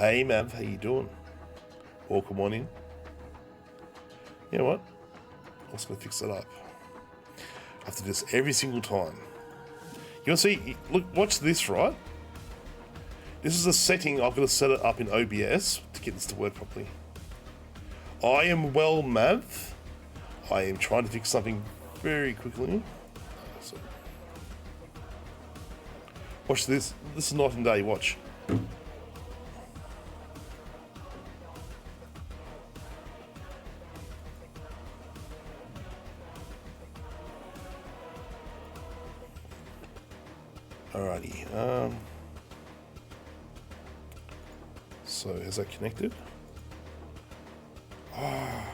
Hey Mav, how you doing? Welcome on in. You know what? I'm just gonna fix it up. I have to do this every single time. You'll see, look, watch this, right? This is a setting I've got to set it up in OBS to get this to work properly. I am well, Mav. I am trying to fix something very quickly. So, watch this. This is night and day, watch. Alrighty, so has that connected? Oh.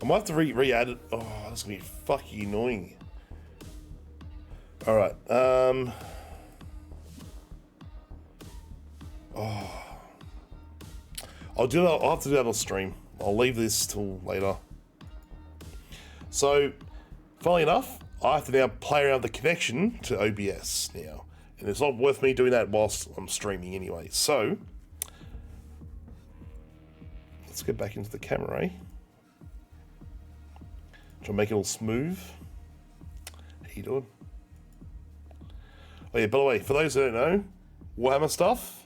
I might have to re-add it. Oh, that's gonna be fucking annoying. Alright, oh. I'll have to do that on stream. I'll leave this till later. So, funnily enough, I have to now play around the connection to OBS now. And it's not worth me doing that whilst I'm streaming anyway. So, let's get back into the camera, eh? Try to make it all smooth. How you doing? Oh yeah, by the way, for those who don't know, Warhammer stuff.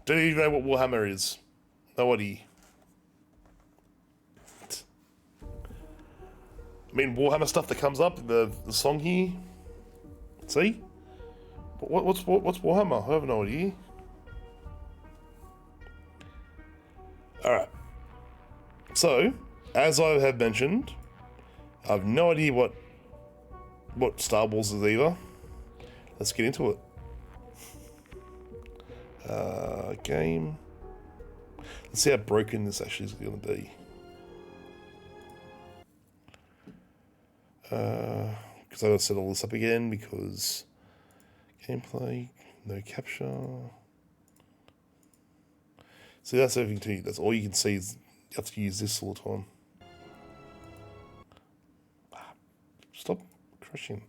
Don't even know what Warhammer is. Nobody. I mean, Warhammer stuff that comes up in the song here. See? What's Warhammer? I have no idea. Alright. So, as I have mentioned, I have no idea what Star Wars is either. Let's get into it. Game. Let's see how broken this actually is going to be. Because I got to set all this up again because gameplay, no capture. See, that's everything to you. That's all you can see is you have to use this all the time. Stop crashing.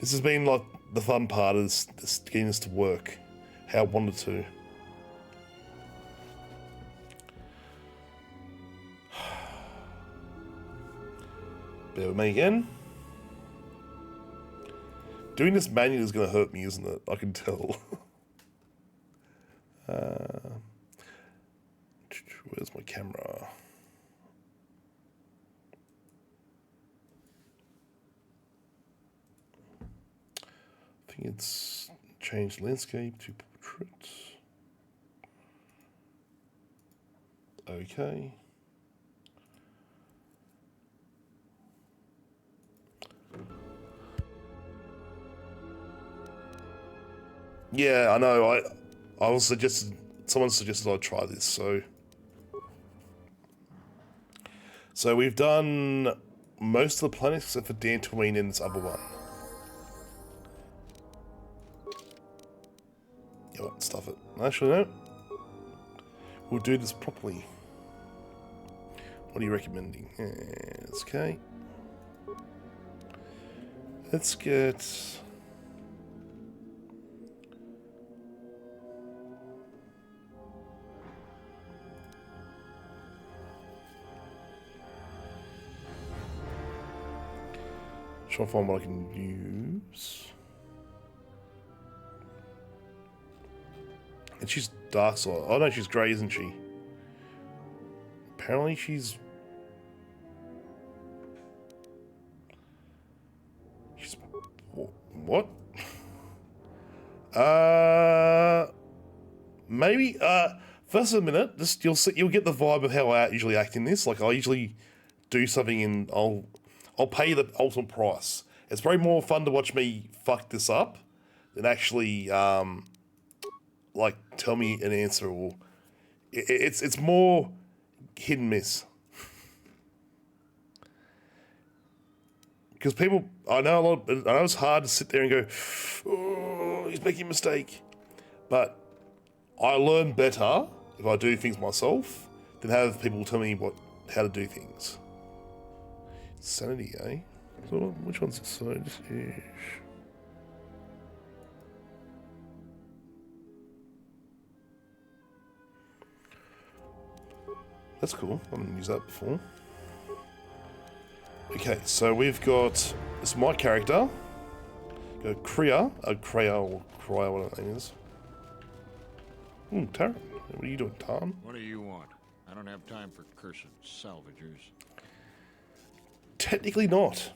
This has been like the fun part is getting this to work how I wanted to. Bear with me again. Doing this manually is going to hurt me, isn't it? I can tell. Where's my camera? I think it's changed landscape to portrait. Okay. Yeah, I know. I was suggested. Someone suggested I try this. So we've done most of the planets except for Dantooine and this other one. You know what? Stuff it. Actually, no. We'll do this properly. What are you recommending? Yes, okay. Let's get. Try to find what I can use. And she's dark side. Oh no, she's grey, isn't she? Apparently she's what? Maybe. First a minute. Just you'll get the vibe of how I usually act in this. Like I usually do something and I'll pay the ultimate price. It's probably more fun to watch me fuck this up than actually like tell me an answer or it's more hit and miss. Because people, I know it's hard to sit there and go, oh, he's making a mistake. But I learn better if I do things myself than have people tell me how to do things. Sanity, eh? So which one's this side? That's cool. I haven't used that before. Okay, so we've got this is my character. Got Kriya, or Kriya, whatever her name is. Taryn, what are you doing, Tom? What do you want? I don't have time for cursed salvagers. Technically not.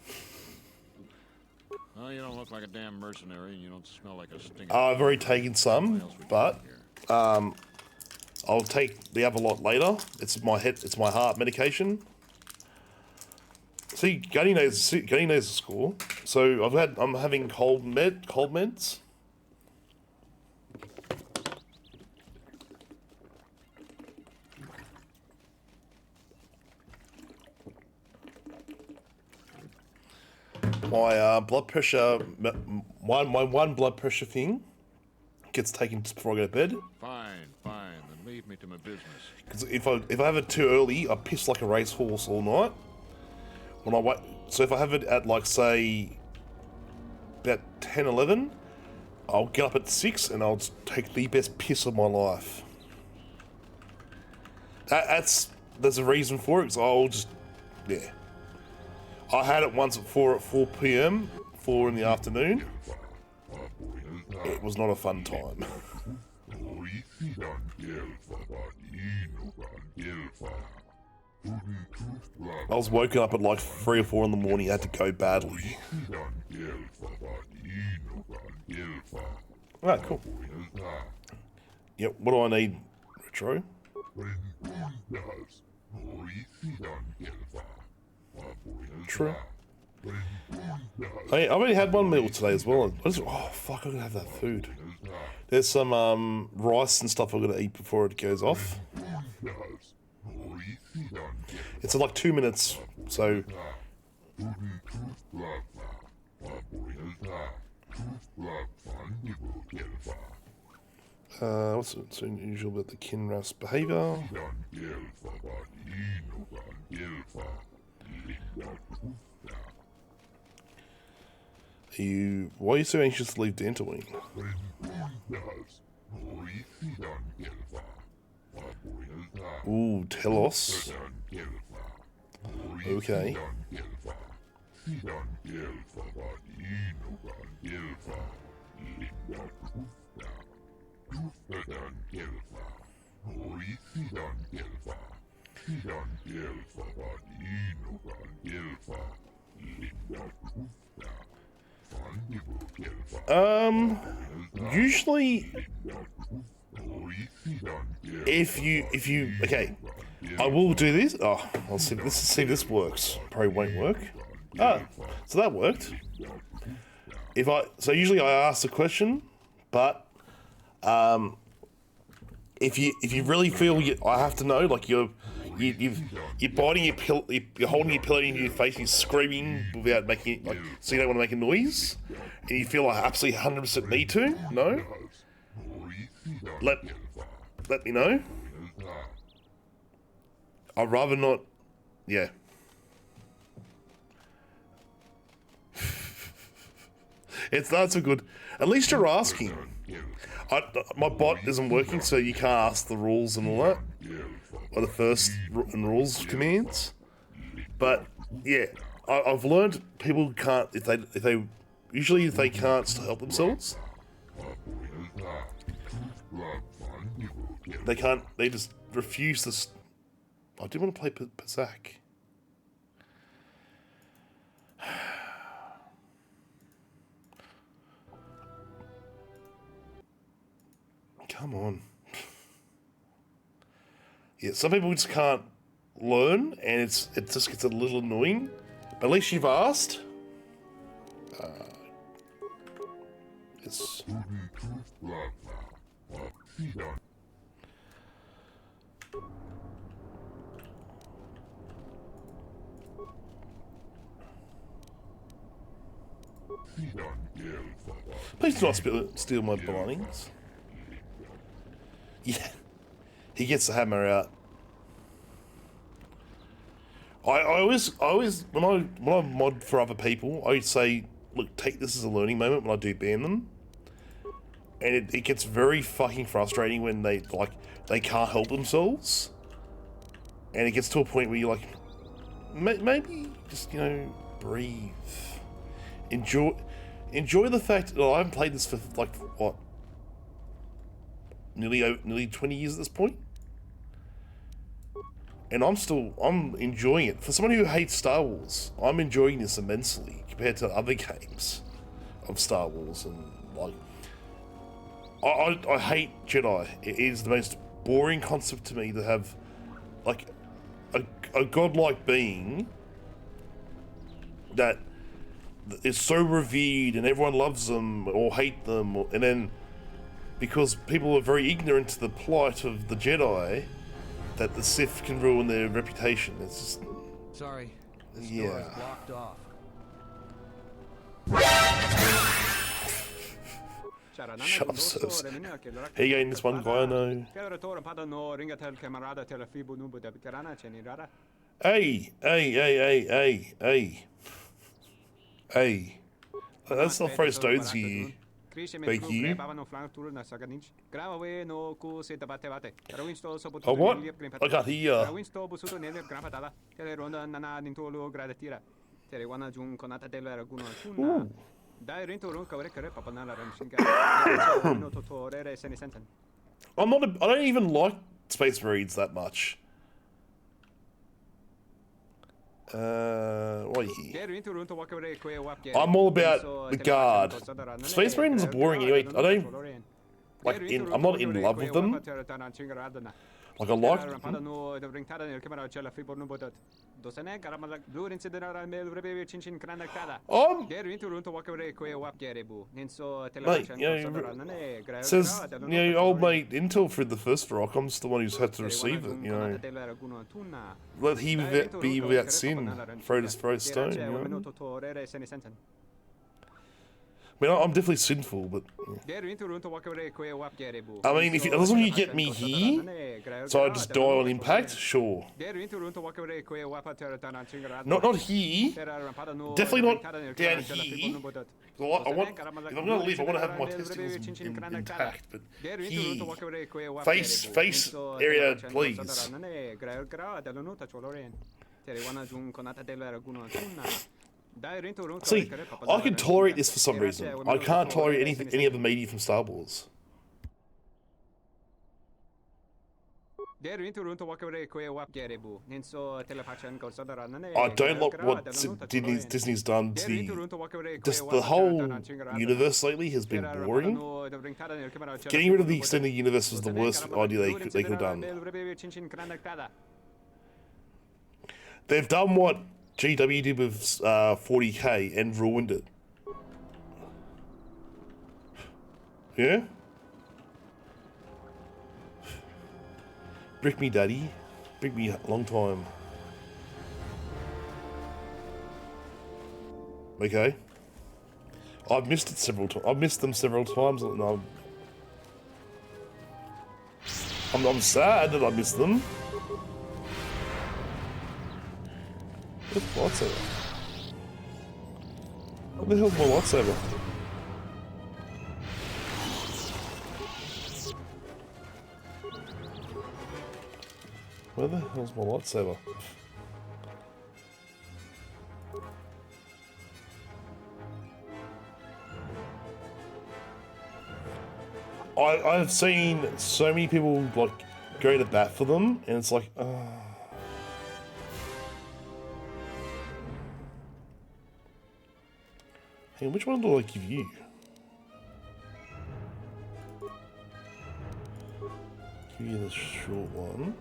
Well, you don't look like a damn mercenary, and you don't smell like a stinking... I've already taken some, but I'll take the other lot later. It's my heart medication. See, Gunny knows the score. So I'm having cold meds. My blood pressure, my one blood pressure thing gets taken just before I go to bed. Fine, then leave me to my business. Because if I have it too early, I piss like a racehorse all night. When I wait, so if I have it at like say about 10, 11, I'll get up at 6 and I'll just take the best piss of my life. There's a reason for it. Because I'll just I had it once at 4 p.m., 4 in the afternoon. It was not a fun time. I was woken up at like 3 or 4 in the morning. I had to go badly. Alright, cool. Yep, what do I need, Retro? True. I've only had one meal today as well. Oh fuck, I'm gonna have that food. There's some rice and stuff I'm gonna eat before it goes off. It's in like 2 minutes, so... what's so unusual about the Kinras behaviour? Why are you so anxious to leave Dantooine? Ooh, Telos. Okay. Usually, if you okay, I will do this. Oh, let's see if this works. Probably won't work. So that worked. So usually I ask the question, but if you really feel I have to know, like you're biting your pillow, you're holding your pillow in your face, you're screaming without making it, so you don't want to make a noise, and you feel like absolutely 100% need to. No. Let me know. I'd rather not. Yeah. It's not so good. At least you're asking. My bot isn't working, so you can't ask the rules and all that, or the first rules commands. But yeah, I've learned people can't if they can't help themselves. They can't. They just refuse to. I do want to play Pazak. Come on. Yeah, some people just can't learn, and it just gets a little annoying. But at least you've asked. It's. Please do not steal my belongings. He gets the hammer out. I always when I mod for other people, I say, look, take this as a learning moment when I do ban them. And it gets very fucking frustrating when they can't help themselves. And it gets to a point where you're like, maybe just, you know, breathe. Enjoy the fact that I haven't played this for like what, nearly 20 years at this point, and I'm enjoying it. For someone who hates Star Wars, I'm enjoying this immensely compared to other games of Star Wars. And like, I hate Jedi. It is the most boring concept to me to have like a godlike being that is so revered and everyone loves them or hate them, and then because people are very ignorant to the plight of the Jedi, that the Sith can ruin their reputation. It's just... Sorry, this Yeah. door is blocked off. Shut up, Sirs. Hey, you getting this one guy I know? Hey. That's not throw stones here. Thank you. Oh, what? I can't hear. Ooh. I don't even like Space Marines that much. What are you? I'm all about the Guard. Space Marines are boring anyway. I don't like. I'm not in love with them. Like I like. Mate, you know, says, you know, old mate Intel threw the first rock. I'm just the one who's had to receive it, you know. Let he be without sin, throw a stone, you know. I mean, I'm definitely sinful, but... Yeah. I mean, as long as you get me here, so I just die on impact, sure. Not here. Definitely not down here. If I'm going to live, I want to have my testicles intact, but here. Face area, please. See, I can tolerate this for some reason. I can't tolerate any other media from Star Wars. I don't like what Disney's done to just the whole universe lately has been boring. Getting rid of the extended universe was the worst idea they could have done. They've done what GW did with 40k and ruined it. Yeah? Brick me, daddy. Brick me a long time. Okay. I've missed it several times. I've missed them several times. And I'm sad that I missed them. Where's my lightsaber? What the hell's my lightsaber? Where the hell's my lightsaber? I've seen so many people like go to bat for them, and it's like, hey, which one do I give you? Give you the short one.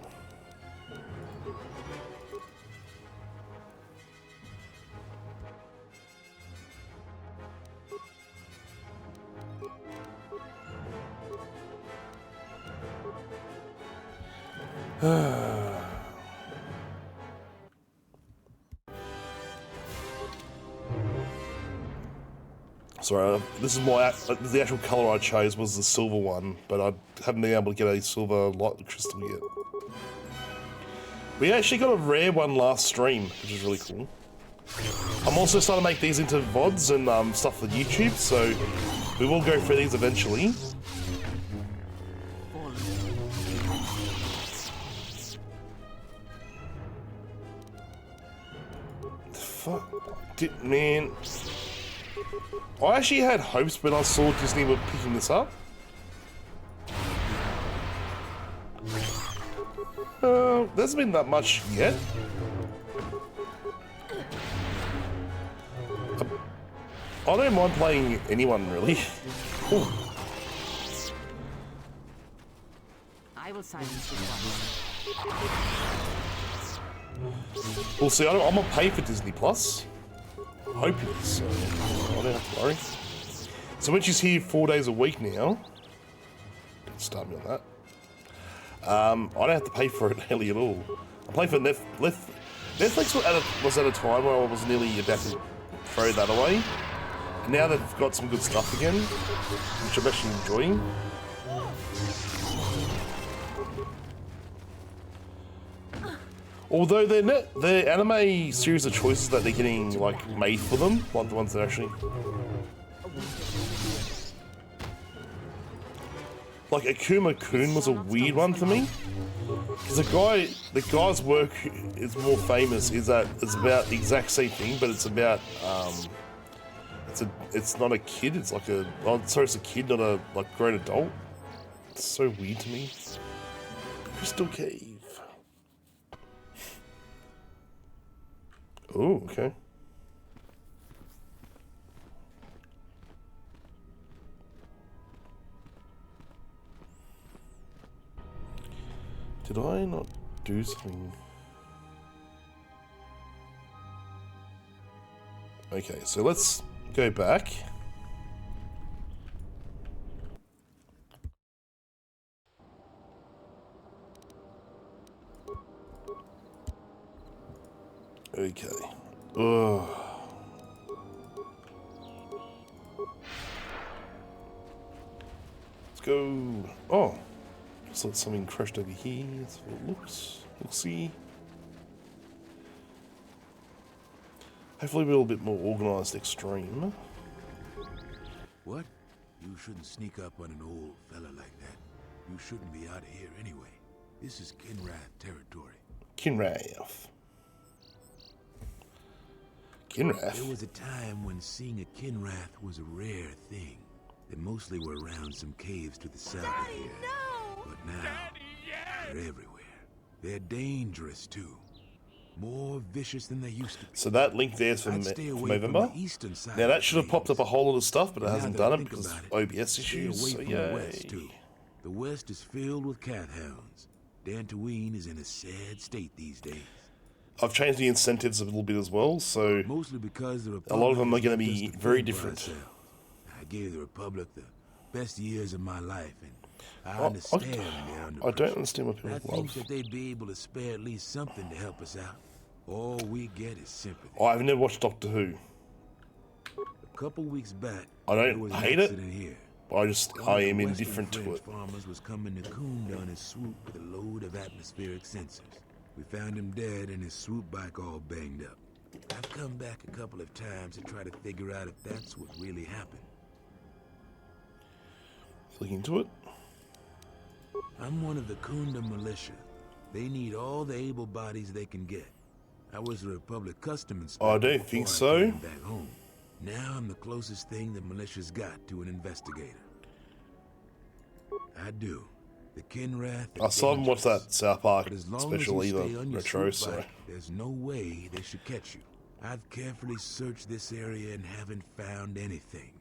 Sorry, this is my the actual color I chose was the silver one, but I haven't been able to get a silver light crystal yet. We actually got a rare one last stream, which is really cool. I'm also starting to make these into VODs and stuff for YouTube, so we will go through these eventually. Fuck, man. I actually had hopes when I saw Disney were picking this up. There hasn't been that much yet. I don't mind playing anyone, really. Ooh. I will silence this one. We'll see. I'm gonna pay for Disney Plus. Hoping so. I don't have to worry. So when she's here 4 days a week now, don't start me on that. I don't have to pay for it really at all. I pay for Netflix was at a time where I was nearly about to throw that away. And now they've got some good stuff again, which I'm actually enjoying. Although their anime series of choices that they're getting like made for them, like the ones that actually like Akuma-kun was a weird one to me. Because the guy's work is more famous is that it's about the exact same thing, but it's about it's not a kid, it's like it's a kid, not a like grown adult. It's so weird to me. Crystal Cave. Oh, okay. Did I not do something? Okay, so let's go back. Okay. Ugh. Let's go. Oh. Just let something crashed over here. That's what it looks. We'll see. Hopefully we're a little bit more organised next stream. What? You shouldn't sneak up on an old fella like that. You shouldn't be out of here anyway. This is Kinrath territory. Kinrath. Kinrath? There was a time when seeing a Kinrath was a rare thing. They mostly were around some caves to the south of here. No! But now, they're everywhere. They're dangerous too. More vicious than they used to be. So that link there's from November. Now that should have popped up a whole lot of stuff, but it hasn't done it because of OBS issues. So yay. The West is filled with cat hounds. Dantooine is in a sad state these days. I've changed the incentives a little bit as well, so mostly because the a lot of them are going to be very different. I gave the Republic the best years of my life, and I understand they're under I don't understand what people I think love. that they'd be able to spare at least something to help us out. All we get is sympathy. I've never watched Doctor Who. A couple weeks back, I there don't was an hate it, accident here. but I One of am the indifferent Western to French it. farmers was coming to Coon on his swoop with a load of atmospheric sensors. We found him dead and his swoop bike all banged up. I've come back a couple of times to try to figure out if that's what really happened. Look into it. I'm one of the Kunda militia. They need all the able bodies they can get. I was a Republic custom inspector. I don't think before I so. came back home. Now I'm the closest thing the militia's got to an investigator. I do. The Kinrath. I still haven't watched that South Park But as long special as you either, stay on your retro, swoop so bike, there's no way they should catch you. I've carefully searched this area and haven't found anything.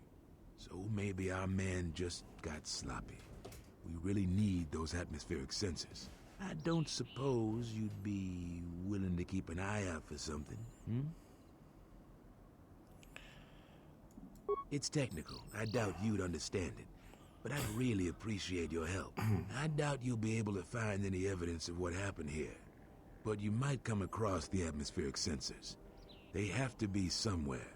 So maybe our man just got sloppy. We really need those atmospheric sensors. I don't suppose you'd be willing to keep an eye out for something, hmm? It's technical. I doubt you'd understand it. But I'd really appreciate your help. I doubt you'll be able to find any evidence of what happened here. But you might come across the atmospheric sensors. They have to be somewhere.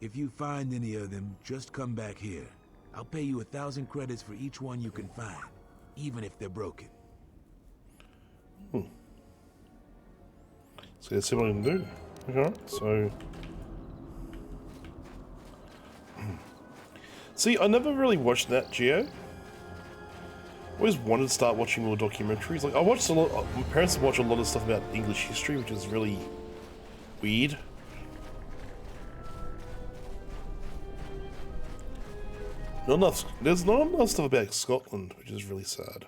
If you find any of them, just come back here. I'll pay you 1,000 credits for each one you can find, even if they're broken. So let's see what I can do. Okay, so... See, I never really watched Nat Geo. Always wanted to start watching more documentaries. Like, I watched a lot... My parents watch a lot of stuff about English history, which is really weird. There's not enough stuff about Scotland, which is really sad.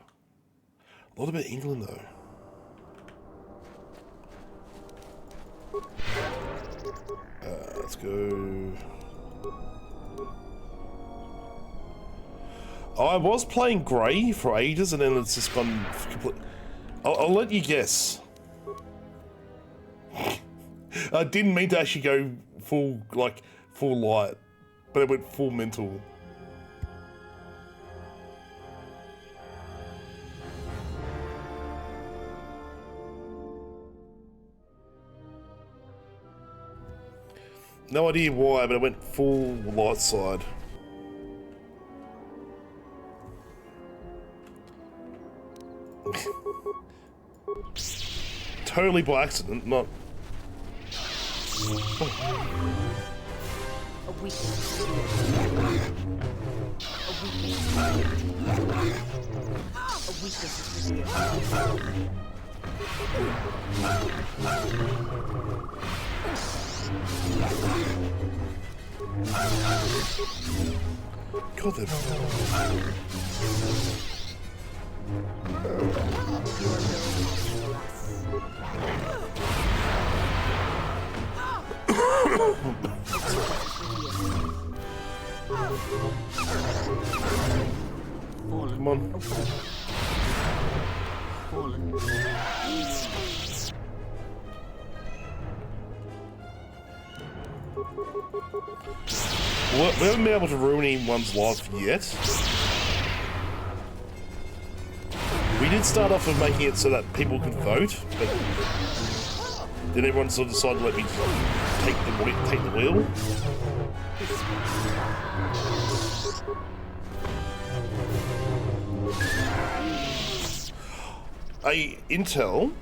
A lot about England, though. Let's go. Oh, I was playing Grey for ages, and then it's just gone complete. I'll let you guess. I didn't mean to actually go full light, but it went full mental. No idea why, but I went full light side. Totally by accident, not... God, they're... Come on. Well, we haven't been able to ruin anyone's life yet. We did start off with making it so that people could vote, but then everyone sort of decided to let me take the wheel. Hey, Intel,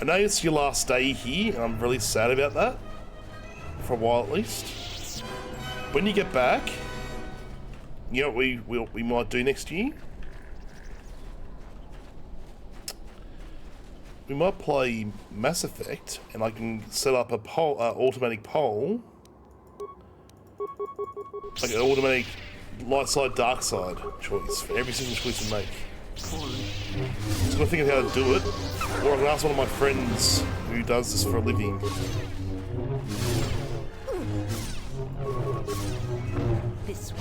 I know it's your last day here, and I'm really sad about that, for a while at least. When you get back, you know what we might do next year? We might play Mass Effect, and I can set up a poll, automatic poll, like an automatic light side, dark side choice for every single choice we make. So I'm gonna think of how to do it, or I can ask one of my friends who does this for a living. This way.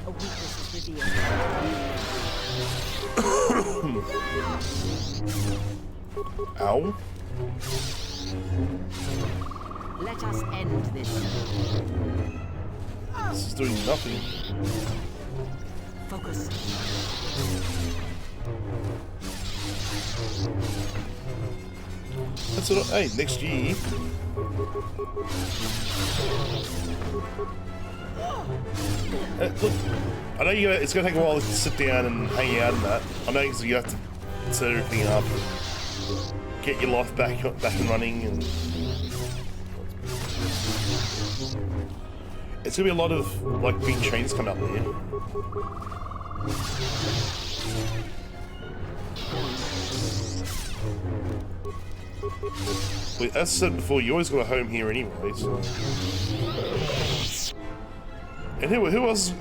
A weakness is revealed. Ow. Let us end this. This is doing nothing. Focus. That's what hey, next year. Look, I know it's going to take a while to sit down and hang out and that. I know you have to set everything up, get your life back and running, and it's going to be a lot of like big changes coming up there. But as I said before, you always got a home here anyway, so. And who else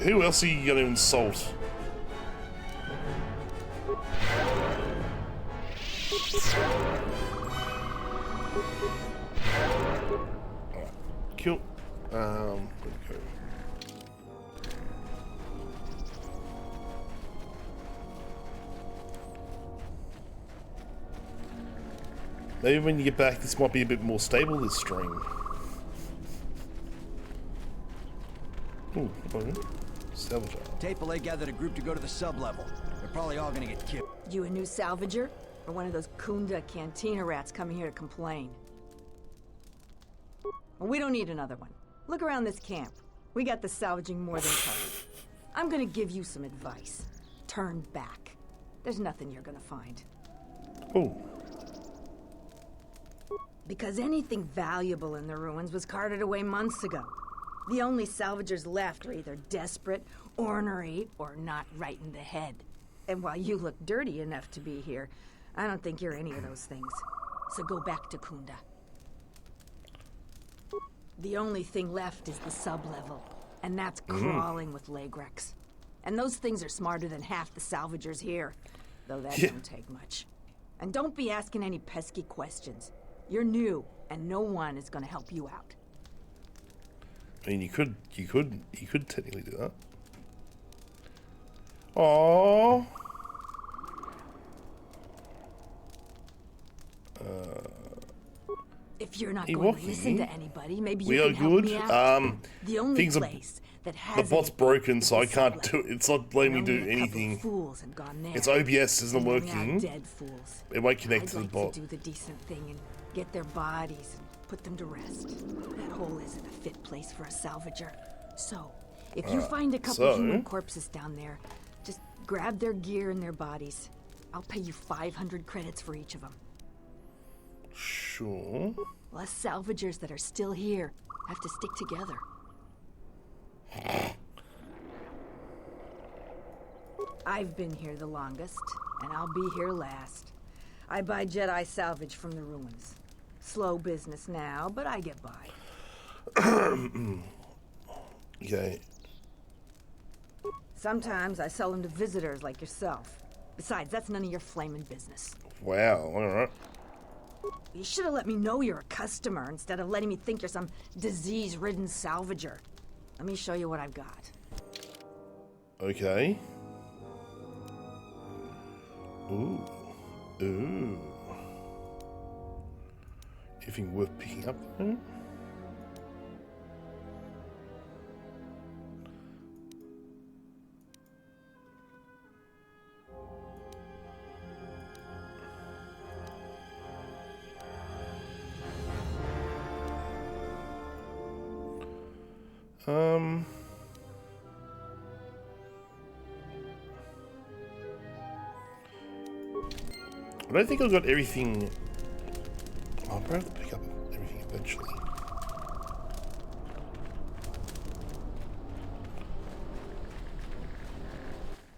are you going to insult? Alright, cool. Where'd it go? Maybe when you get back, this might be a bit more stable, this stream. Ooh, okay. Salvage. Tapele gathered a group to go to the sub-level. They're probably all gonna get killed. You a new salvager? Or one of those Kunda cantina rats coming here to complain? Well, we don't need another one. Look around this camp. We got the salvaging more than covered. I'm gonna give you some advice. Turn back. There's nothing you're gonna find. Oh. Because anything valuable in the ruins was carted away months ago. The only salvagers left are either desperate, ornery, or not right in the head. And while you look dirty enough to be here, I don't think you're any of those things. So go back to Kunda. The only thing left is the sub-level, and that's crawling with Lagrex. And those things are smarter than half the salvagers here, though that don't take much. And don't be asking any pesky questions. You're new, and no one is gonna help you out. I mean, you could technically do that. Aww. If you're not going to listen to anybody, maybe we you are can help good. me out. The only Things place that has the bot's broken, so I can't do it. It's not letting me do only a couple anything. fools have gone there. Its OBS isn't And they're now working. dead fools. It won't connect I'd to the like bot. to do the decent thing and get their bodies and put them to rest. That hole isn't a fit place for a salvager. So, if you find a couple human corpses down there, just grab their gear and their bodies. I'll pay you 500 credits for each of them. Sure. Us salvagers that are still here have to stick together. I've been here the longest, and I'll be here last. I buy Jedi salvage from the ruins. Slow business now, but I get by. Okay. Sometimes I sell them to visitors like yourself. Besides, that's none of your flaming business. Wow, alright. You should have let me know you're a customer instead of letting me think you're some disease-ridden salvager. Let me show you what I've got. Okay. Ooh. Ooh. Anything worth picking up there? I don't think I've got everything. I'll probably have to pick up everything eventually.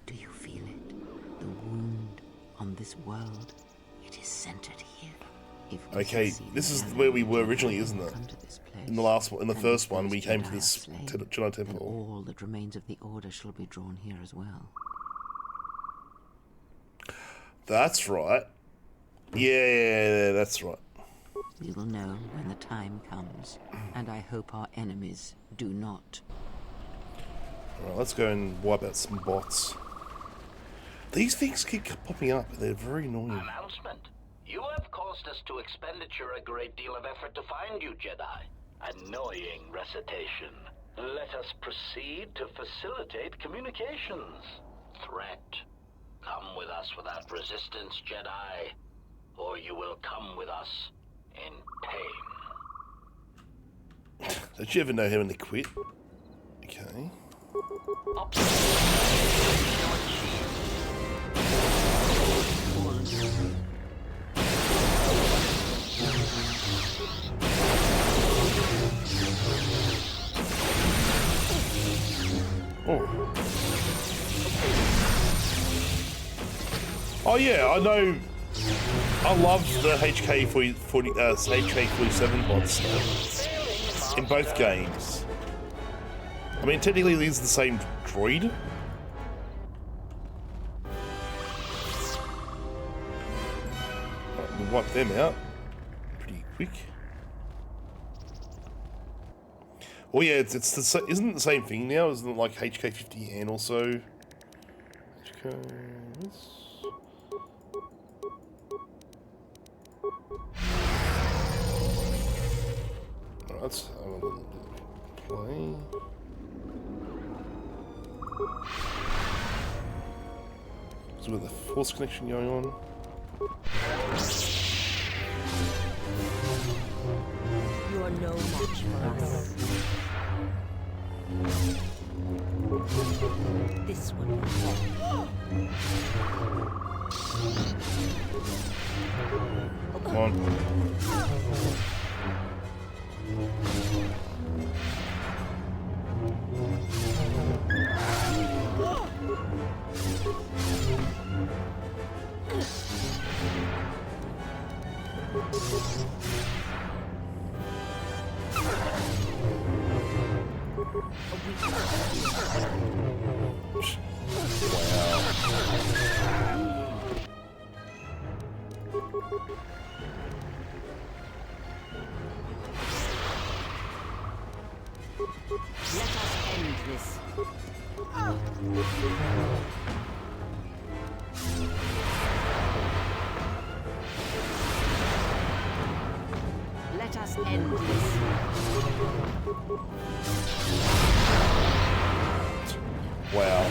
Do you feel it? The wound on this world. It is centered here. If we Okay, succeed this is in where we were allowing originally, Jedi isn't to it? come to this place, In the last one, in the and first one, we those came to Jedi this are slain, Jedi then temple. all that remains of the Order shall be drawn here as well. That's right. Yeah, that's right. We will know when the time comes, and I hope our enemies do not. Alright, let's go and wipe out some bots. These things keep popping up. They're very annoying. Announcement. You have caused us to expenditure a great deal of effort to find you, Jedi. Annoying recitation. Let us proceed to facilitate communications. Threat. Come with us without resistance, Jedi, or you will come with us in pain. Don't you ever know how when they quit? Okay. Oh. Oh yeah, I know. I love the HK47 bots in both games. I mean, technically, these are the same droid. Right, we'll wipe them out pretty quick. Oh yeah, it's the isn't it the same thing now? Isn't it like HK50 and also HK? Alright, let's have a little bit of play. So with the force connection going on. You are no match for us. This one will fall. Come on. Let us end this. Let us end this. Wow.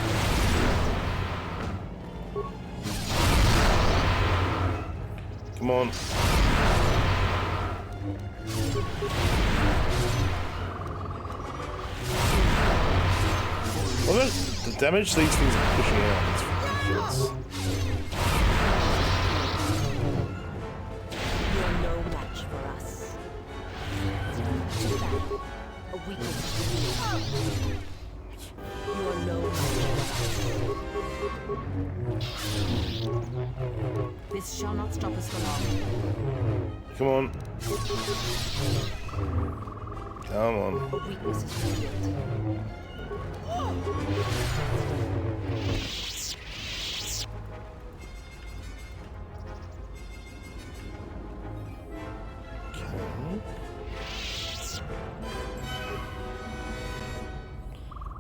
Come on. Well, the damage these things are pushing out is ridiculous. You are no match for us. Too bad. A weakness. You are no match for us. This shall not stop us for long. Come on. Come on. A weakness is revealed.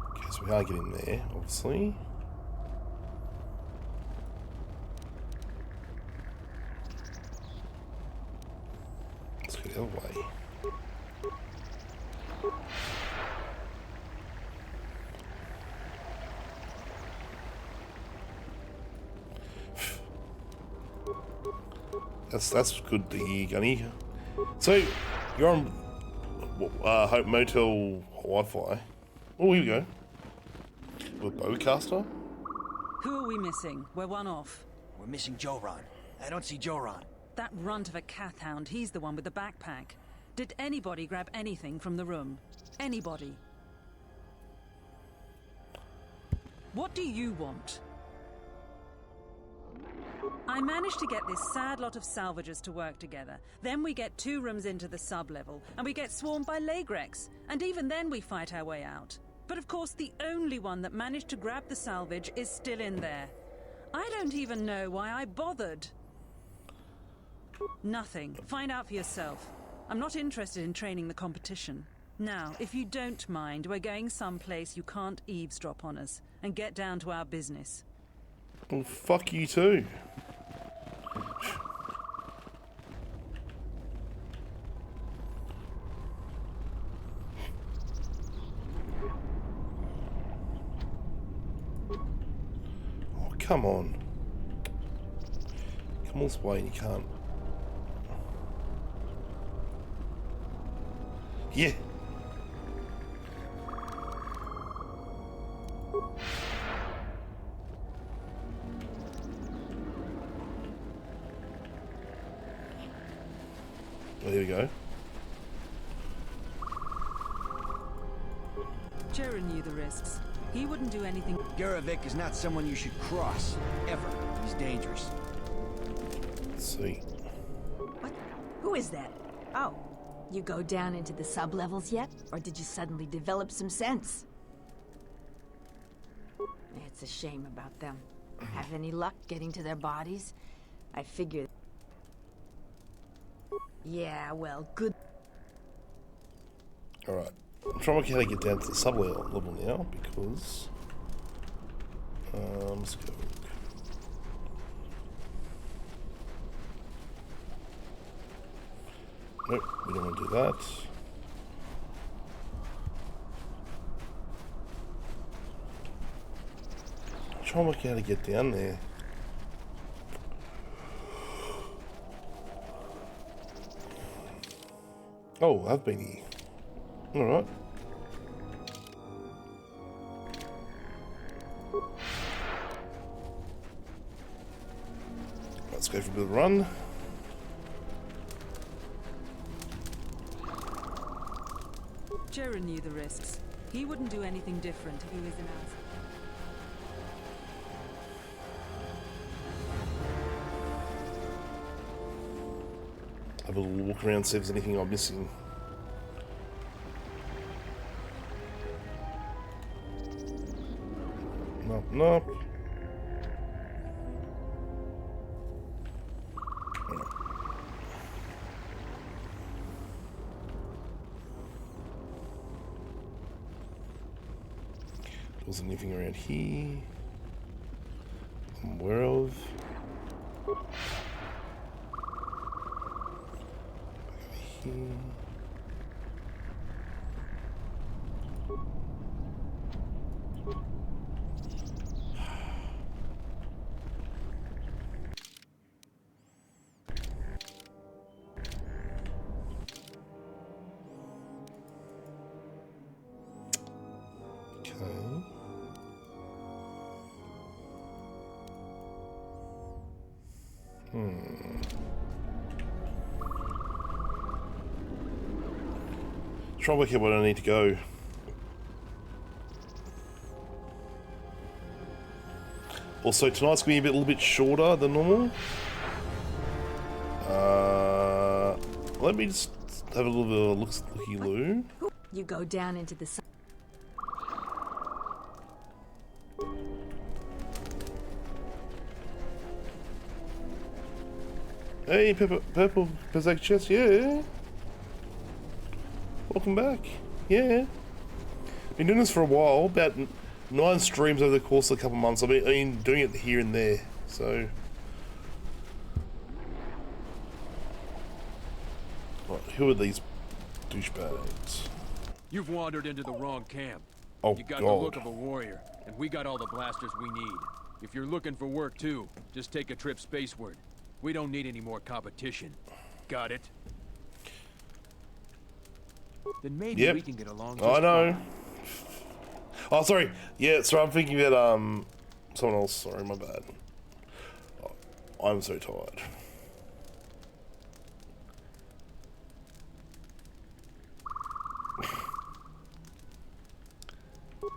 Okay, so we are getting there, obviously. Let's go the other way. That's good to hear, Gunny. So you're on Hope Motel Wi-Fi. Oh, here we go. With Bowcaster. Who are we missing? We're one off. We're missing Joran. I don't see Joran. That runt of a Cathhound, he's the one with the backpack. Did anybody grab anything from the room? Anybody? What do you want? I managed to get this sad lot of salvagers to work together. Then we get 2 rooms into the sub-level, and we get swarmed by Lagrex. And even then we fight our way out. But of course the only one that managed to grab the salvage is still in there. I don't even know why I bothered. Nothing. Find out for yourself. I'm not interested in training the competition. Now, if you don't mind, we're going someplace you can't eavesdrop on us, and get down to our business. Well, fuck you too. Oh, come on. Come all this way and you can't. Yeah. Well, here we go. Jera knew the risks. He wouldn't do anything. Garavik is not someone you should cross, ever. He's dangerous. Let's see. What? Who is that? Oh, you go down into the sub-levels yet? Or did you suddenly develop some sense? It's a shame about them. Have any luck getting to their bodies? I figure... Yeah, well, good... Alright. I'm trying to work out how to get down to the sub-level now, because... let's go. Nope, we don't want to do that. trying to work out how to get down there. Oh, I've been here. Alright. Let's go for a bit of a run. Jera knew the risks. He wouldn't do anything different if he was an asset. Have a little walk around, see if there's anything I'm missing. Nope, nope. Wasn't anything around here I'm aware of. Over here. Try and work out where I need to go. Also, tonight's going to be a little bit shorter than normal. Let me just have a little bit of a looky-loo. You go down into the sun. Hey, purple Berserk chest, yeah. Welcome back. Yeah. Been doing this for a while, about 9 streams over the course of a couple of months. I've been doing it here and there, so. Right, who are these douchebags? You've wandered into the wrong camp. Oh, you got God. the look of a warrior, and we got all the blasters we need. If you're looking for work too, just take a trip spaceward. We don't need any more competition. Got it? Then maybe we can get along. I know. Oh, sorry. Yeah, sorry. I'm thinking about someone else. Sorry, my bad. Oh, I'm so tired.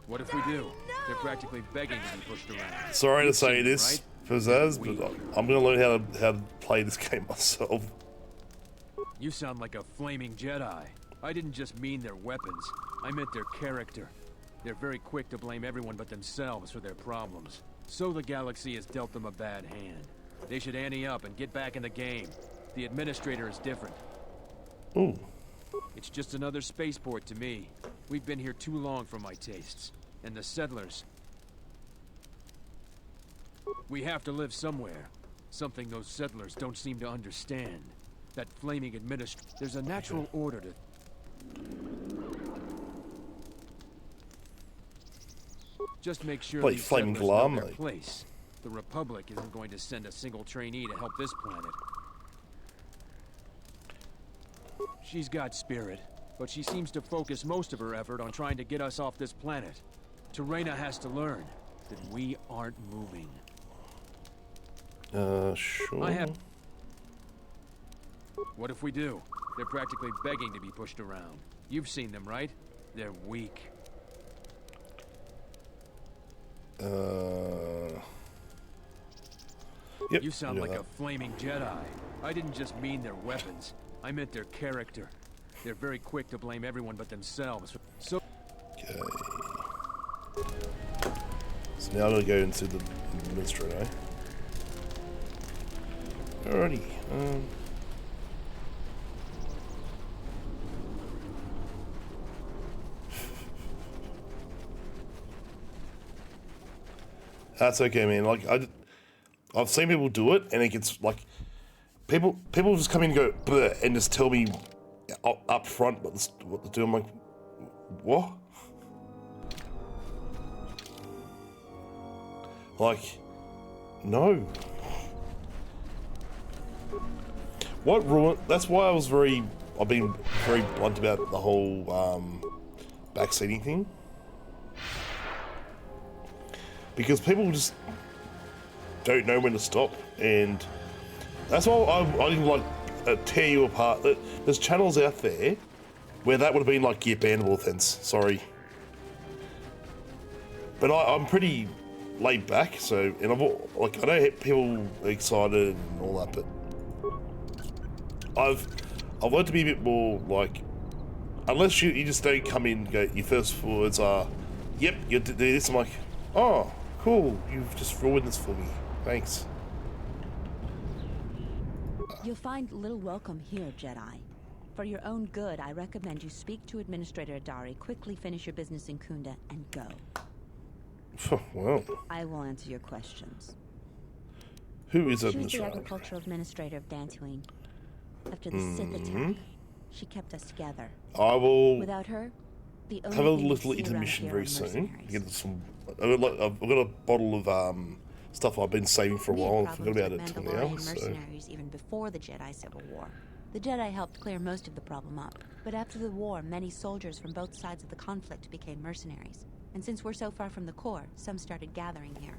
What if we do? They're practically begging to be pushed around. Sorry to You've say seen this, it, Pizzazz, right? but I'm gonna learn how to play this game myself. You sound like a flaming Jedi. I didn't just mean their weapons. I meant their character. They're very quick to blame everyone but themselves for their problems. So the galaxy has dealt them a bad hand. They should ante up and get back in the game. The administrator is different. Ooh. It's just another spaceport to me. We've been here too long for my tastes. And the settlers. We have to live somewhere. Something those settlers don't seem to understand. That flaming There's a natural order to... Just make sure Wait, these flaming settlers know their Galar, mate. place. The Republic isn't going to send a single trainee to help this planet. She's got spirit, but she seems to focus most of her effort on trying to get us off this planet. Terena has to learn that we aren't moving. Sure. What if we do? They're practically begging to be pushed around. You've seen them, right? They're weak. Yep, You sound like that. a flaming Jedi. I didn't just mean their weapons. I meant their character. They're very quick to blame everyone but themselves. So... Okay. So now I'm gonna go into the administrator. Alrighty. That's okay, man. Like I've seen people do it, and it gets like people just come in and go bleh, and just tell me up front what to do. I'm like, what? Like, no. What ruined? That's why I've been very blunt about the whole backseating thing. Because people just don't know when to stop, and that's why I didn't like tear you apart. There's channels out there where that would have been like, yeah, bannable offense. Sorry, but I'm pretty laid back. So, and I know people are excited and all that, but I've learned to be a bit more like, unless you just don't come in and go, your first words are, yep, you do this. I'm like, oh, cool, you've just ruined this for me. Thanks. You'll find little welcome here, Jedi. For your own good, I recommend you speak to Administrator Adari, quickly finish your business in Kunda, and go. Well, I will answer your questions. who is She was the Administrator? agricultural administrator of Dantooine. After the Sith attack, she kept us together. I will Without her, the only have a thing we little see around intermission here very are soon. mercenaries. Get some. I've got a bottle of stuff I've been saving for a We had while. I forgot problems about it with till now. Mandalorian So mercenaries even before the Jedi Civil War. The Jedi helped clear most of the problem up, but after the war, many soldiers from both sides of the conflict became mercenaries. And since we're so far from the core, some started gathering here.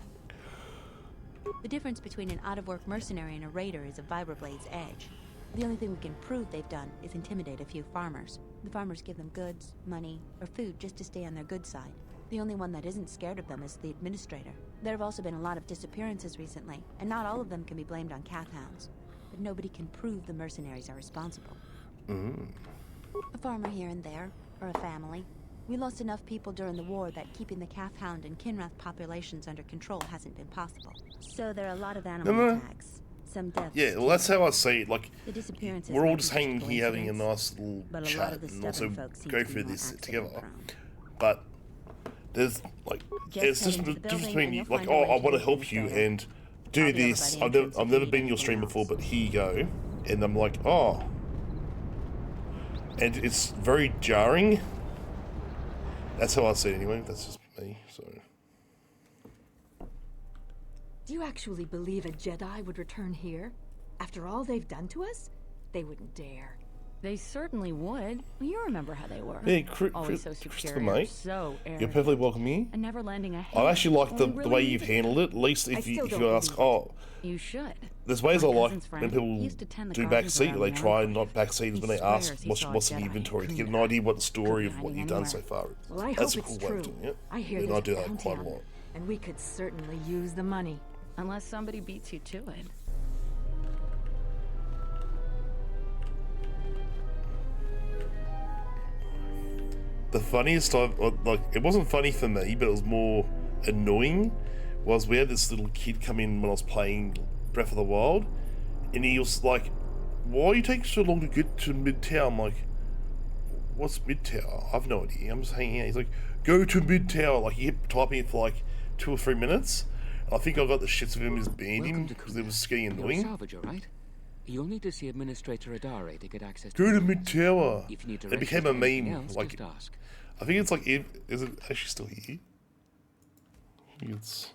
The difference between an out-of-work mercenary and a raider is a Vibroblade's edge. The only thing we can prove they've done is intimidate a few farmers. The farmers give them goods, money, or food just to stay on their good side. The only one that isn't scared of them is the administrator. There have also been a lot of disappearances recently, and not all of them can be blamed on calf hounds. But nobody can prove the mercenaries are responsible. A farmer here and there, or a family. We lost enough people during the war that keeping the calf hound and Kinrath populations under control hasn't been possible. So there are a lot of animal attacks. Some deaths. yeah, well, that's how I see it. Like, The disappearances we're all might just be hanging here having a coincidence, nice little but a lot chat of the and also stubborn folks seem go to be through more this accident together. prone. But there's like, it's Just just head the into the difference building between and you, you'll like, find a oh, way I to want to do help things you better. and do I'll be over this. by the entrance I've if never you been in need your stream anything before, else. but here you go. And I'm like, oh. And it's very jarring. That's how I see it anyway. That's just me, so. Do you actually believe a Jedi would return here? After all they've done to us? They wouldn't dare. They certainly would. You remember how they were. Hey, Always so Christopher, superior, mate. so You're arrogant, perfectly welcome here. and never landing a I hand actually like the when we way really you've needed handled it. At least if still you don't ask, believe oh, it. You should. there's ways My I like cousin's friend, when people he used to tend the do gardens backseat. around They the try island. and not backseat He when they ask swears he what's saw a in the Jedi inventory to in get an Kunda. idea what the story Could of be what hiding you've done anywhere. so far. Well, I That's hope a cool it's way true. of doing it. I hear And there's I do that bounty quite a on lot. it, and we could certainly use the money. Unless somebody beats you to it. The funniest time, like, it wasn't funny for me, but it was more annoying, was we had this little kid come in when I was playing Breath of the Wild, and he was like, why are you taking so long to get to Mid-Tower? I'm like, what's Mid-Tower? I've no idea, I'm just hanging out. He's like, go to Mid-Tower. Like, he kept typing it for like 2 or 3 minutes. I think I got the shits of him just banned him because it was getting You're a annoying. salvager, right? You'll need to see Administrator Adare to get access Go to the Mid-Tower. If you need to It became a anything meme. else, Like, just ask. I think it's like, is it actually still here? I think it's.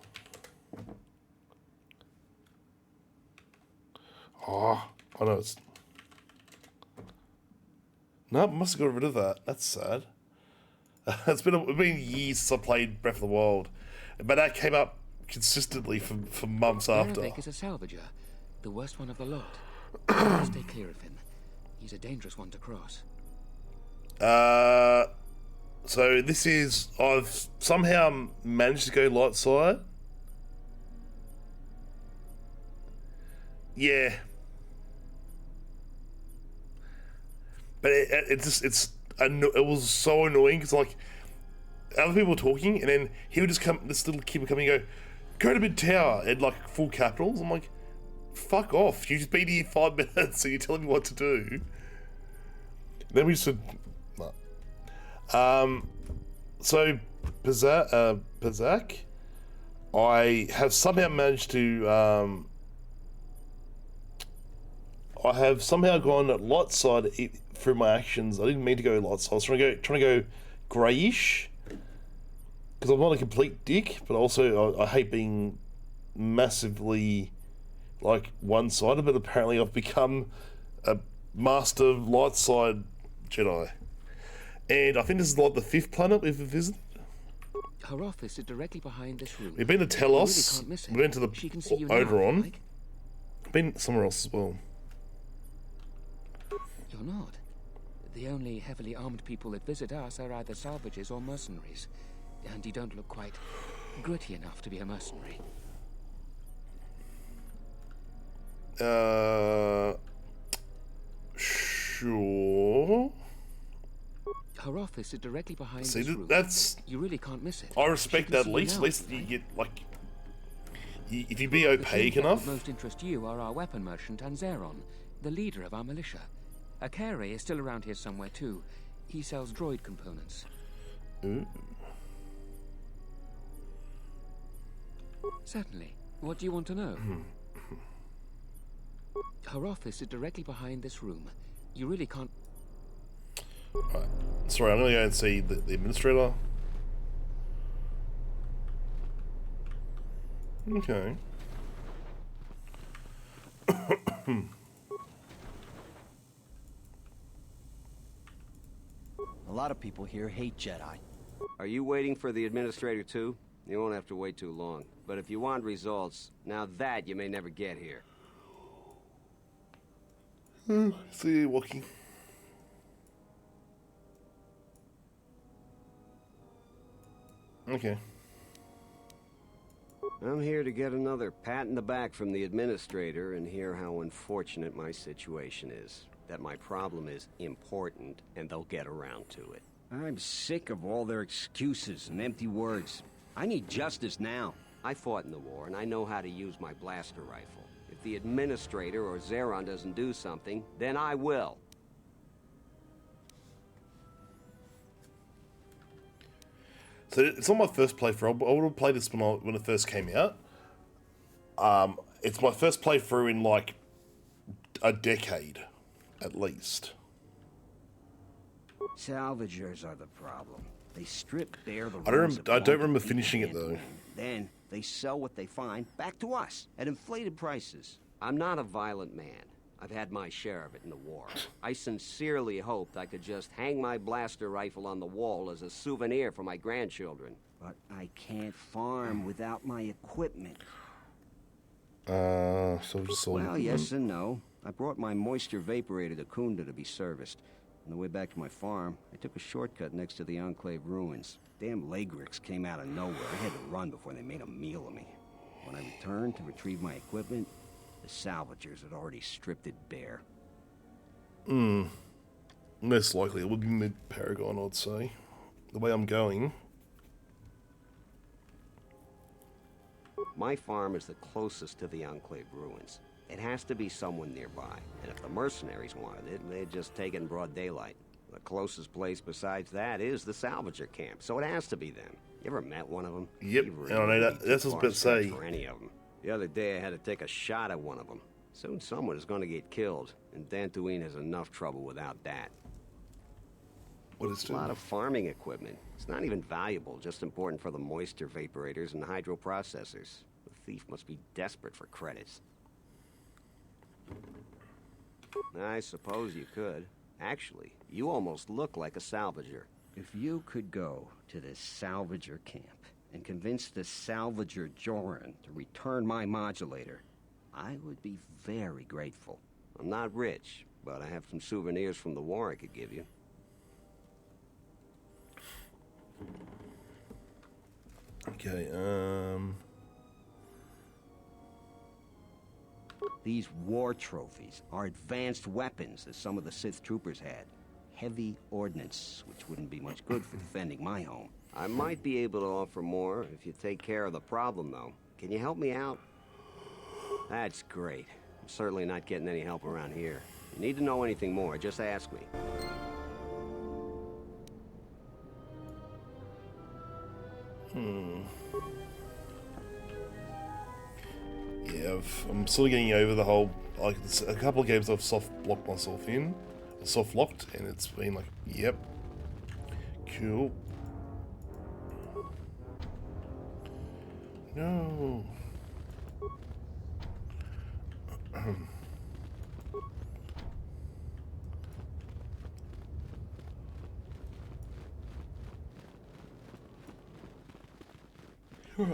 Oh, I know it's. No, I must have got rid of that. That's sad. It's been years since I played Breath of the Wild, but that came up consistently for months after. Erevik is a salvager, the worst one of the lot. Stay clear of him. He's a dangerous one to cross. So this is, I've somehow managed to go light side. Yeah. But it was so annoying because, like, other people were talking and then he would just come, this little kid would come and go to Mid-Tower in like full capitals. I'm like, fuck off. You've just been here 5 minutes so you're telling me what to do. And then we just said, no. So Pazak, I have somehow managed to I have somehow gone light side through my actions. I didn't mean to go light side. I was trying to go greyish because I'm not a complete dick, but also I hate being massively like one-sided, but apparently I've become a master light side Jedi. And I think this is like the 5th planet we've visited. Her office is directly behind this room. We've been to Telos, Really we went to the Oderon, like. been somewhere else as well. You're not. The only heavily armed people that visit us are either salvagers or mercenaries. And you don't look quite gritty enough to be a mercenary. Sure. Her office is directly behind See, this room. that's... You really can't miss it. I respect that at least. At least you get, like... If you be opaque enough... That most interest you are our weapon merchant, Anzeron, the leader of our militia. Akere is still around here somewhere, too. He sells droid components. Ooh. Certainly. What do you want to know? Her office is directly behind this room. You really can't... Right. Sorry, I'm going to go and see the administrator. Okay. A lot of people here hate Jedi. Are you waiting for the administrator too? You won't have to wait too long. But if you want results, now that you may never get here. See you walking. Okay. I'm here to get another pat in the back from the administrator and hear how unfortunate my situation is. That my problem is important, and they'll get around to it. I'm sick of all their excuses and empty words. I need justice now. I fought in the war, and I know how to use my blaster rifle. If the administrator or Zeron doesn't do something, then I will. So it's not my first playthrough. I would have played this when it first came out. It's my first playthrough in like a decade, at least. Salvagers are the problem. They strip bare the I don't remember finishing it though. Then they sell what they find back to us at inflated prices. I'm not a violent man. I've had my share of it in the war. I sincerely hoped I could just hang my blaster rifle on the wall as a souvenir for my grandchildren. But I can't farm without my equipment. So just Well, yes and no. I brought my moisture vaporator to Kunda to be serviced. On the way back to my farm, I took a shortcut next to the Enclave ruins. Damn Lagrix came out of nowhere. I had to run before they made a meal of me. When I returned to retrieve my equipment, the salvagers had already stripped it bare. Most likely it would be mid-Paragon, I'd say. The way I'm going. My farm is the closest to the Enclave ruins. It has to be someone nearby, and if the mercenaries wanted it, they'd just take it in broad daylight. The closest place besides that is the salvager camp, so it has to be them. You ever met one of them? Yep, I know that. That's what I was about to say. For any of them. The other day I had to take a shot at one of them. Soon someone is going to get killed, and Dantooine has enough trouble without that. What is it? A lot of farming equipment. It's not even valuable, just important for the moisture vaporators and hydroprocessors. The thief must be desperate for credits. I suppose you could. Actually, you almost look like a salvager. If you could go to this salvager camp and convince the salvager Joran to return my modulator, I would be very grateful. I'm not rich, but I have some souvenirs from the war I could give you. Okay, These war trophies are advanced weapons that some of the Sith troopers had. Heavy ordnance, which wouldn't be much good for defending my home. I might be able to offer more if you take care of the problem, though. Can you help me out? That's great. I'm certainly not getting any help around here. If you need to know anything more, just ask me. Yeah, I'm sort of getting over the whole, like, a couple of games I've soft blocked myself in, soft locked, and it's been like, yep, cool. No. I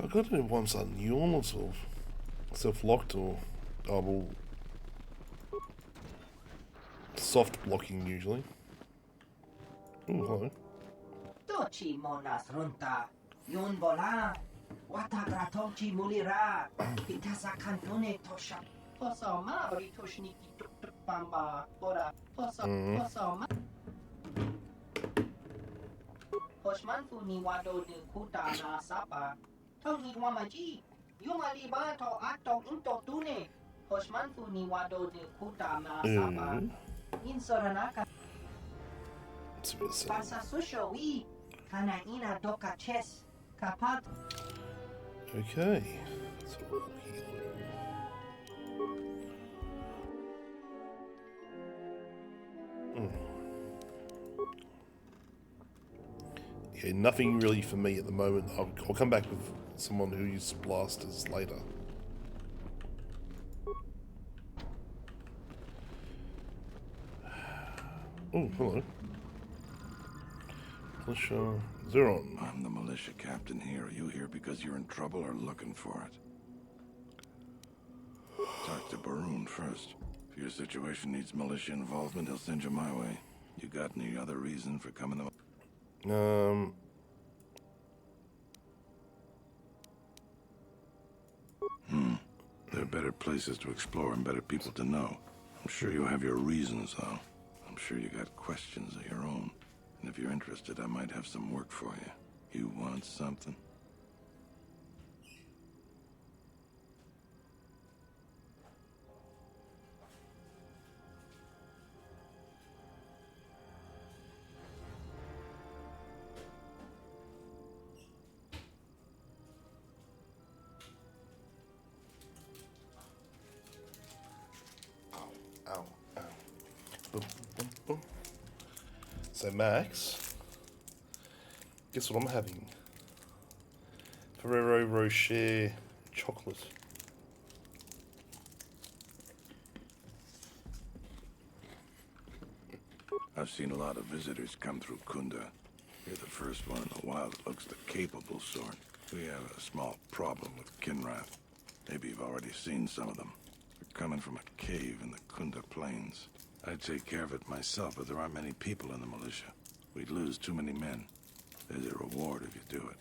got it once on yawn or self-locked or well, soft blocking usually. Oh, hello. Tochi monas runta, yun bola, watagra tochi mulira, pitasa cantone tosha, posoma oritoshniki pamba, bora, posoma. Posmanfu ni wado de kuta na sapa, tongi wamaji, yumaliba to ato into tune, Posmanfu ni wado de kuta na sapa, insoranaka. Pasa susho wi, kana ina doka chess, kapat. Okay, so yeah, nothing really for me at the moment. I'll come back with someone who uses blasters later. Oh, hello. Militia Zeron. I'm the militia captain here. Are you here because you're in trouble or looking for it? Talk to Baroon first. If your situation needs militia involvement, he'll send you my way. You got any other reason for coming to... There are better places to explore and better people to know. I'm sure you have your reasons, though. I'm sure you got questions of your own. And if you're interested, I might have some work for you. You want something? So Max, guess what I'm having? Ferrero Rocher chocolate. I've seen a lot of visitors come through Kunda. You're the first one in a while that looks the capable sort. We have a small problem with Kinrath. Maybe you've already seen some of them. They're coming from a cave in the Kunda Plains. I'd take care of it myself, but there aren't many people in the militia. We'd lose too many men. There's a reward if you do it.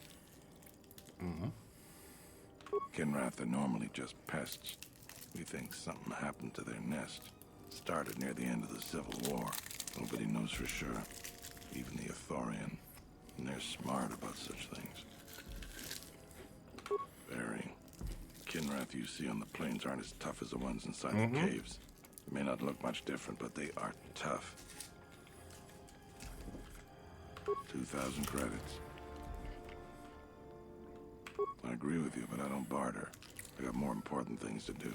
Kinrath are normally just pests. We think something happened to their nest. Started near the end of the Civil War. Nobody knows for sure. Even the Ithorian. And they're smart about such things. Very. Kinrath you see on the plains aren't as tough as the ones inside the caves. They may not look much different, but they are tough. 2,000 credits. I agree with you, but I don't barter. I got more important things to do.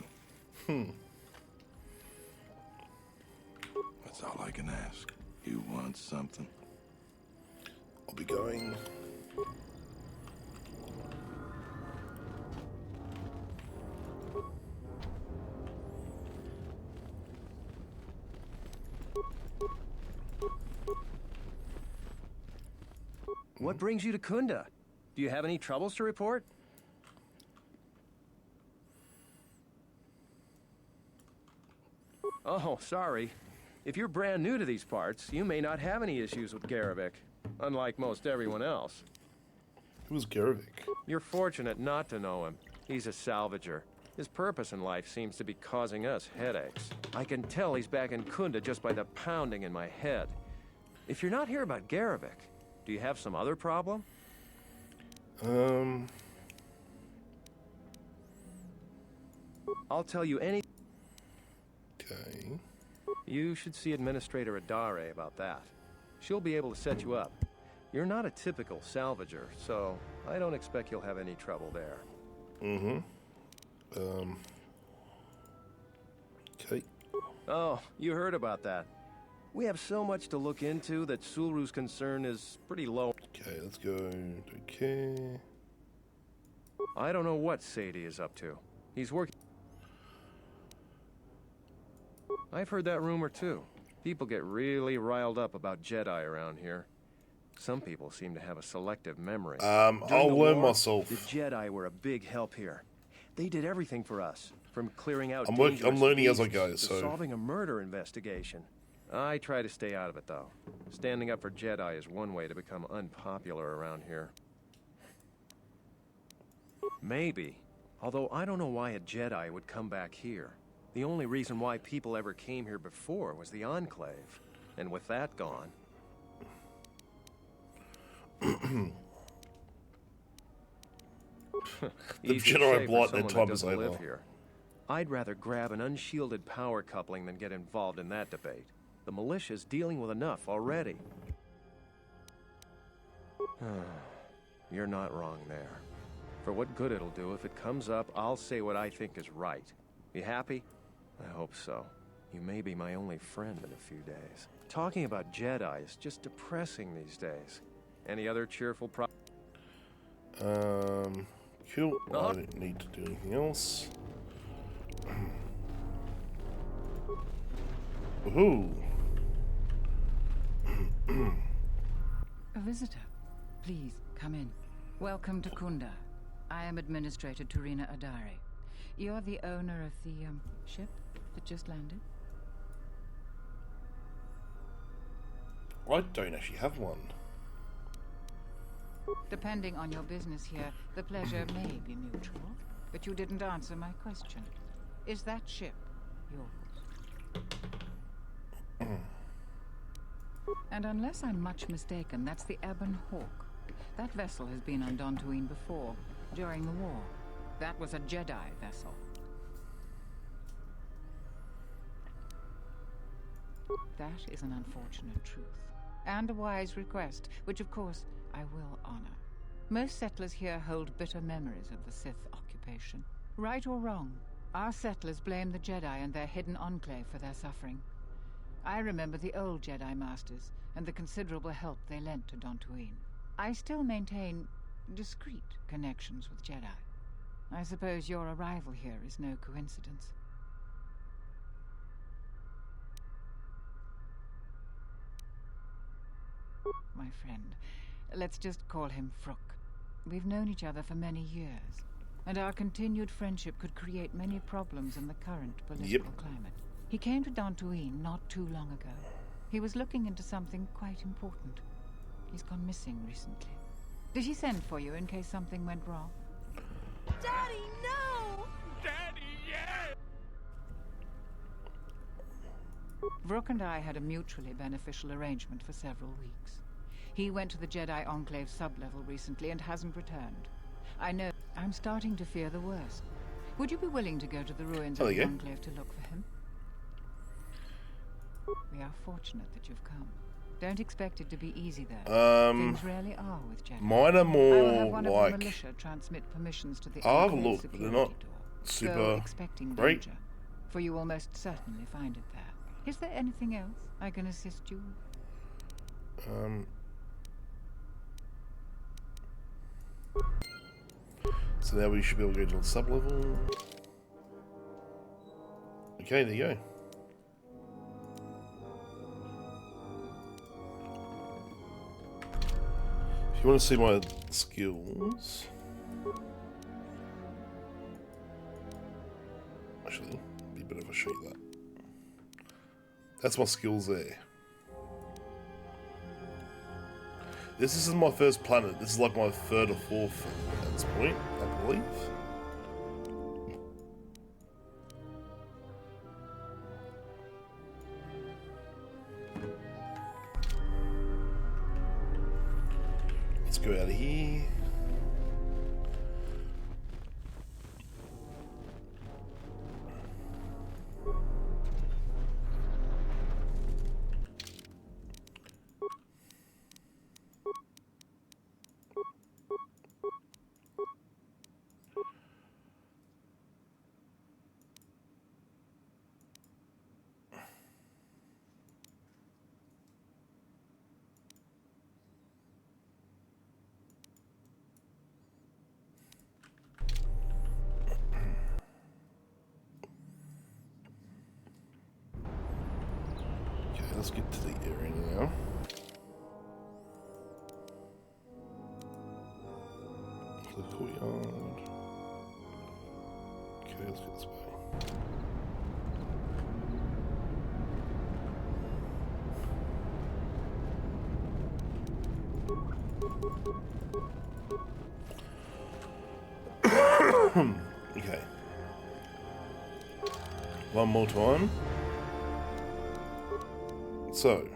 That's all I can ask. You want something? I'll be going. What brings you to Kunda? Do you have any troubles to report? Oh, sorry. If you're brand new to these parts, you may not have any issues with Garivik, unlike most everyone else. Who's Garivik? You're fortunate not to know him. He's a salvager. His purpose in life seems to be causing us headaches. I can tell he's back in Kunda just by the pounding in my head. If you're not here about Garivik, do you have some other problem? I'll tell you any... Okay. You should see Administrator Adare about that. She'll be able to set you up. You're not a typical salvager, so I don't expect you'll have any trouble there. Okay. Oh, you heard about that. We have so much to look into that Sulru's concern is pretty low. Okay, let's go. Okay. I don't know what Sadie is up to. He's working... I've heard that rumor too. People get really riled up about Jedi around here. Some people seem to have a selective memory. I'll learn myself. The Jedi were a big help here. They did everything for us, from clearing out I'm dangerous learning as I beasts go, to so solving a murder investigation. I try to stay out of it, though. Standing up for Jedi is one way to become unpopular around here. Maybe. Although I don't know why a Jedi would come back here. The only reason why people ever came here before was the Enclave. And with that gone... The Jedi blight, their time is over. Here. I'd rather grab an unshielded power coupling than get involved in that debate. The militia's dealing with enough already. You're not wrong there. For what good it'll do, if it comes up, I'll say what I think is right. You happy? I hope so. You may be my only friend in a few days. Talking about Jedi is just depressing these days. Any other cheerful cool. I don't need to do anything else. Woohoo! A visitor. Please, come in. Welcome to Kunda. I am Administrator Turina Adari. You're the owner of the, ship that just landed? I don't actually have one. Depending on your business here, the pleasure may be mutual, but you didn't answer my question. Is that ship yours? And unless I'm much mistaken, that's the Ebon Hawk. That vessel has been on Dantooine before, during the war. That was a Jedi vessel. That is an unfortunate truth. And a wise request, which of course I will honor. Most settlers here hold bitter memories of the Sith occupation. Right or wrong, our settlers blame the Jedi and their hidden enclave for their suffering. I remember the old Jedi Masters and the considerable help they lent to Dantooine. I still maintain discreet connections with Jedi. I suppose your arrival here is no coincidence. My friend, let's just call him Frook. We've known each other for many years, and our continued friendship could create many problems in the current political climate. He came to Dantooine not too long ago. He was looking into something quite important. He's gone missing recently. Did he send for you in case something went wrong? Daddy, no! Daddy, yes! Vrook and I had a mutually beneficial arrangement for several weeks. He went to the Jedi Enclave sublevel recently and hasn't returned. I know. I'm starting to fear the worst. Would you be willing to go to the ruins of the Enclave to look for him? We are fortunate that you've come. Don't expect it to be easy, though. Things rarely are with Jedi. Mine are more I will have one like... of the militia transmit permissions to the I'll have a Enclave look, but they're security not door. super Go expecting great. danger, for you will most certainly find it there. Is there anything else I can assist you with? So now we should be able to go to the sub-level. Okay, there you go. If you want to see my skills... Actually, it'd be better if I show you that. That's my skills there. This isn't my first planet. This is like my third or fourth at this point, I believe. Let's go out of here. let's get to the area now. The courtyard. Okay, let's get this way. Okay. One more time. So.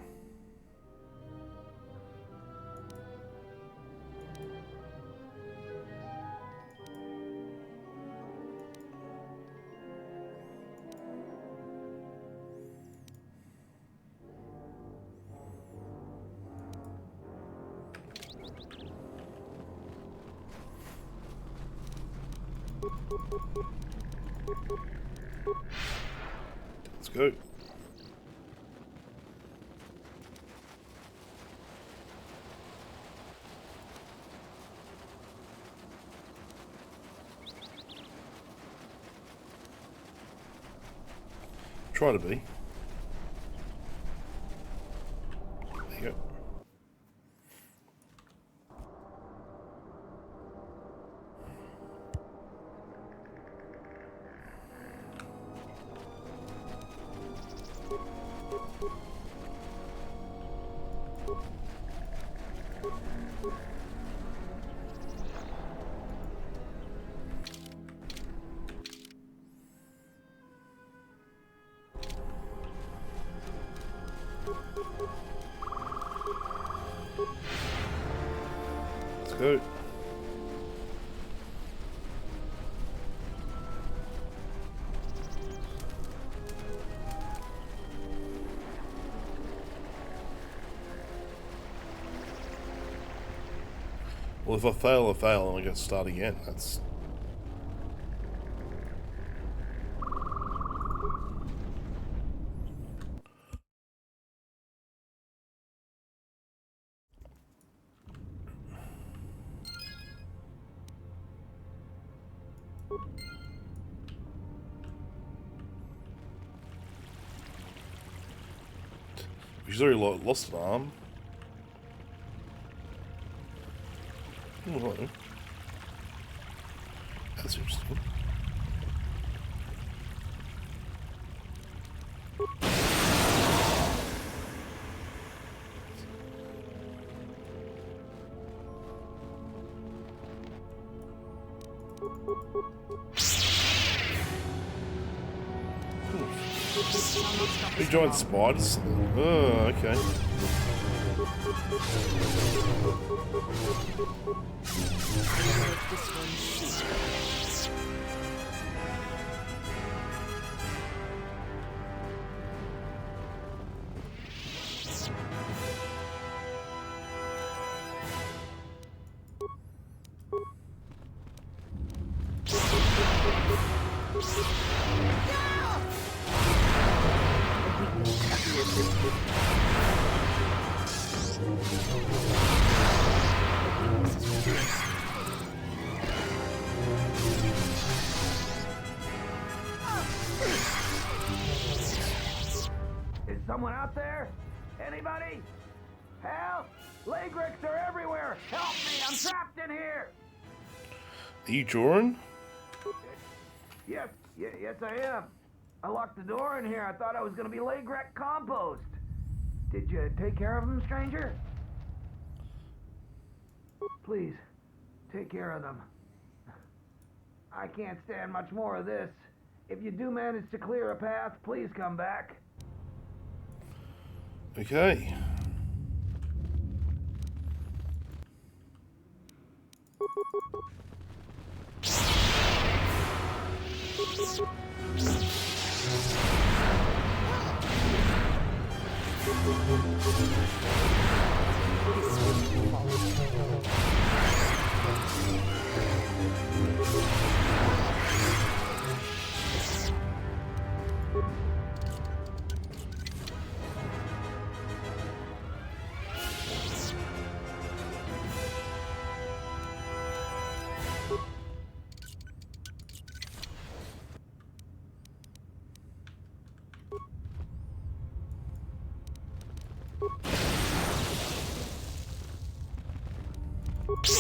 Let's go. Try to be. There you go. Let's go. Well, if I fail, I fail, and I got to start again. That's... She's already lost an arm. Oh, hello. That's interesting. Big giant spiders. Oh, okay. Is someone out there? Anybody? Help! Lagrix are everywhere! Help me! I'm trapped in here! Are you drawing? Yes, yes I am. I locked the door in here. I thought I was gonna be Lagrix compost. Did you take care of them, stranger? Please, take care of them. I can't stand much more of this. If you do manage to clear a path, please come back. Okay. Ooh,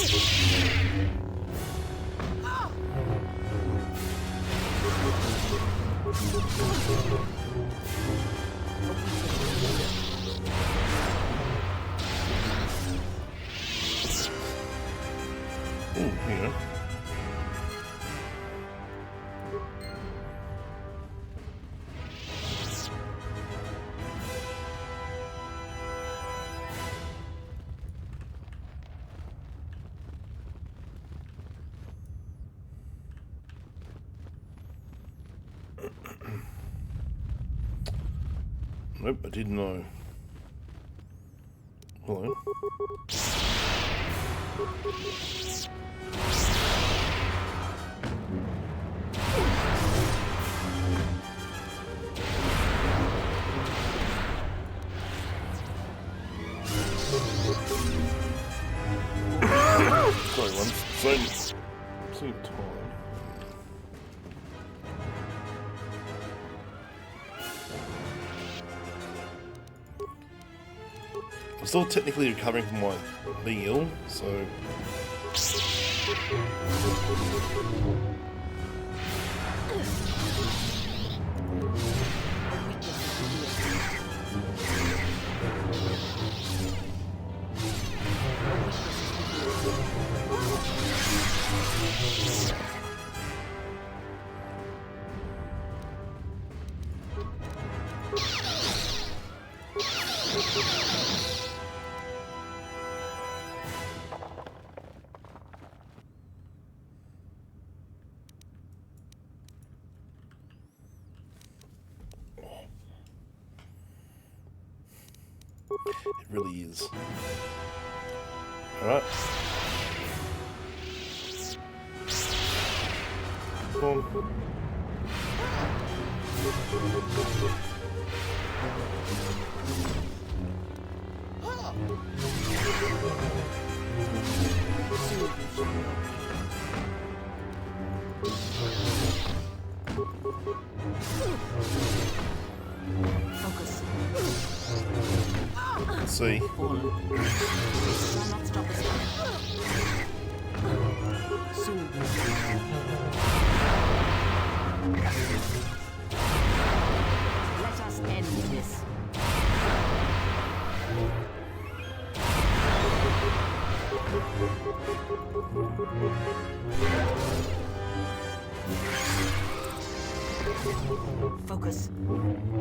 here you go. Nope, I didn't know. Hello. Sorry, one. Same time. I'm still technically recovering from my being ill, so... It really is. Alright. Come on. Focus. Let's see. Soon. Let us end this. Focus.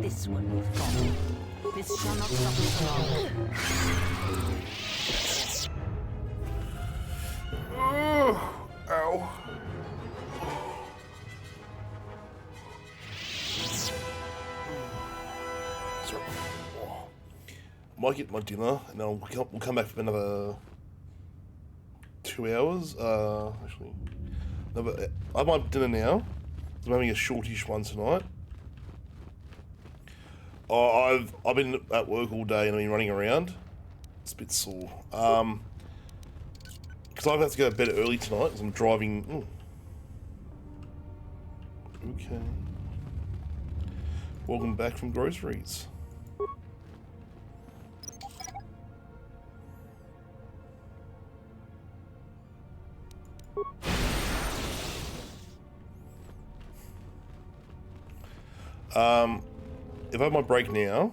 This one we've got. This shall not stop us long. Ow. Sorry. Might get my dinner, and then we'll come back for another 2 hours. Actually, I have my dinner now. I'm having a shortish one tonight. Oh, I've been at work all day and I've been running around. It's a bit sore. Because I have to go to bed early tonight because I'm driving. Ooh. Okay. Welcome back from groceries. If I have my break now,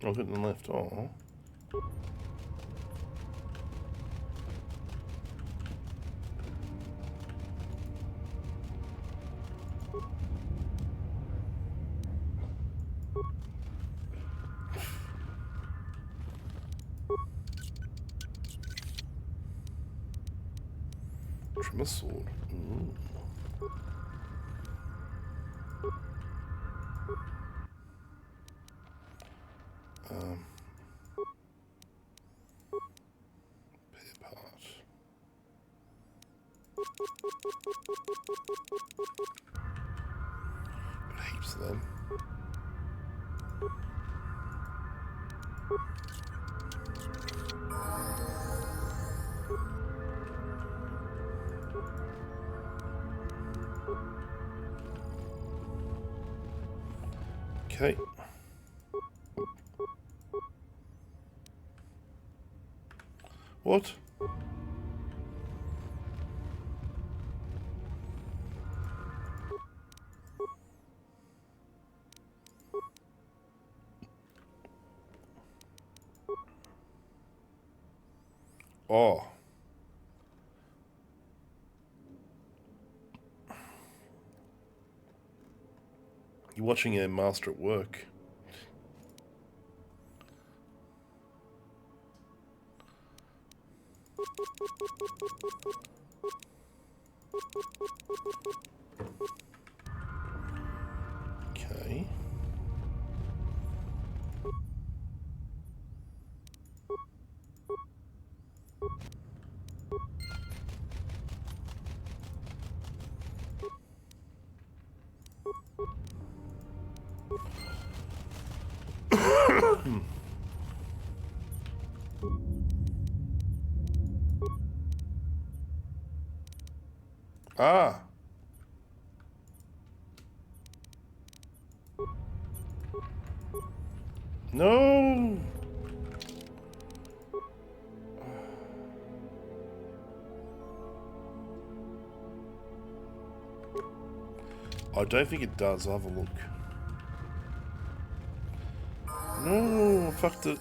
I've hit the left. Oh. Trim a sword. Ooh. Pair part. Got heaps of them. Okay. What? Oh. You're watching a master at work. Okay. Ah. No. I don't think it does. I'll have a look. No, I fucked it.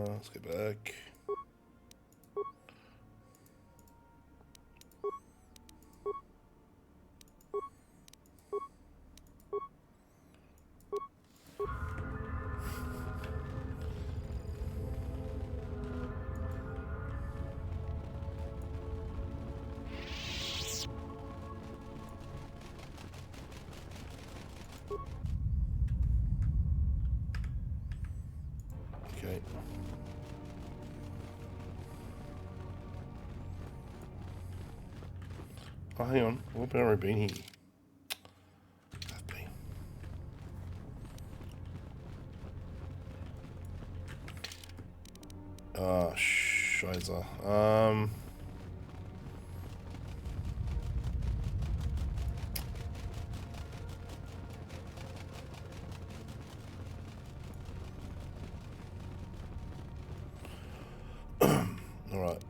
Let's go back. Okay. Oh, hang on. What about already been here? I've been. Ah, Shiza. All right.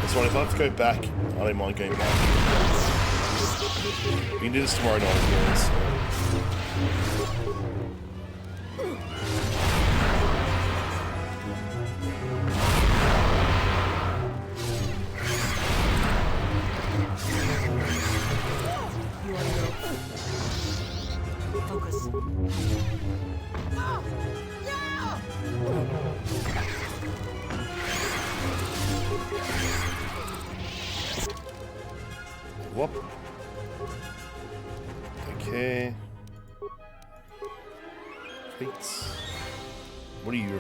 That's right, if I have to go back, I don't mind going back. We can do this tomorrow night, guys. Focus. Whoop. Okay. Feet. What are you?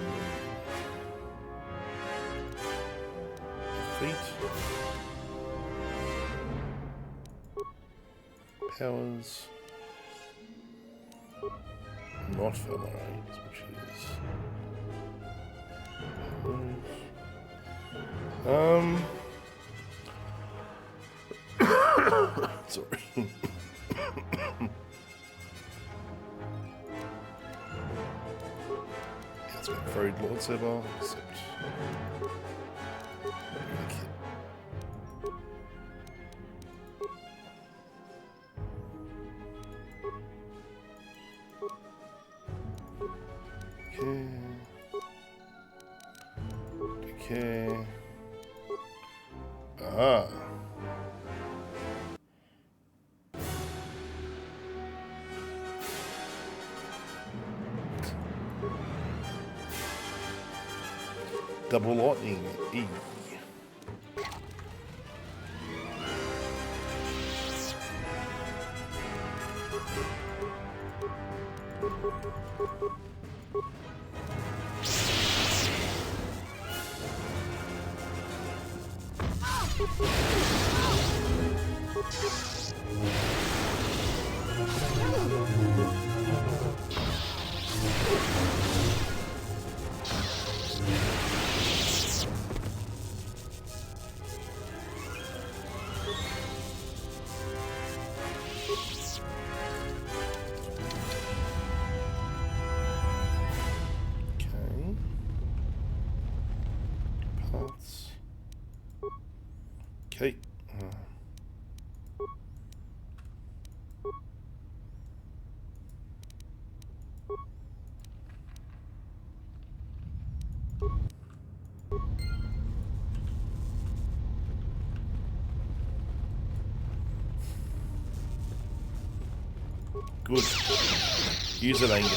Feet. Powers. Not familiarized, which is sorry. It's been very Lord Saber, except okay. Ah. Double lightning. E. Okay. Good. Use it, Angular.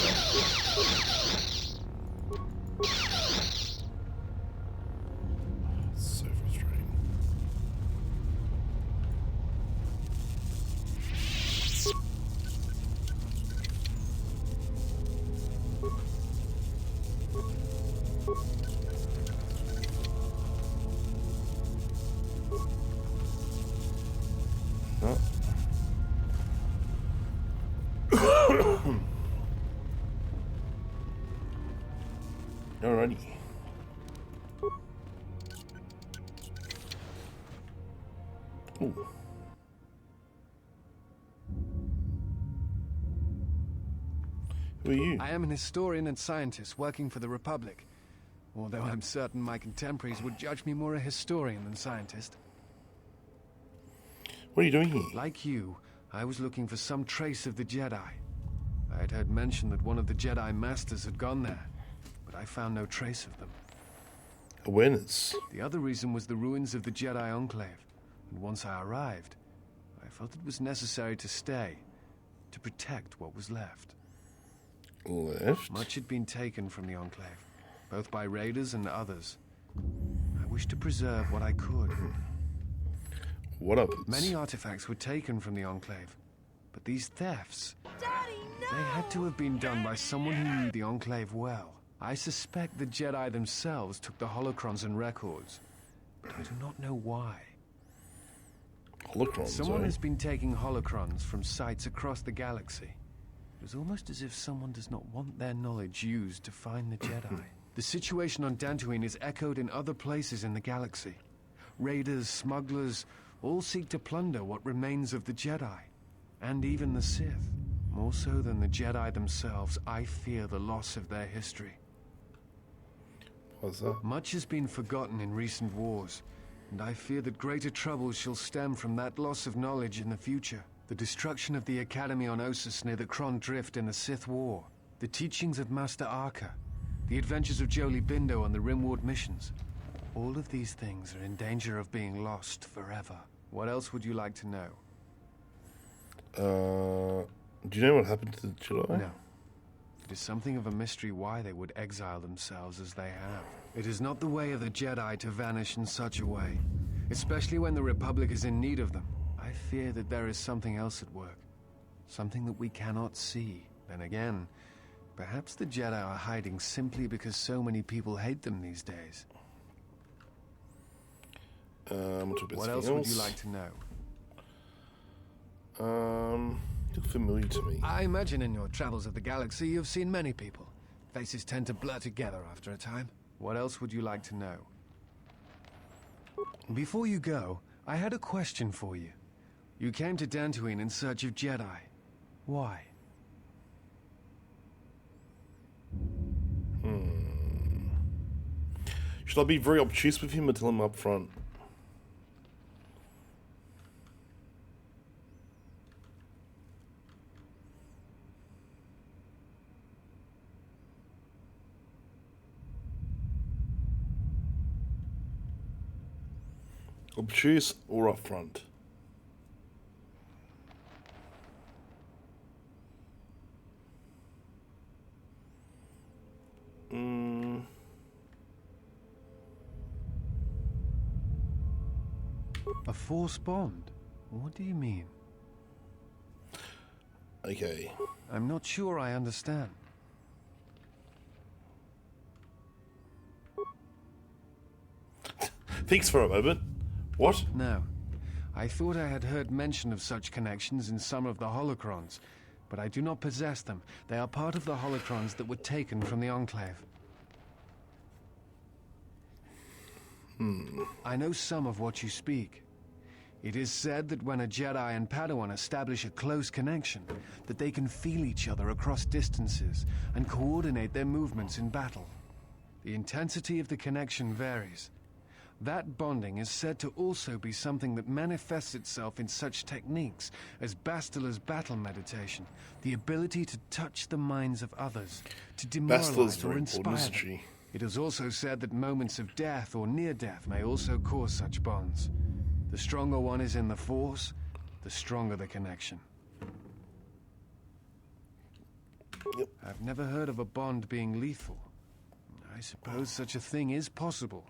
So frustrating. No. Alrighty. Ooh. Who are you? I am an historian and scientist working for the Republic, although I'm certain my contemporaries would judge me more a historian than scientist. What are you doing here? Like you, I was looking for some trace of the Jedi. I had heard mention that one of the Jedi Masters had gone there, but I found no trace of them. Awareness. The other reason was the ruins of the Jedi Enclave, and once I arrived, I felt it was necessary to stay, to protect what was left. Left? Much had been taken from the Enclave, both by raiders and others. I wished to preserve what I could. What others? Many artifacts were taken from the Enclave, but these thefts... Daddy, no! They had to have been done by someone who knew the Enclave well. I suspect the Jedi themselves took the holocrons and records, but I do not know why. Holocrons, Someone has been taking holocrons from sites across the galaxy. It was almost as if someone does not want their knowledge used to find the Jedi. The situation on Dantooine is echoed in other places in the galaxy. Raiders, smugglers, all seek to plunder what remains of the Jedi, and even the Sith. More so than the Jedi themselves, I fear the loss of their history. What's that? Much has been forgotten in recent wars, and I fear that greater troubles shall stem from that loss of knowledge in the future. The destruction of the Academy on Ossus near the Kron Drift in the Sith War, the teachings of Master Arca, the adventures of Jolie Bindo on the Rimward missions. All of these things are in danger of being lost forever. What else would you like to know? Do you know what happened to the Jedi? No. It is something of a mystery why they would exile themselves as they have. It is not the way of the Jedi to vanish in such a way, especially when the Republic is in need of them. I fear that there is something else at work, something that we cannot see. Then again, perhaps the Jedi are hiding simply because so many people hate them these days. What else would you like to know? Look familiar to me. I imagine in your travels of the galaxy you've seen many people. Faces tend to blur together after a time. What else would you like to know? Before you go, I had a question for you. You came to Dantooine in search of Jedi. Why? Should I be very obtuse with him or tell him up front? Obtuse or up front? A force bond? What do you mean? Okay. I'm not sure I understand. Thinks for a moment. What? No. I thought I had heard mention of such connections in some of the holocrons, but I do not possess them. They are part of the holocrons that were taken from the Enclave. I know some of what you speak. It is said that when a Jedi and Padawan establish a close connection, that they can feel each other across distances and coordinate their movements in battle. The intensity of the connection varies. That bonding is said to also be something that manifests itself in such techniques as Bastila's battle meditation, the ability to touch the minds of others, to demoralize or inspire them. It is also said that moments of death or near death may also cause such bonds. The stronger one is in the Force, the stronger the connection. Yep. I've never heard of a bond being lethal. I suppose such a thing is possible.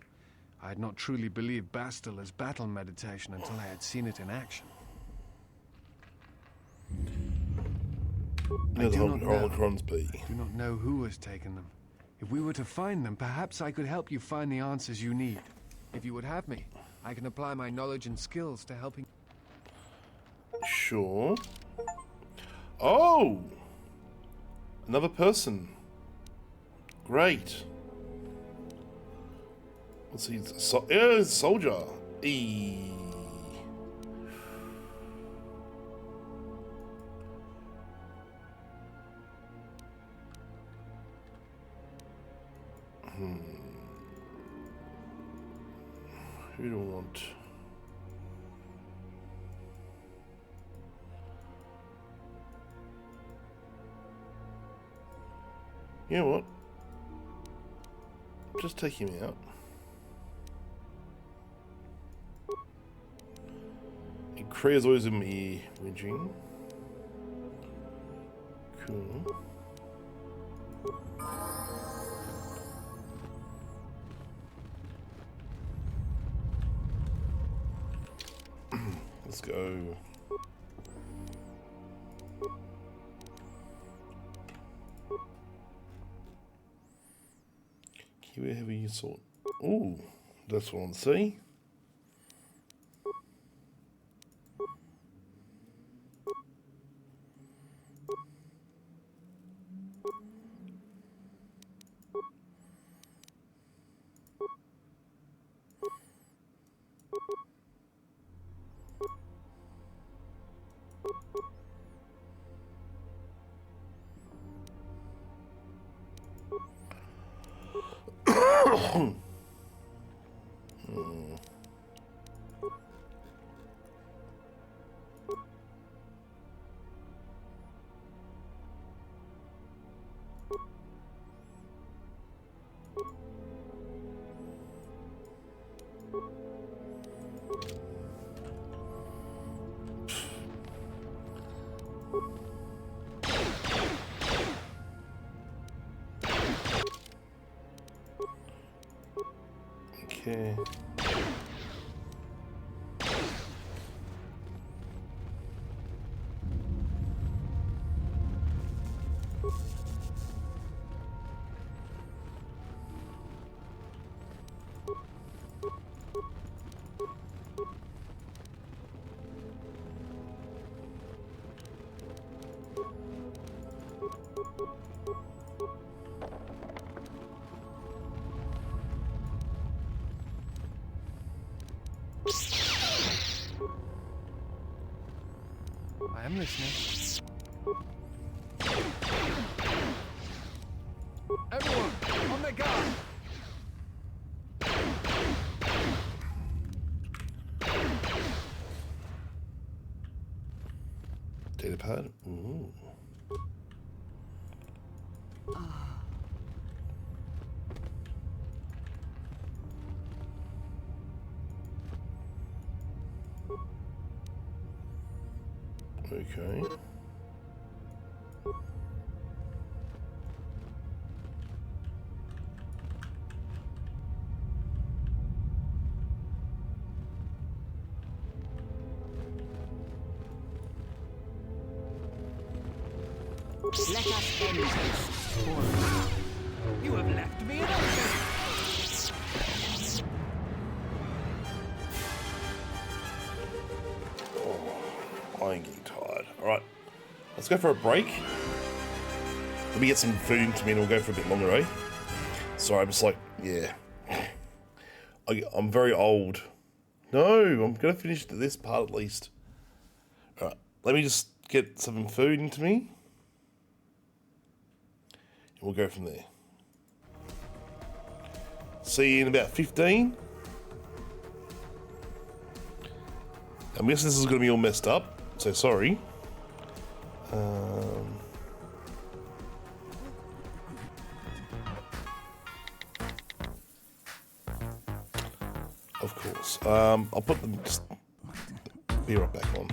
I had not truly believed Bastila's battle meditation until I had seen it in action. You know the holocrons be. I do not know who has taken them. If we were to find them, perhaps I could help you find the answers you need. If you would have me, I can apply my knowledge and skills to helping. Sure. Oh! Another person. Great. What's he? Yeah, soldier. E. Who do I want? You know what? Just take him out. Krea's always in me whinging. Cool. Let's go. Keep it heavy sword. Ooh, that's what I want to see. Okay. I am listening. Everyone, on their guard! Datapad. Ooh. Okay. Let us end this. You have left me in a... I ain't getting tired. Alright, let's go for a break. Let me get some food into me and we'll go for a bit longer, eh? Sorry, I'm just like, yeah. I'm very old. No, I'm going to finish this part at least. Alright, let me just get some food into me. And we'll go from there. See you in about 15. I'm guessing this is going to be all messed up, so sorry. Of course. I'll put them... Just be right back on.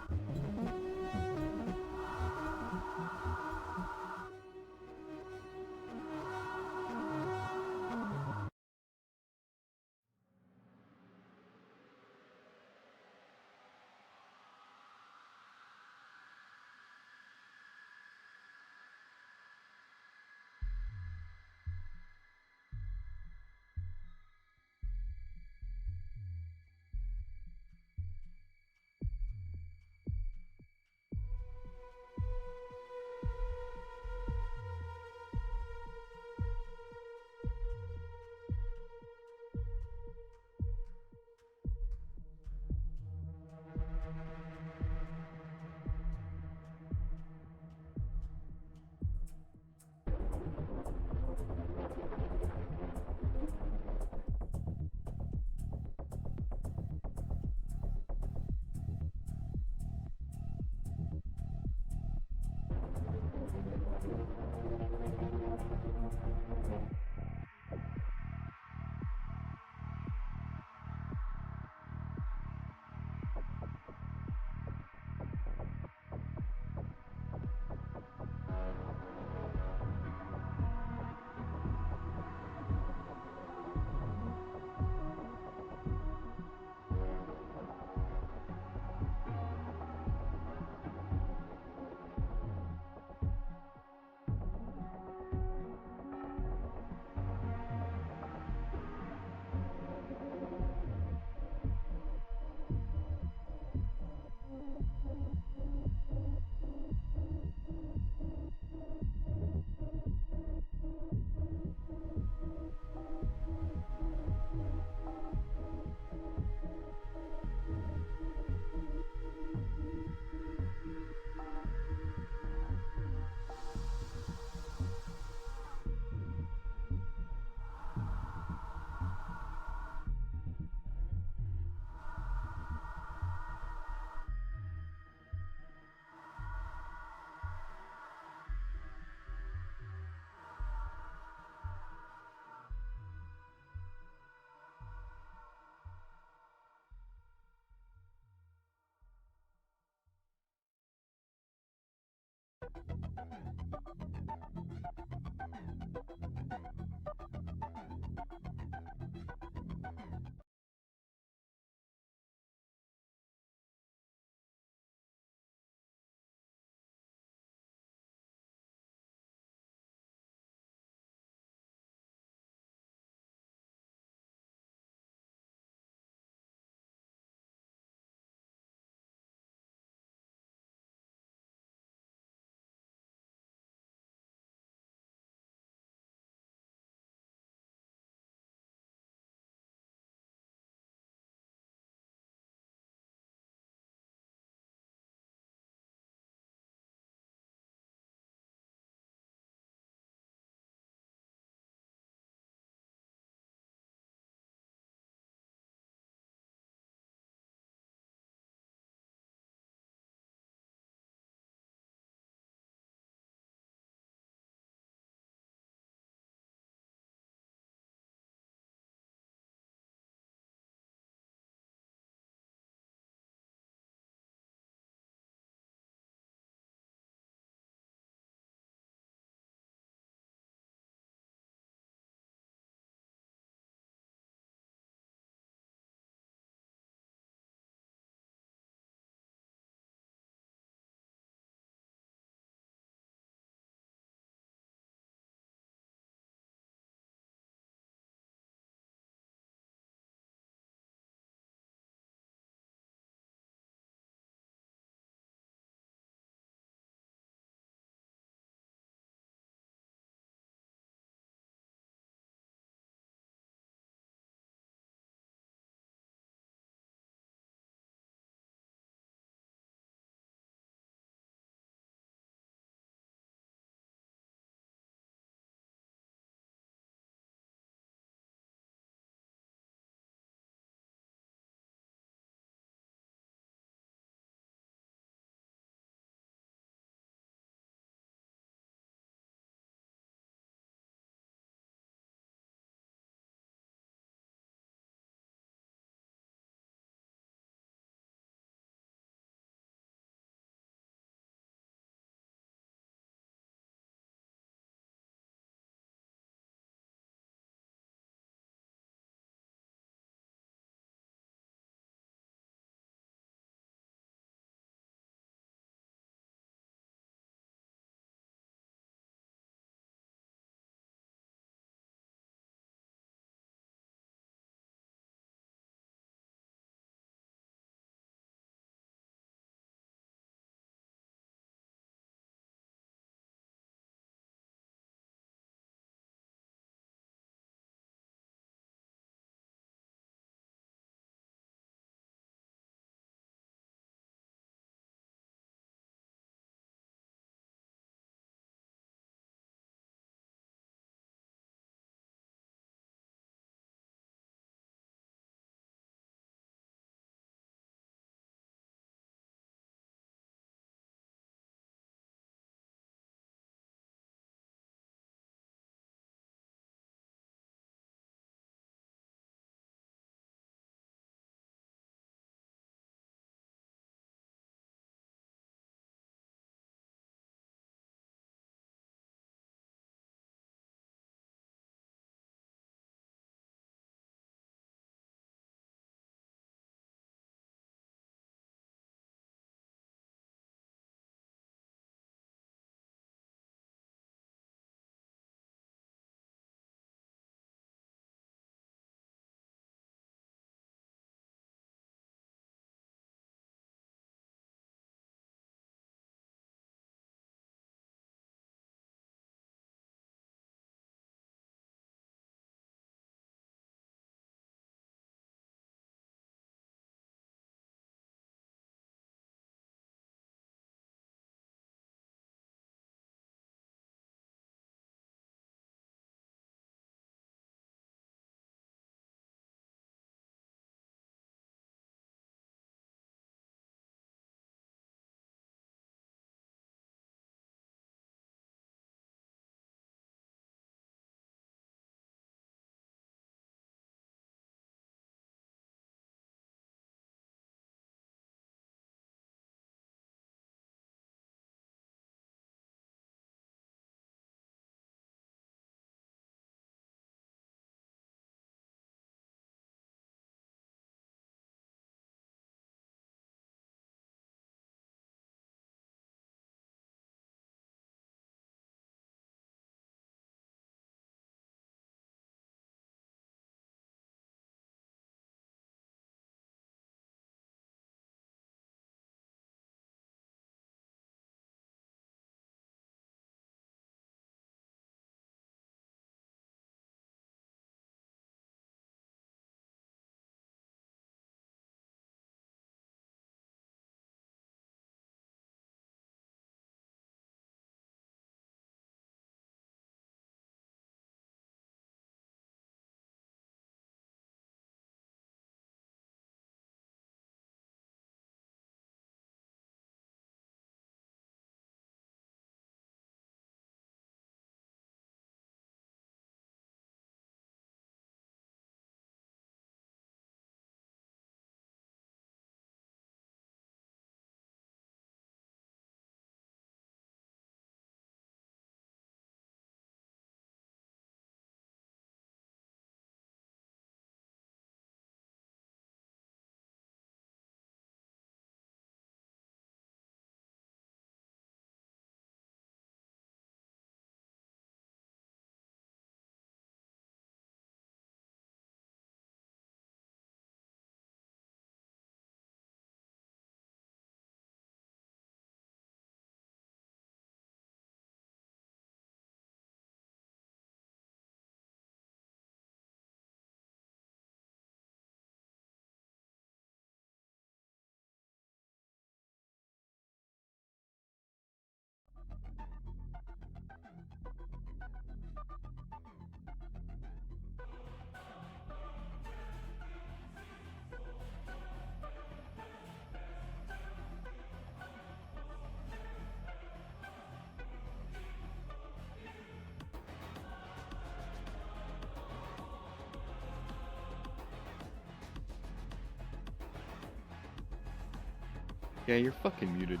Yeah, you're fucking muted.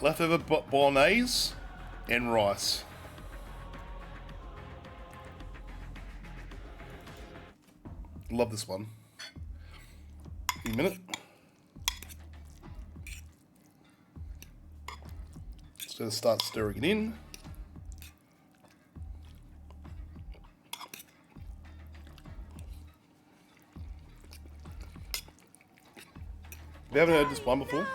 Leftover bolognese and rice. Love this one. Give me a minute. Just gonna start stirring it in. We haven't heard this one before.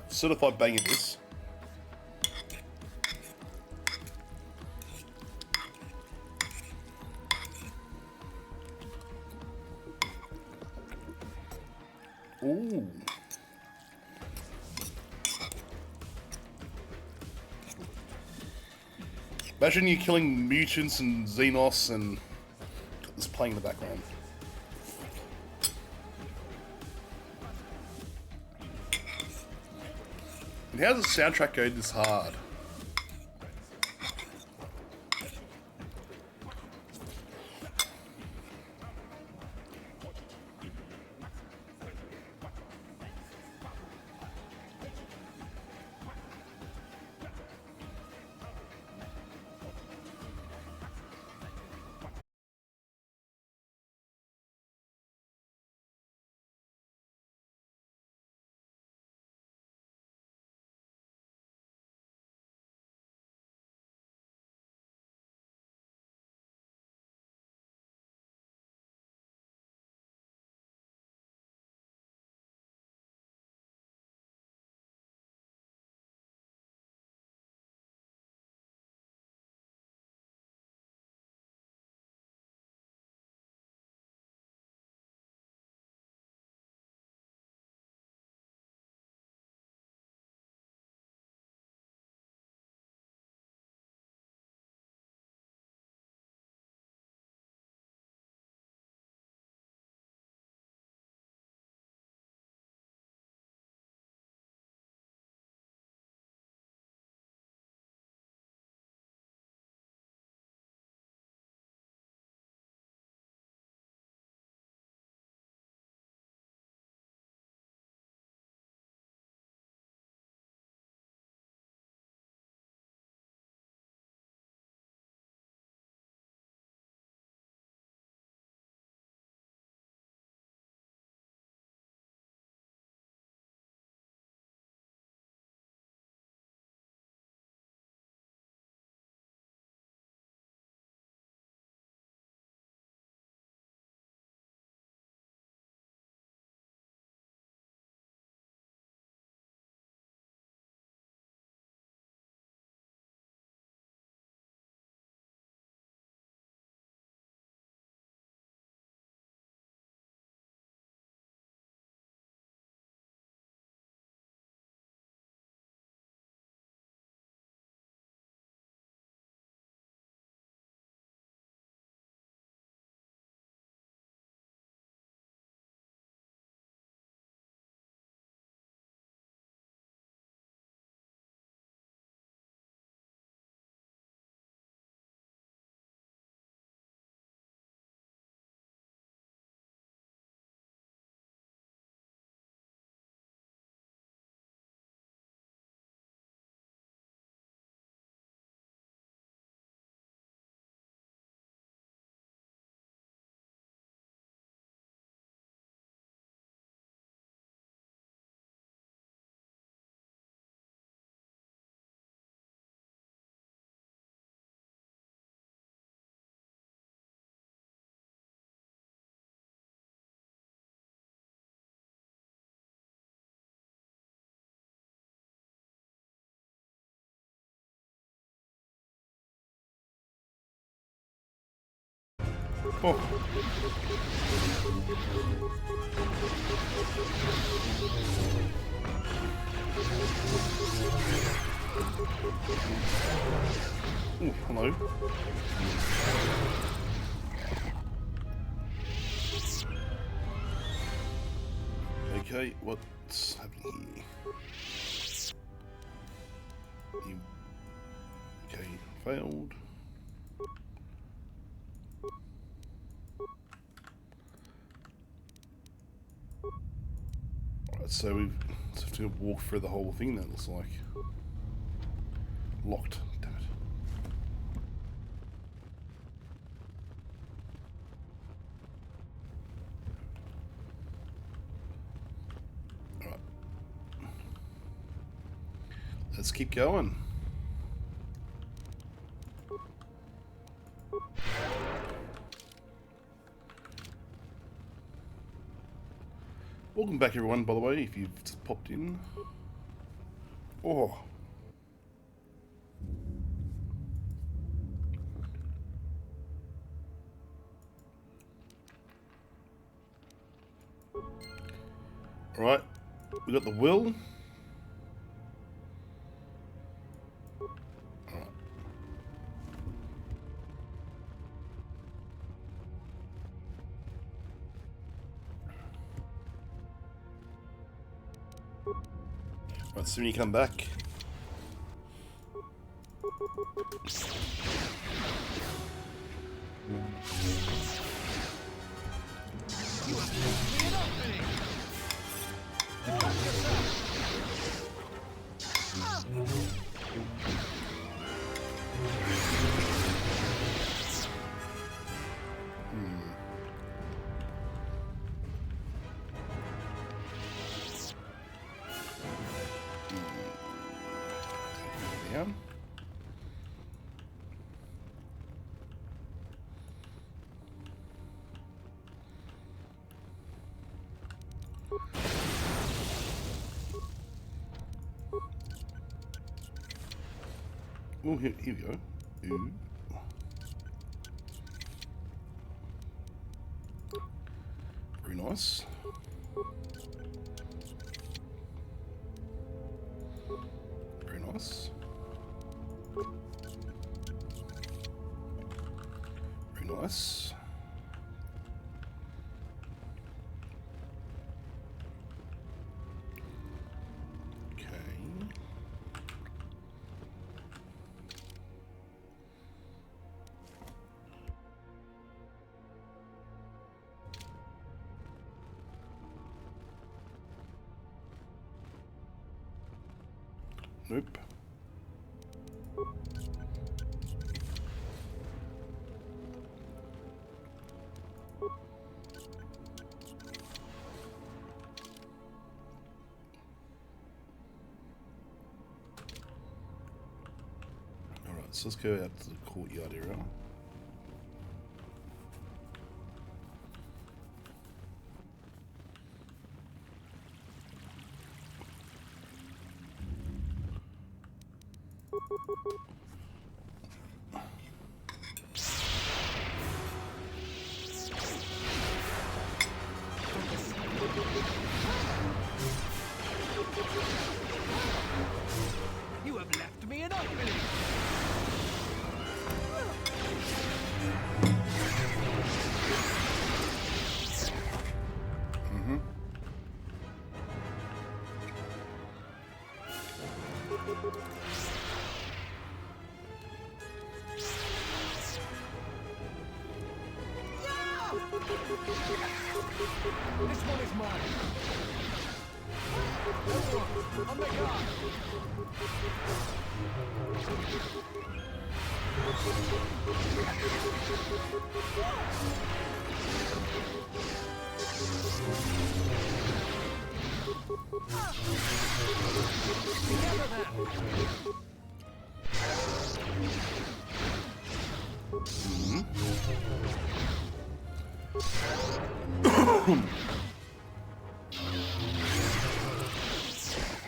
Certified banging this. Ooh. Imagine you're killing mutants and Xenos and got this playing in the background. And how does the soundtrack go this hard? Oh. Ooh, hello. Okay, what's happening here? Okay, failed. Alright, so we have to walk through the whole thing now, it looks like. Locked. Damn it. Alright. Let's keep going. Welcome back, everyone, by the way, if you've just popped in. Oh. Alright, we got the will. Alright. Right, so when you come back. Down. Oh, here we go. Ooh. Very nice. Very nice. Very nice. Nope. Alright, so let's go out to the courtyard area. You have left me an opening. This one is mine. Everyone, on the guard. Together then.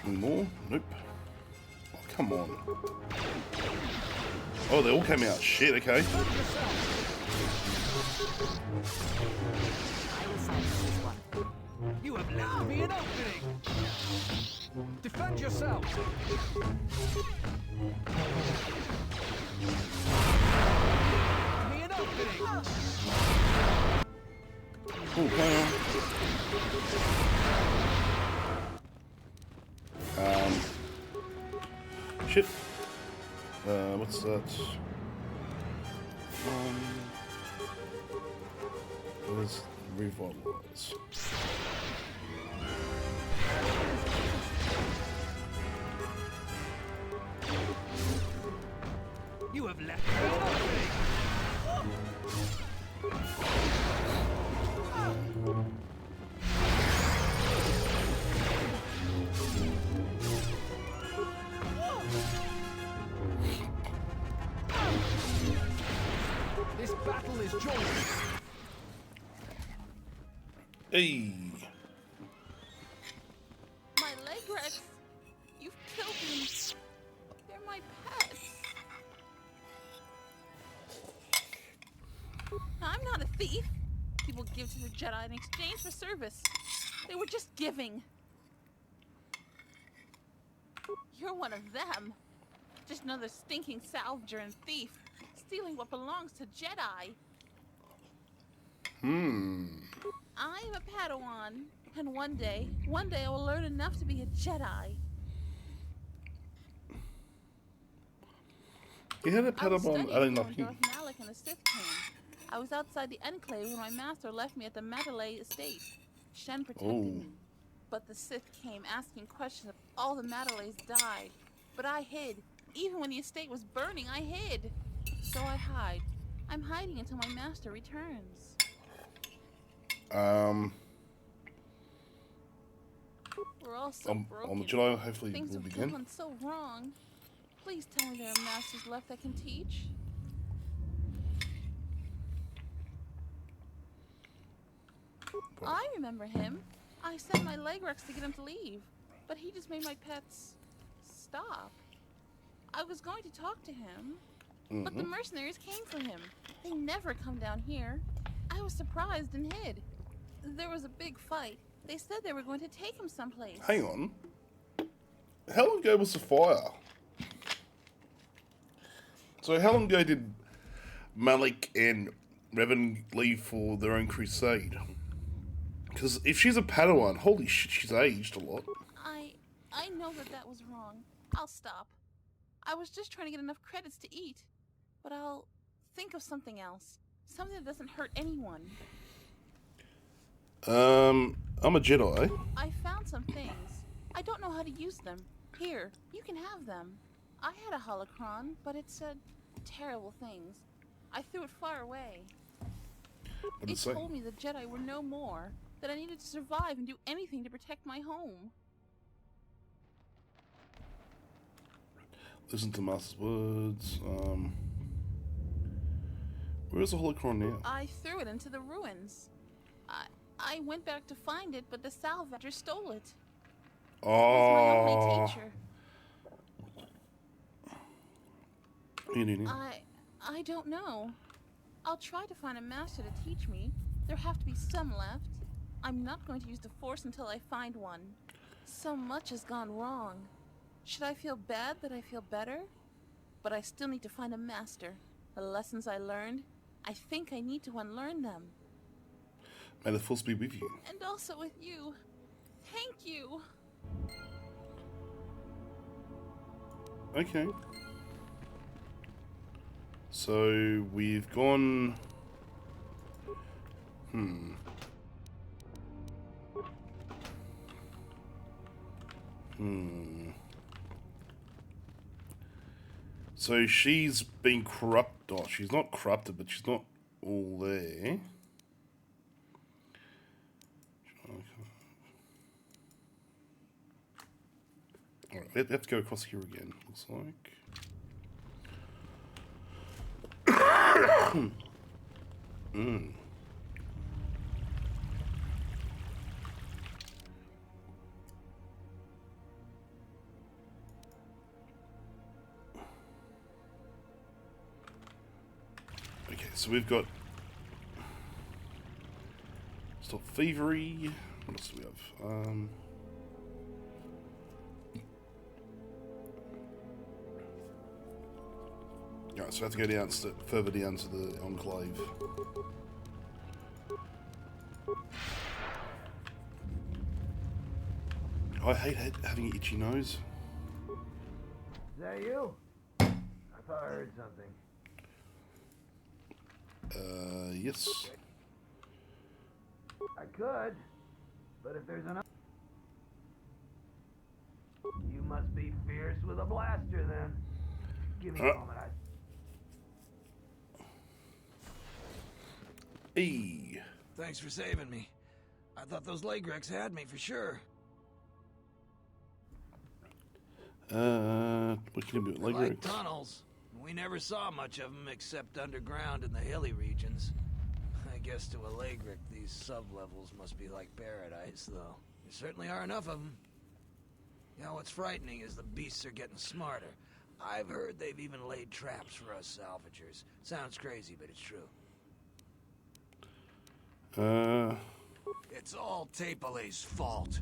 Any more? Nope. Oh, come on. Oh, they all came out. Shit, okay. You have left me an opening. Defend yourself. Me an opening. Oh, hang on. Shit. What's that? What is revitalize? battle is joined. Hey. My Legrex! You've killed them. They're my pets. I'm not a thief. People give to the Jedi in exchange for service. They were just giving. You're one of them. Just another stinking salvager and thief, stealing what belongs to Jedi. I'm a Padawan, and one day I will learn enough to be a Jedi. You had a I was Padawan, studying I don't know when him. Darth Malak and the Sith came. I was outside the Enclave when my master left me at the Madelay estate. Shen protected me. But the Sith came asking questions. All the Madelays died. But I hid. Even when the estate was burning, I hid. So I hide. I'm hiding until my master returns. We're all so broken. On the Jedi, hopefully Things will have begin. gone so wrong. Please tell me there are masters left that can teach. I remember him. I sent my Legrex to get him to leave, but he just made my pets stop. I was going to talk to him, but the mercenaries came for him. They never come down here. I was surprised and hid. There was a big fight. They said they were going to take him someplace. Hang on. How long ago was the fire? So how long ago did Malik and Revan leave for their own crusade? Because if she's a Padawan, holy shit, she's aged a lot. I know that was wrong. I'll stop. I was just trying to get enough credits to eat. But I'll think of something else. Something that doesn't hurt anyone. I'm a Jedi. I found some things. I don't know how to use them. Here, you can have them. I had a holocron, but it said terrible things. I threw it far away. It told me the Jedi were no more, that I needed to survive and do anything to protect my home. Listen to Master's words. Where's the holocron now? I threw it into the ruins. I went back to find it, but the salvager stole it. It was my only teacher. I don't know. I'll try to find a master to teach me. There have to be some left. I'm not going to use the Force until I find one. So much has gone wrong. Should I feel bad that I feel better? But I still need to find a master. The lessons I learned, I think I need to unlearn them. May the Force be with you. And also with you. Thank you. Okay. So we've gone. So she's been corrupted. Oh, she's not corrupted, but she's not all there. Alright, we have to go across here again, looks like. Okay, so we've got Stop Thievery. What else do we have? Alright, so we have to go down further down to the Enclave. I hate having an itchy nose. Is that you? I thought I heard something. Yes. I could, but if there's enough... You must be fierce with a blaster, then. Give me a moment, Hey. Thanks for saving me. I thought those Legrex had me for sure. What can you do with Like Legrex? tunnels. We never saw much of them except underground in the hilly regions. I guess to a Legric, these sub-levels must be like paradise, though. There certainly are enough of them. You know, what's frightening is the beasts are getting smarter. I've heard they've even laid traps for us salvagers. Sounds crazy, but it's true. It's all Tapale's fault.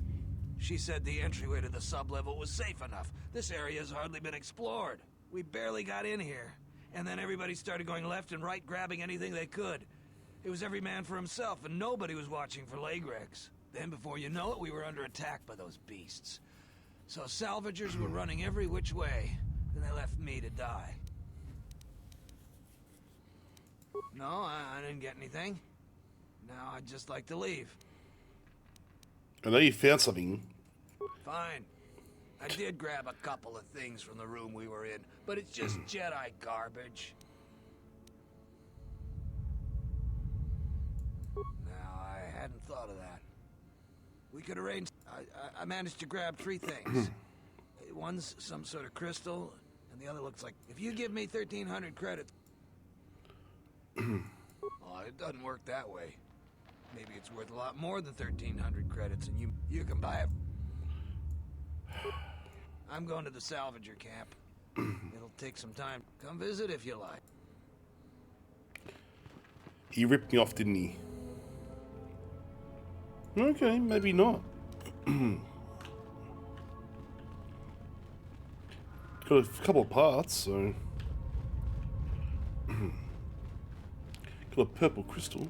She said the entryway to the sub-level was safe enough. This area's hardly been explored. We barely got in here. And then everybody started going left and right, grabbing anything they could. It was every man for himself, and nobody was watching for Legrex. Then, before you know it, we were under attack by those beasts. So salvagers were running every which way. Then they left me to die. No, I didn't get anything. Now I'd just like to leave. I know you found something. Fine. I did grab a couple of things from the room we were in, but it's just Jedi garbage. Now, I hadn't thought of that. We could arrange... I managed to grab 3 things. One's some sort of crystal, and the other looks like... If you give me 1,300 credits... Well, it doesn't work that way. Maybe it's worth a lot more than 1,300 credits, and you can buy it. I'm going to the salvager camp. It'll take some time. Come visit if you like. He ripped me off, didn't he? Okay, maybe not. Got a couple of parts, so... Got a purple crystal.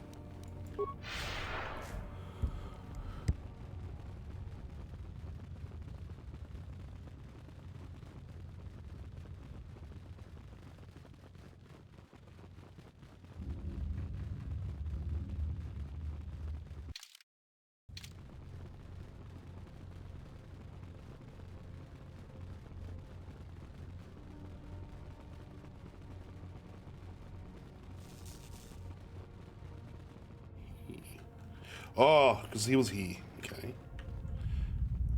Oh, because he was here. Okay.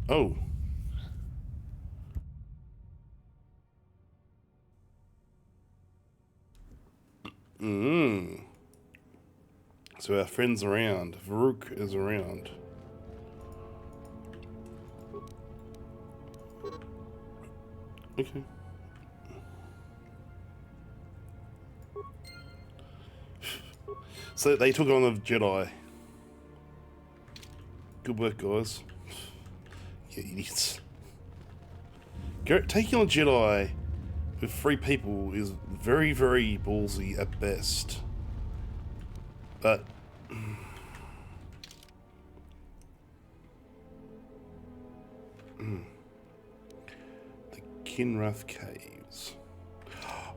Oh. So our friend's around. Varuk is around. Okay. So they took on the Jedi. Good work, guys. You idiots. Taking on a Jedi with 3 people is very, very ballsy at best. But... the Kinrath Caves.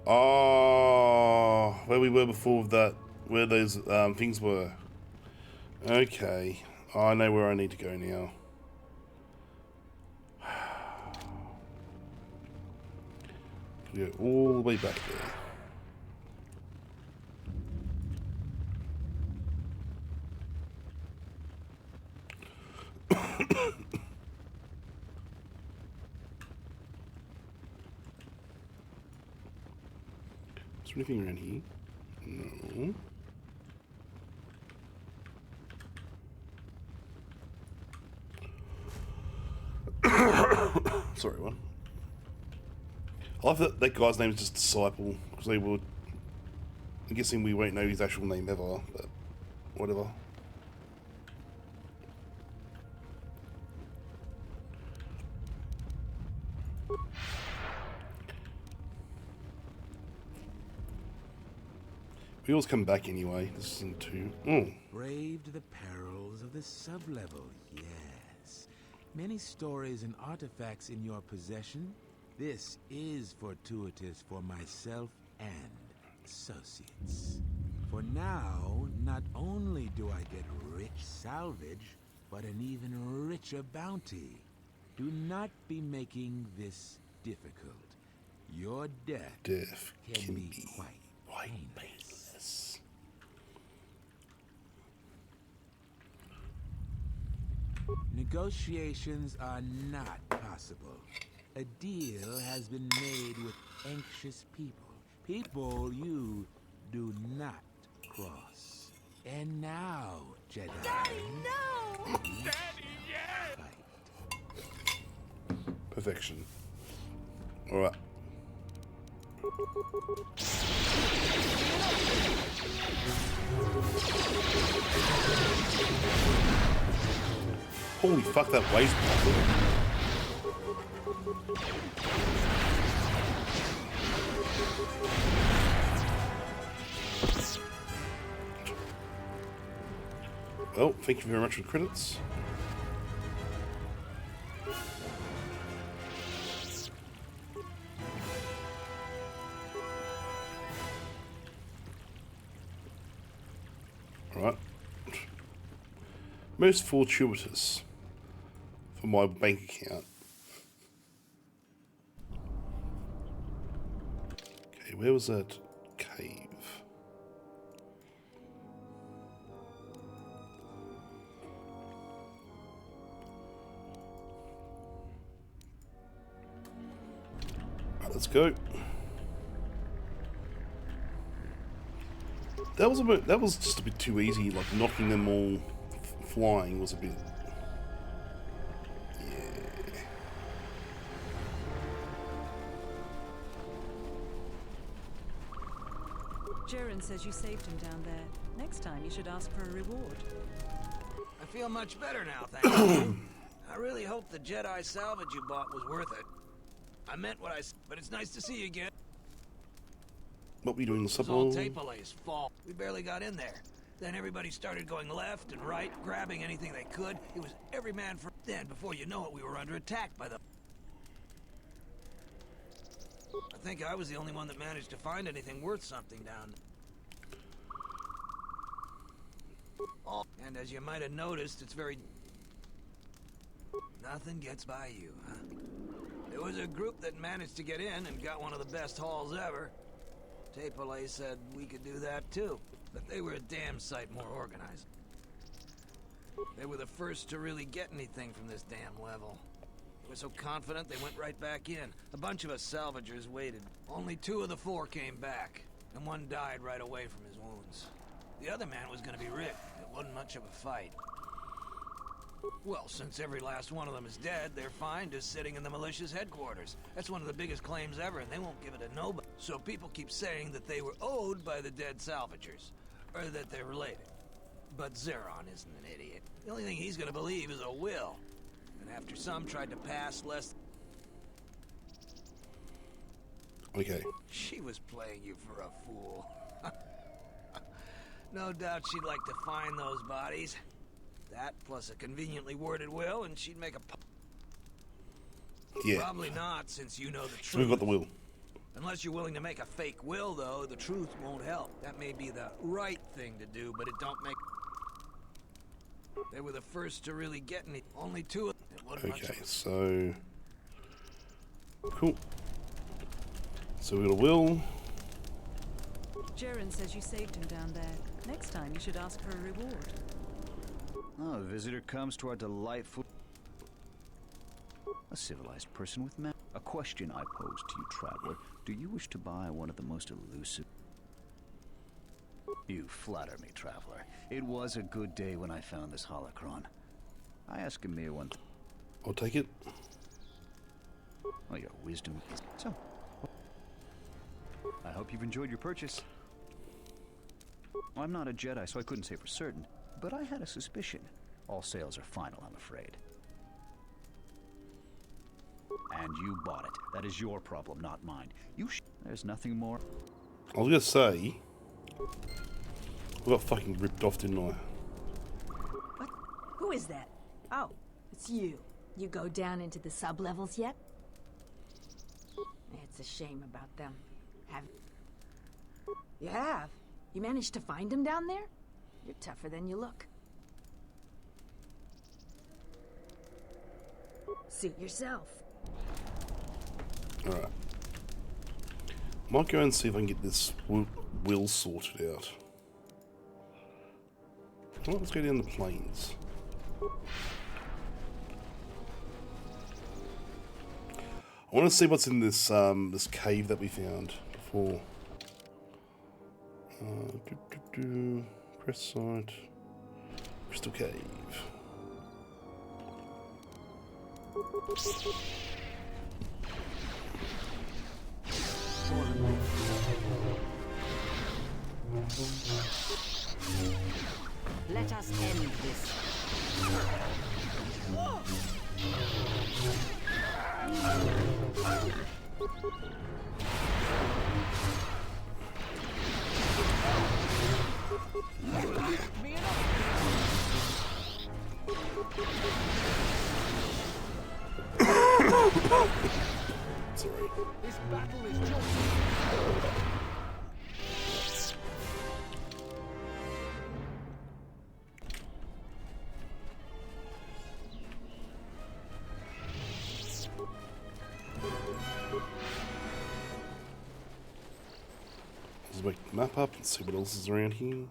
Oh, where we were before with that, where those things were. Okay. Oh, I know where I need to go now. Go all the way back there. Is there anything around here? No. Sorry, one. I love that guy's name is just Disciple, because they would... I'm guessing we won't know his actual name ever, but whatever. We always come back anyway. This isn't too... Braved the perils of the sub-level, yes. Many stories and artifacts in your possession. This is fortuitous for myself and associates. For now, not only do I get rich salvage, but an even richer bounty. Do not be making this difficult. Your death can be quite painless. Negotiations are not possible. A deal has been made with anxious people, People you do not cross. And now, Jedi. Daddy, no! Daddy, yes! Perfection. Alright. Holy fuck, that wave's powerful. Well, thank you very much for the credits. Alright. Most fortuitous for my bank account. Okay, where was that cave? Let's go. That was just a bit too easy. Like knocking them all flying was a bit. Yeah. Jaren says you saved him down there. Next time you should ask for a reward. I feel much better now, thank you. I really hope the Jedi salvage you bought was worth it. I meant what I said, but it's nice to see you again. What were you doing in the It was sub? all Tapelay's fault. We barely got in there. Then everybody started going left and right, grabbing anything they could. It was every man for... Then, before you know it, we were under attack by the... I think I was the only one that managed to find anything worth something down there. Oh, and as you might have noticed, it's very... Nothing gets by you, huh? There was a group that managed to get in and got one of the best hauls ever. Tapelay said we could do that too, but they were a damn sight more organized. They were the first to really get anything from this damn level. They were so confident they went right back in. A bunch of us salvagers waited. Only 2 of the 4 came back, and 1 died right away from his wounds. The other man was gonna be Rick. It wasn't much of a fight. Well, since every last one of them is dead, their find is sitting in the militia's headquarters. That's one of the biggest claims ever, and they won't give it to nobody. So people keep saying that they were owed by the dead salvagers, or that they're related. But Zeron isn't an idiot. The only thing he's gonna believe is a will. And after some tried to pass less... Okay. She was playing you for a fool. No doubt she'd like to find those bodies. That plus a conveniently worded will, and she'd make a... Yeah. Probably not, since you know the truth. So we've got the will. Unless you're willing to make a fake will, though, the truth won't help. That may be the right thing to do, but it don't make... They were the first to really get any... Only 2 of them. Okay, so... Cool. So we got a will. Jaren says you saved him down there. Next time you should ask for a reward. Oh, a visitor comes to our delightful... A civilized person with manners. A question I pose to you, traveler. Do you wish to buy one of the most elusive... You flatter me, traveler. It was a good day when I found this holocron. I ask a mere one... I'll take it. Oh, your wisdom is... So... I hope you've enjoyed your purchase. I'm not a Jedi, so I couldn't say for certain. But I had a suspicion. All sales are final, I'm afraid. And you bought it. That is your problem, not mine. There's nothing more. I was gonna say... I got fucking ripped off, didn't I? What? Who is that? Oh, it's you. You go down into the sub-levels yet? It's a shame about them. You have? You managed to find him down there? You're tougher than you look. Suit yourself. Alright. Might go and see if I can get this will sorted out. Well, let's go down the plains. I want to see what's in this this cave that we found before. Press site. Crystal Cave. Let us end this. Sorry. This battle is just... Let's make the map up and see what else is around here.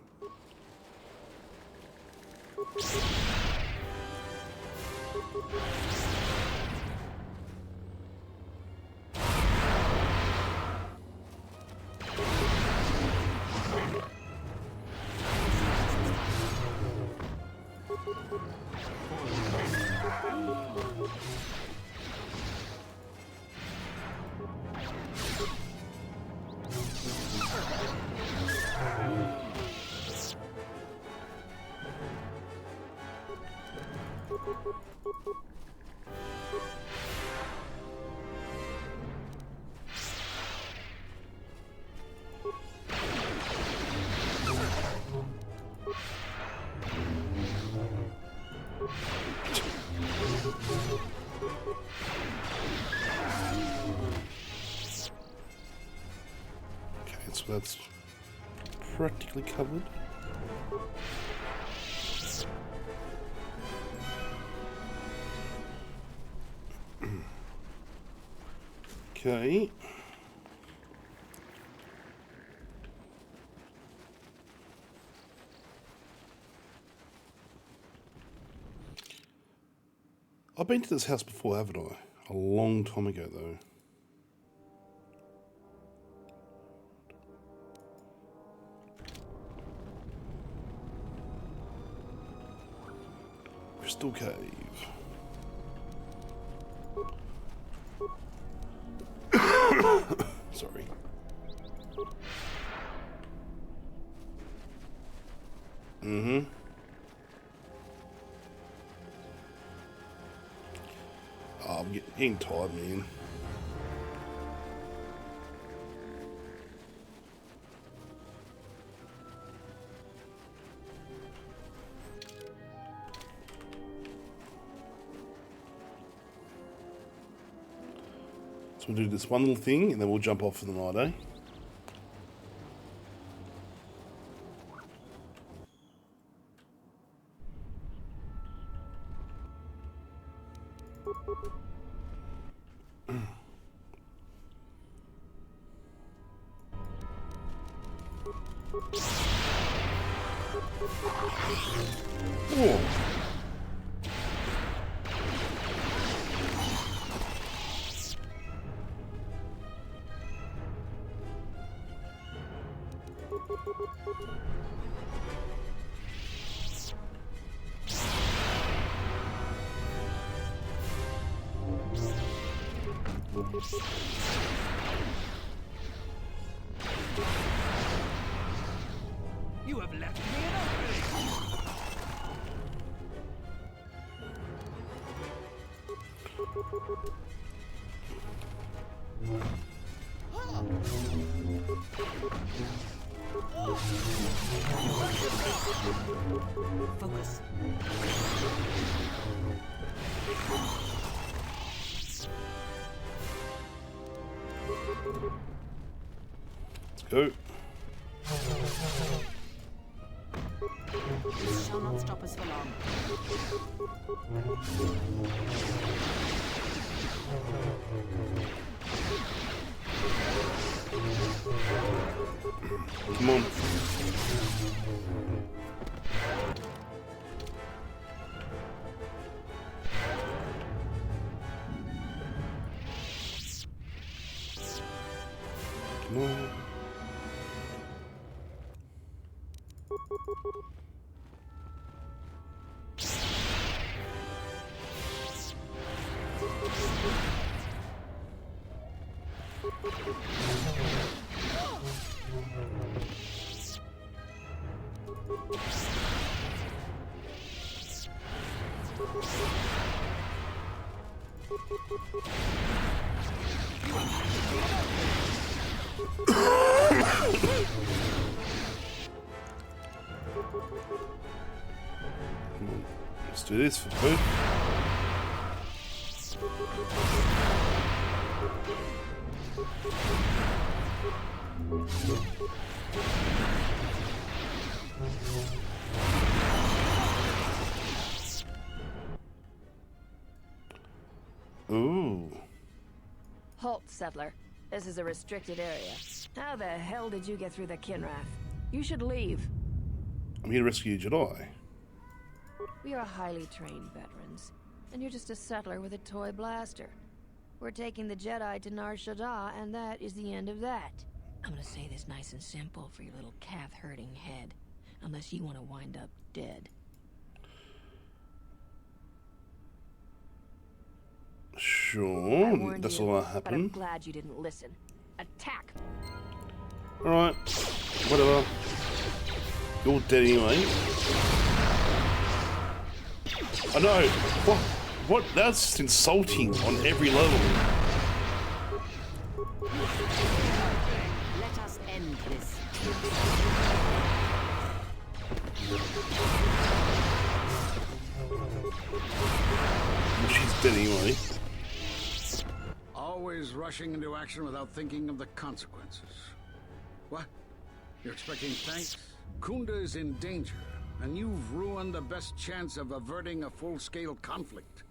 So that's practically covered. Okay. I've been to this house before, haven't I? A long time ago, though. Crystal Cave. Sorry. Mm-hmm. Oh, I'm getting tired, man. So we'll do this one little thing and then we'll jump off for the night, eh? Oh. You have left me an opening! Focus. Let's go. This shall not stop us for long. Come on. Come on. Let's do this for food. Ooh. Halt, settler. This is a restricted area. How the hell did you get through the Kinrath? You should leave. I'm here to rescue Jedi. We are highly trained veterans, and you're just a settler with a toy blaster. We're taking the Jedi to Nar Shaddaa, and that is the end of that. I'm gonna say this nice and simple for your little calf-hurting head, unless you want to wind up dead. Sure, that's all that happened. But I'm glad you didn't listen. Attack! Alright, whatever. You're dead anyway. I know. What? That's just insulting on every level. Let us end this. Well, she's dead anyway. Always rushing into action without thinking of the consequences. What? You're expecting thanks? Kunda is in danger, and you've ruined the best chance of averting a full-scale conflict.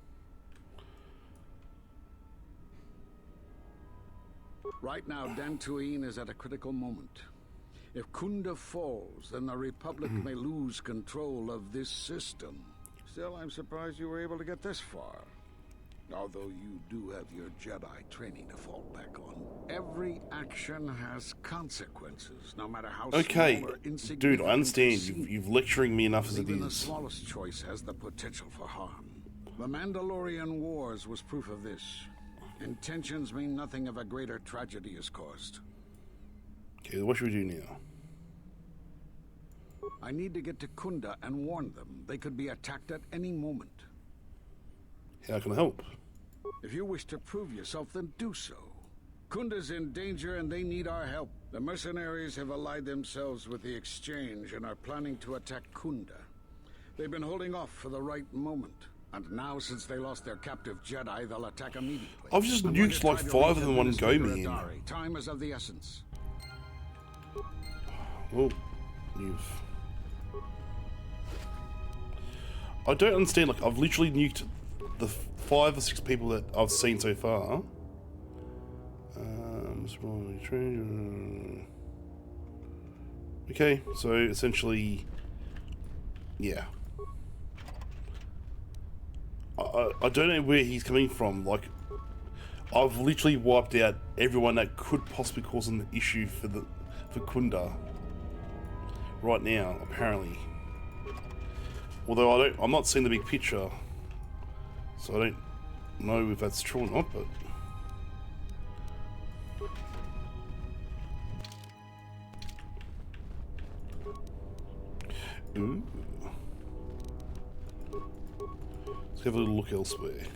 Right now, Dantooine is at a critical moment. If Kunda falls, then the Republic may lose control of this system. Still, I'm surprised you were able to get this far. Although you do have your Jedi training to fall back on. Every action has consequences, no matter how okay, small or insignificant. Dude, I understand. You've lecturing me enough as it Even the is. smallest choice has the potential for harm. The Mandalorian Wars was proof of this. Intentions mean nothing if a greater tragedy is caused. Okay, what should we do now? I need to get to Kunda and warn them. They could be attacked at any moment. How can I help? If you wish to prove yourself, then do so. Kunda's in danger and they need our help. The mercenaries have allied themselves with the Exchange and are planning to attack Kunda. They've been holding off for the right moment. And now, since they lost their captive Jedi, they'll attack immediately. I've just nuked like 5 of them in one go, man. Time is of the essence. Well, I don't understand, like, I've literally nuked the 5 or 6 people that I've seen so far. Okay, so essentially, yeah. I don't know where he's coming from. Like, I've literally wiped out everyone that could possibly cause an issue for Kunda right now, apparently. Although I'm not seeing the big picture, so I don't know if that's true or not. But ooh. Let's have a little look elsewhere.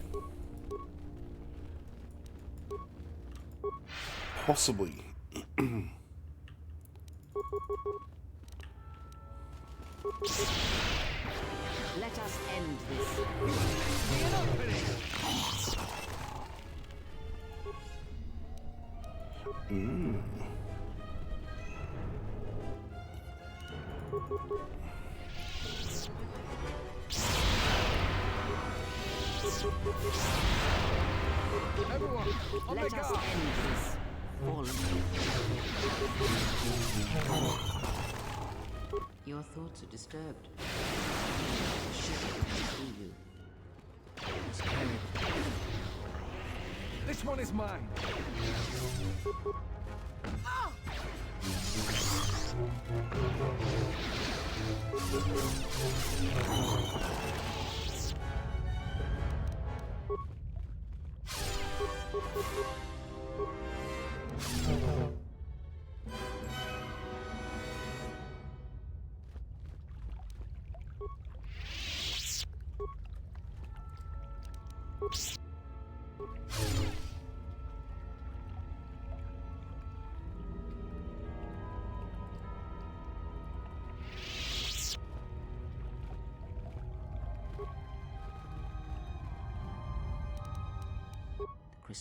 Possibly. Let us end this. Ooh. Everyone, let us end this. Your thoughts are disturbed. This one is mine. The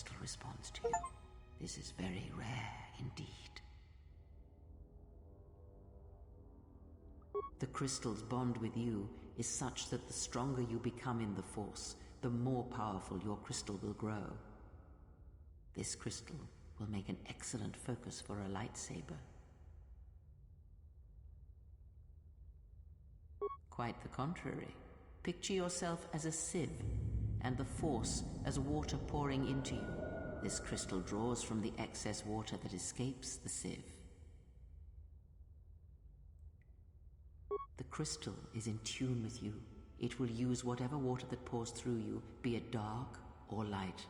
crystal responds to you. This is very rare indeed. The crystal's bond with you is such that the stronger you become in the Force, the more powerful your crystal will grow. This crystal will make an excellent focus for a lightsaber. Quite the contrary. Picture yourself as a sieve, and the Force as water pouring into you. This crystal draws from the excess water that escapes the sieve. The crystal is in tune with you. It will use whatever water that pours through you, be it dark or light.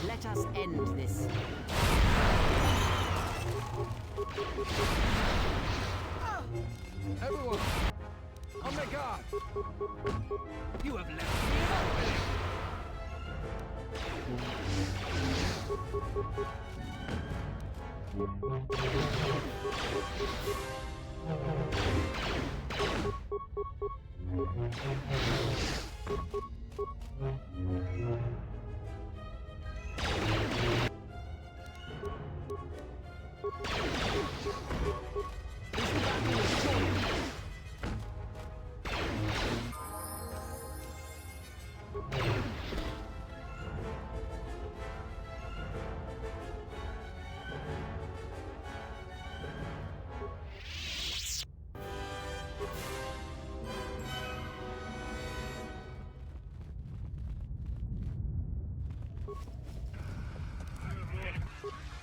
Let us end this. Everyone, on their guard! You have left me an opening!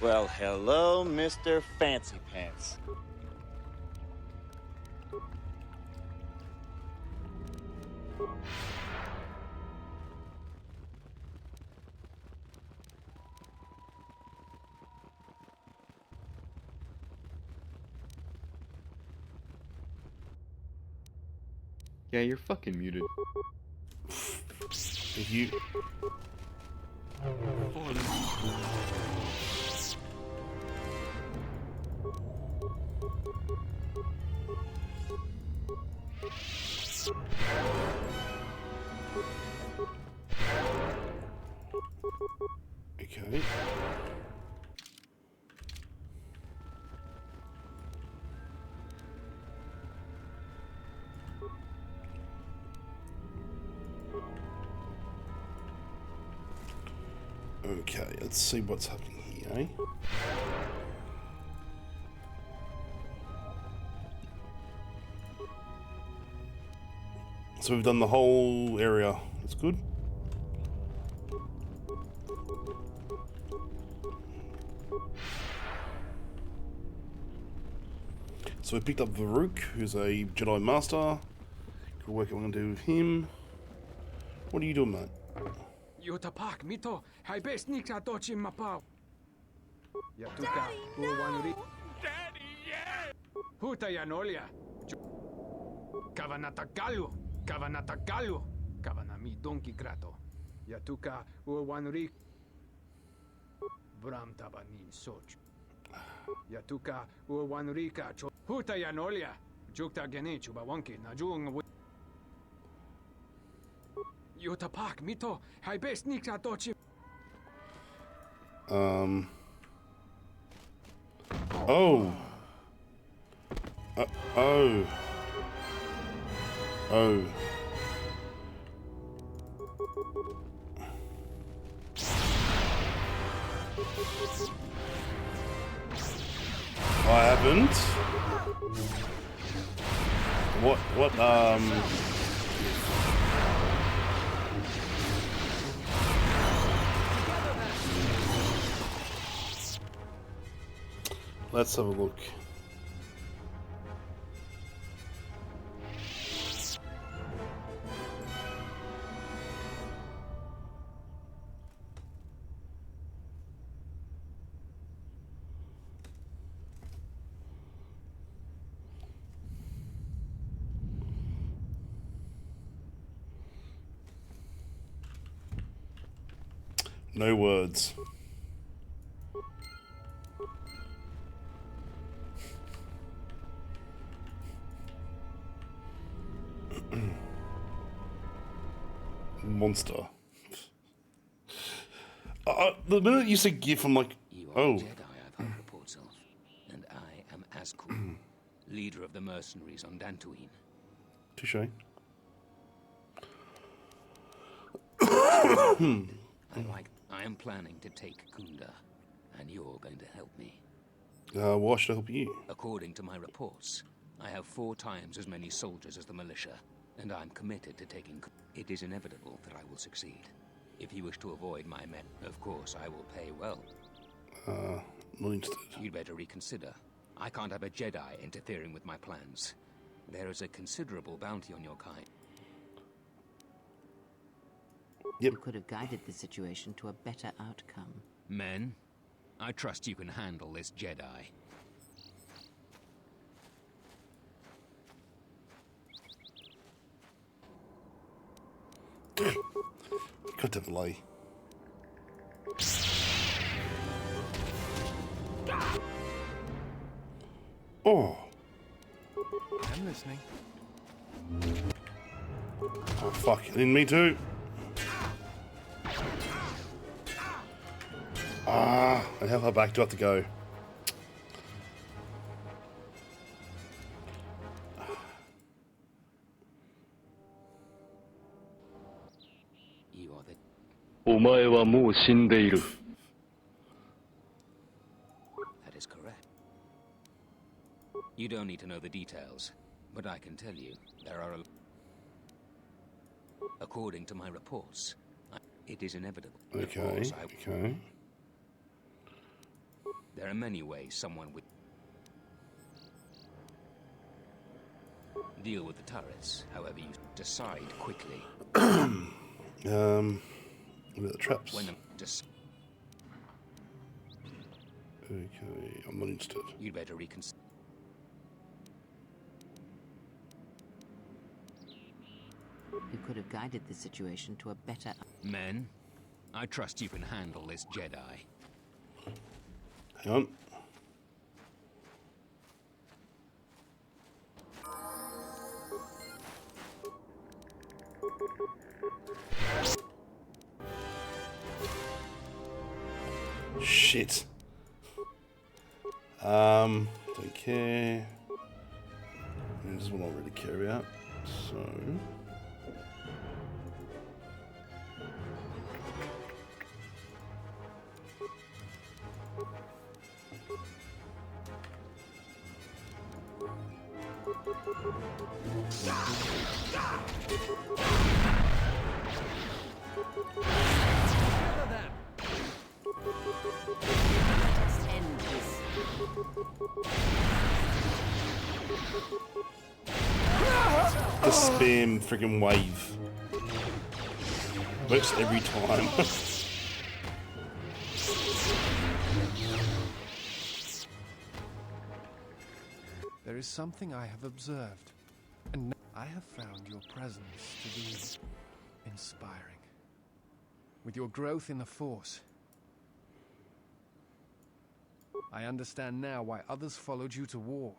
Well, hello, Mr. Fancy Pants. Yeah, you're fucking muted. You. Okay. Okay, let's see what's happening here, eh? So we've done the whole area. That's good. So we picked up Varuk, who's a Jedi Master. Good work, I'm going to do with him. What are you doing, mate? Yutapak mito, hai best nikta dochi mapao. Yatuka, uwanuri. Daddy, yeah! Huta yanolia. Kavanatagalu, Kavanatagalu, Kavanami donki grato. Yatuka, uwanuri. Bram tabanin soch. Yatuka, uwanurika, Huta yanolia. Jukta genichu bawanki, najung. Yutapak mito, hai best nikta dochi. Oh. Oh. Oh. I haven't. What, let's have a look. No words. Monster. The minute you said GIF, I'm like, oh. Jedi, I've heard reports of, and I am Askur, leader of the mercenaries on Dantooine. Touche. I am planning to take Kunda, and you're going to help me. Why should I help you? According to my reports, I have 4 times as many soldiers as the militia, and I'm committed to taking. It is inevitable that I will succeed. If you wish to avoid my men, of course I will pay well. Not interested. You'd better reconsider. I can't have a Jedi interfering with my plans. There is a considerable bounty on your kind. Yep. You could have guided the situation to a better outcome. Men, I trust you can handle this Jedi. Could have lie. Oh. I'm listening. Oh fuck! In me too. And how far back do I have to go? You are the... お前はもう死んでいる。 That is correct. You don't need to know the details, but I can tell you there are according to my reports, it is inevitable. Okay, okay. There are many ways someone would deal with the turrets, however you decide quickly. What about the traps? When okay, I'm not interested. You'd better reconsider. You could have guided the situation to a better... Men, I trust you can handle this Jedi. Hang on. Shit. Don't care. This is what I really care about. So... The spam friggin' wave. Works every time. There is something I have observed, and I have found your presence to be inspiring. With your growth in the Force, I understand now why others followed you to war.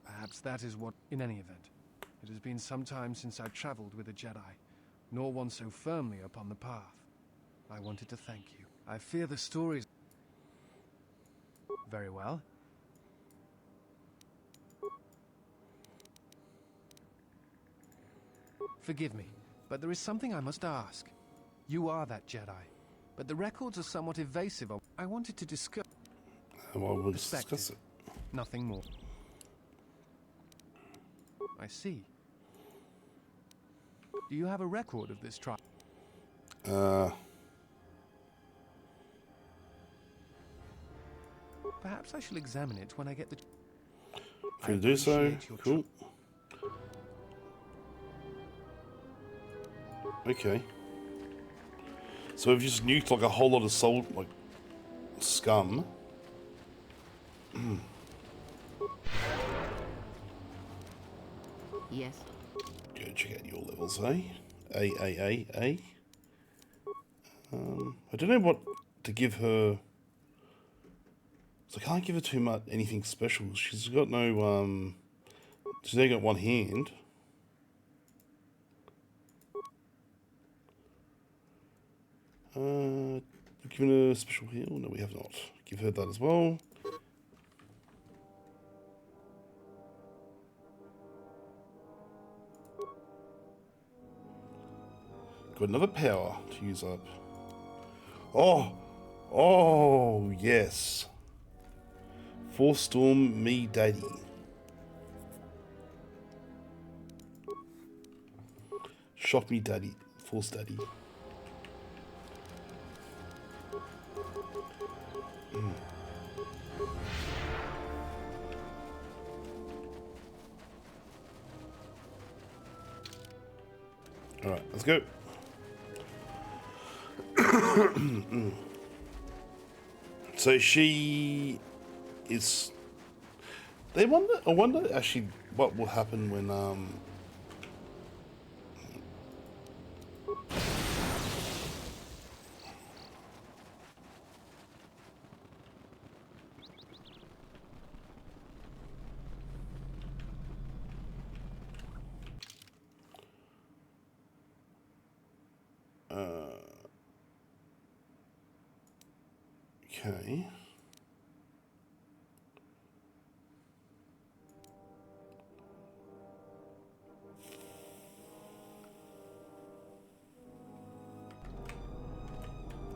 Perhaps that is what... In any event, it has been some time since I traveled with a Jedi, nor one so firmly upon the path. I wanted to thank you. I fear the stories... Very well. Forgive me, but there is something I must ask. You are that Jedi, but the records are somewhat evasive. I wanted to discuss... Well, we'll discuss it. Nothing more. I see. Do you have a record of this trial? Perhaps I shall examine it when I get the... Free to do so. Cool. Okay. So we've just nuked like a whole lot of soul, like scum. Yes. Go check out your levels, eh? A. I don't know what to give her. So I can't give her too much anything special. She's got no she's only got one hand. Given her a special heal? No, we have not. Give her that as well. Got another power to use up. Oh, yes. Force Storm me daddy. Shock me daddy. Force daddy. Alright, let's go. So she is... I wonder actually what will happen when okay.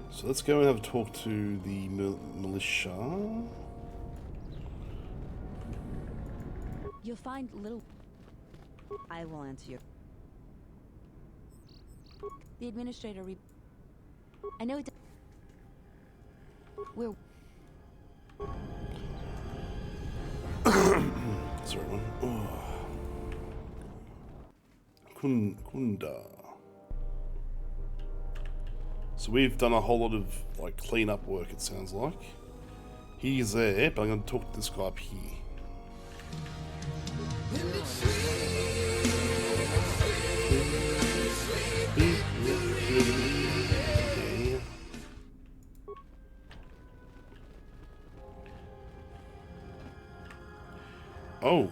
So let's go and have a talk to the militia. You'll find little... I will answer your... The administrator I know it... We're... Sorry, one. Kunda. So we've done a whole lot of like cleanup work, it sounds like. He's there, but I'm going to talk to this guy up here. Oh.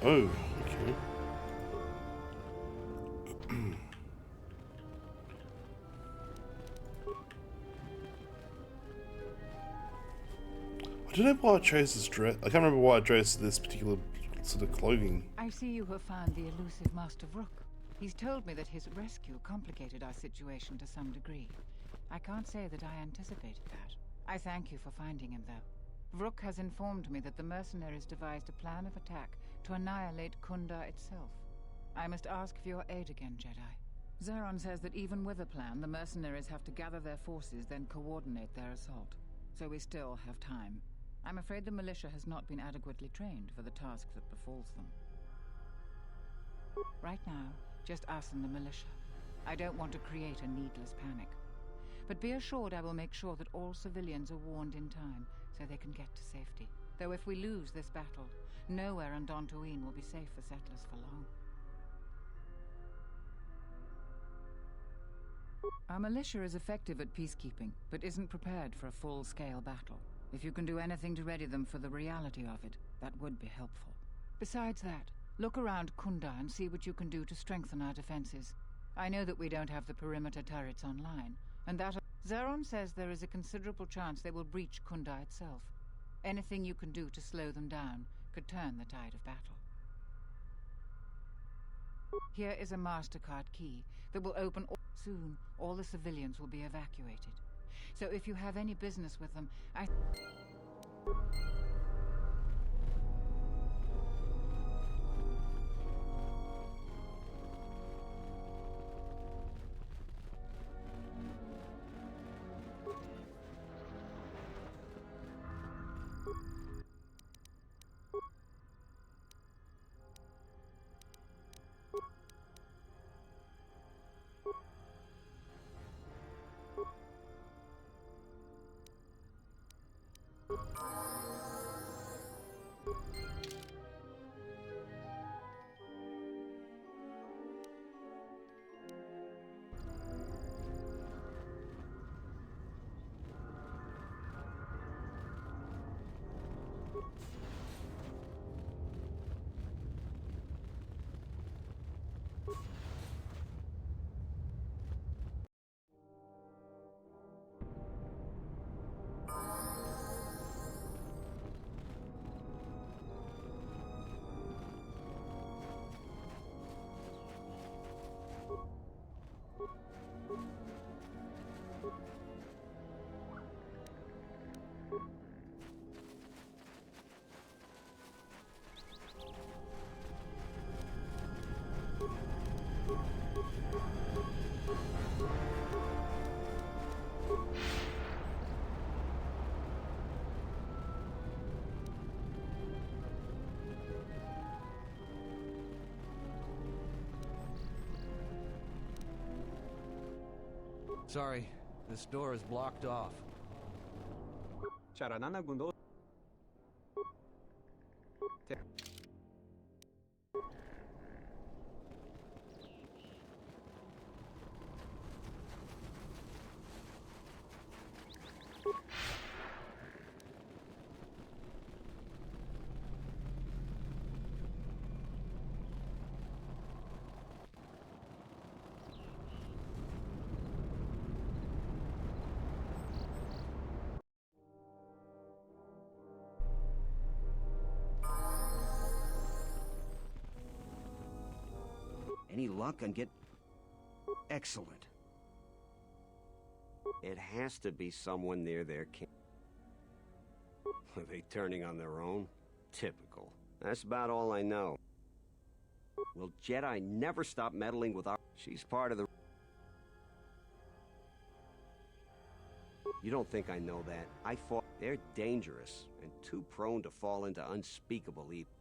Oh, okay. I don't know why I chose this dress. I can't remember why I chose this particular sort of clothing. I see you have found the elusive Master Vrook. He's told me that his rescue complicated our situation to some degree. I can't say that I anticipated that. I thank you for finding him, though. Vrook has informed me that the mercenaries devised a plan of attack to annihilate Kunda itself. I must ask for your aid again, Jedi. Zeron says that even with a plan, the mercenaries have to gather their forces, then coordinate their assault. So we still have time. I'm afraid the militia has not been adequately trained for the task that befalls them. Right now, just us and the militia. I don't want to create a needless panic. But be assured I will make sure that all civilians are warned in time so they can get to safety. Though if we lose this battle, nowhere on Dantooine will be safe for settlers for long. Our militia is effective at peacekeeping, but isn't prepared for a full-scale battle. If you can do anything to ready them for the reality of it, that would be helpful. Besides that, look around Kunda and see what you can do to strengthen our defenses. I know that we don't have the perimeter turrets online, and that Zeron says there is a considerable chance they will breach Kunda itself. Anything you can do to slow them down could turn the tide of battle. Here is a MasterCard key that will open soon. All the civilians will be evacuated. So if you have any business with them, Sorry, this door is blocked off. Any luck on get... Excellent. It has to be someone near their camp. Are they turning on their own? Typical. That's about all I know. Will Jedi never stop meddling with our... She's part of the... You don't think I know that? I fought... They're dangerous and too prone to fall into unspeakable evil.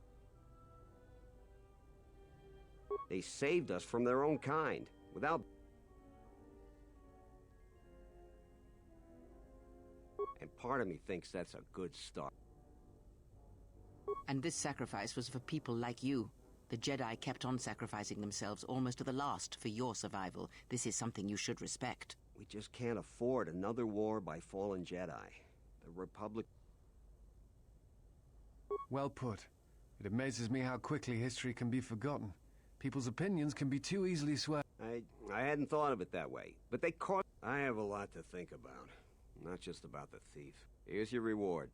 They saved us from their own kind, without... And part of me thinks that's a good start. And this sacrifice was for people like you. The Jedi kept on sacrificing themselves almost to the last for your survival. This is something you should respect. We just can't afford another war by fallen Jedi. The Republic... Well put. It amazes me how quickly history can be forgotten. People's opinions can be too easily swayed. I hadn't thought of it that way, but they caught... I have a lot to think about. Not just about the thief. Here's your reward.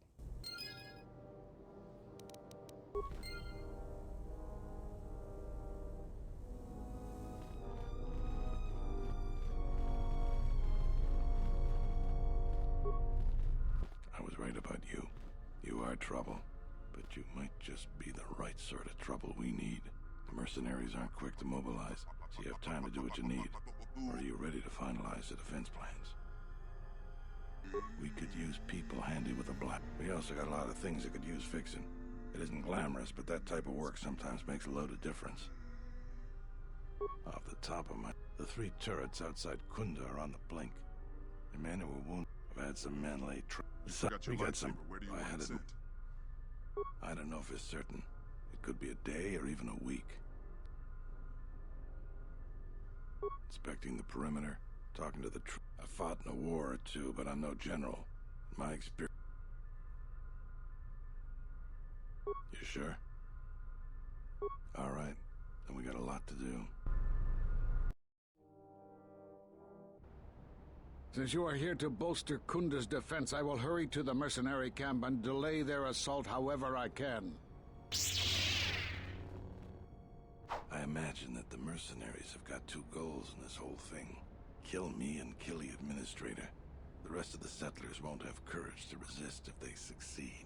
I was right about you. You are trouble, but you might just be the right sort of trouble we need. Mercenaries aren't quick to mobilize, so you have time to do what you need. Or are you ready to finalize the defense plans? We could use people handy with a black. We also got a lot of things that could use fixing. It isn't glamorous, but that type of work sometimes makes a load of difference. Off the top of my... The 3 turrets outside Kunda are on the blink. The men who were wounded have had some men laid we got some. I don't know for certain. It could be a day or even a week. Inspecting the perimeter, talking to the I fought in a war or two, but I'm no general. In my experience. You sure? All right. Then we got a lot to do. Since you are here to bolster Kunda's defense, I will hurry to the mercenary camp and delay their assault however I can. I imagine that the mercenaries have got 2 goals in this whole thing. Kill me and kill the administrator. The rest of the settlers won't have courage to resist if they succeed.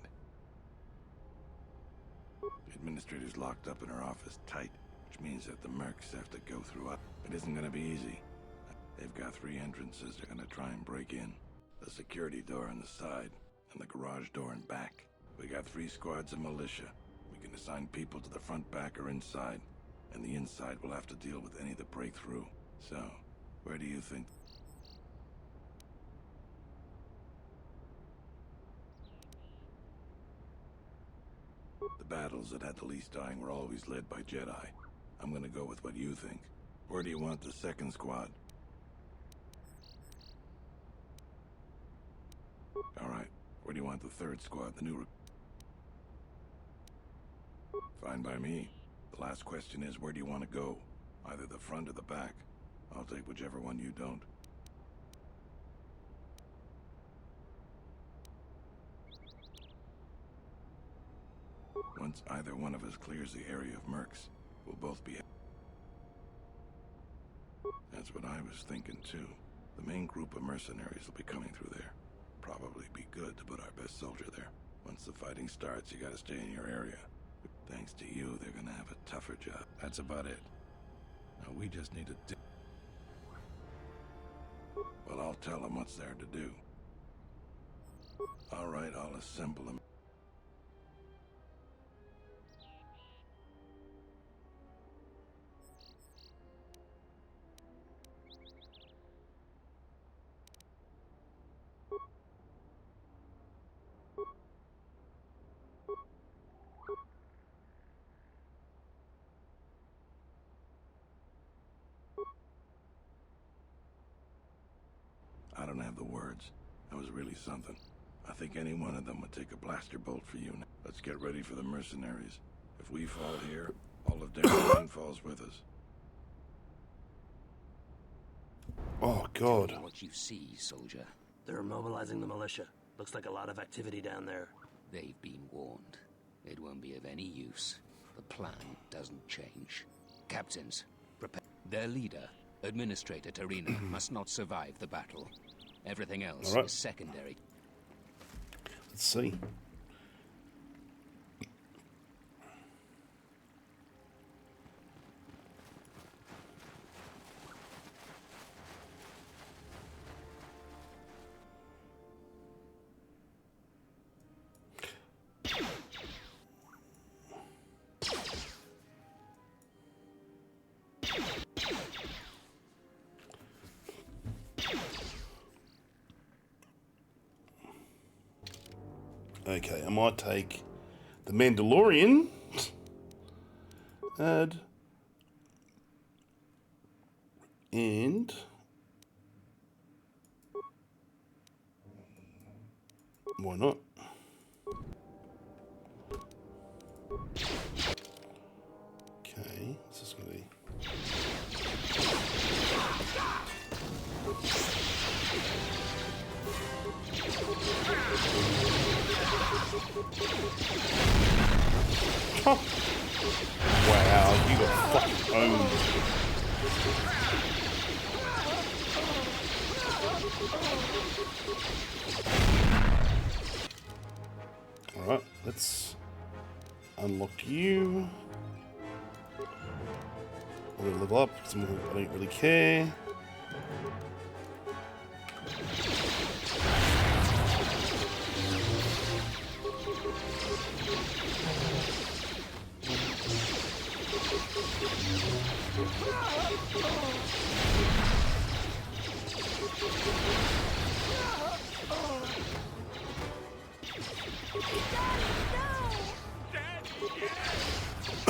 The administrator's locked up in her office tight, which means that the mercs have to go through it. It isn't gonna be easy. They've got 3 entrances they're gonna try and break in. The security door on the side, and the garage door in back. We got 3 squads of militia. We can assign people to the front, back, or inside. And the inside will have to deal with any that break through. So, where do you think? The battles that had the least dying were always led by Jedi. I'm gonna go with what you think. Where do you want the 2nd squad? Alright, where do you want the 3rd squad, the new Fine by me. The last question is, where do you want to go? Either the front or the back. I'll take whichever one you don't. Once either one of us clears the area of mercs, we'll both be... That's what I was thinking too. The main group of mercenaries will be coming through there. Probably be good to put our best soldier there. Once the fighting starts, you gotta stay in your area. Thanks to you, they're gonna have a tougher job. That's about it. Now we just need to Well, I'll tell them what's there to do. All right, I'll assemble them. I don't have the words. That was really something. I think any one of them would take a blaster bolt for you. Let's get ready for the mercenaries. If we fall here, all of Dantooine falls with us. Oh, God. Tell me what you see, soldier. They're mobilizing the militia. Looks like a lot of activity down there. They've been warned. It won't be of any use. The plan doesn't change. Captains, prepare. Their leader, Administrator Tarina, must not survive the battle. Everything else is secondary. Let's see. Okay, I might take the Mandalorian. Add. And. Why not? Okay, this is going to be. Oh. Wow, you got fucking owned. Alright, let's unlock you. I'm gonna level up because I don't really care.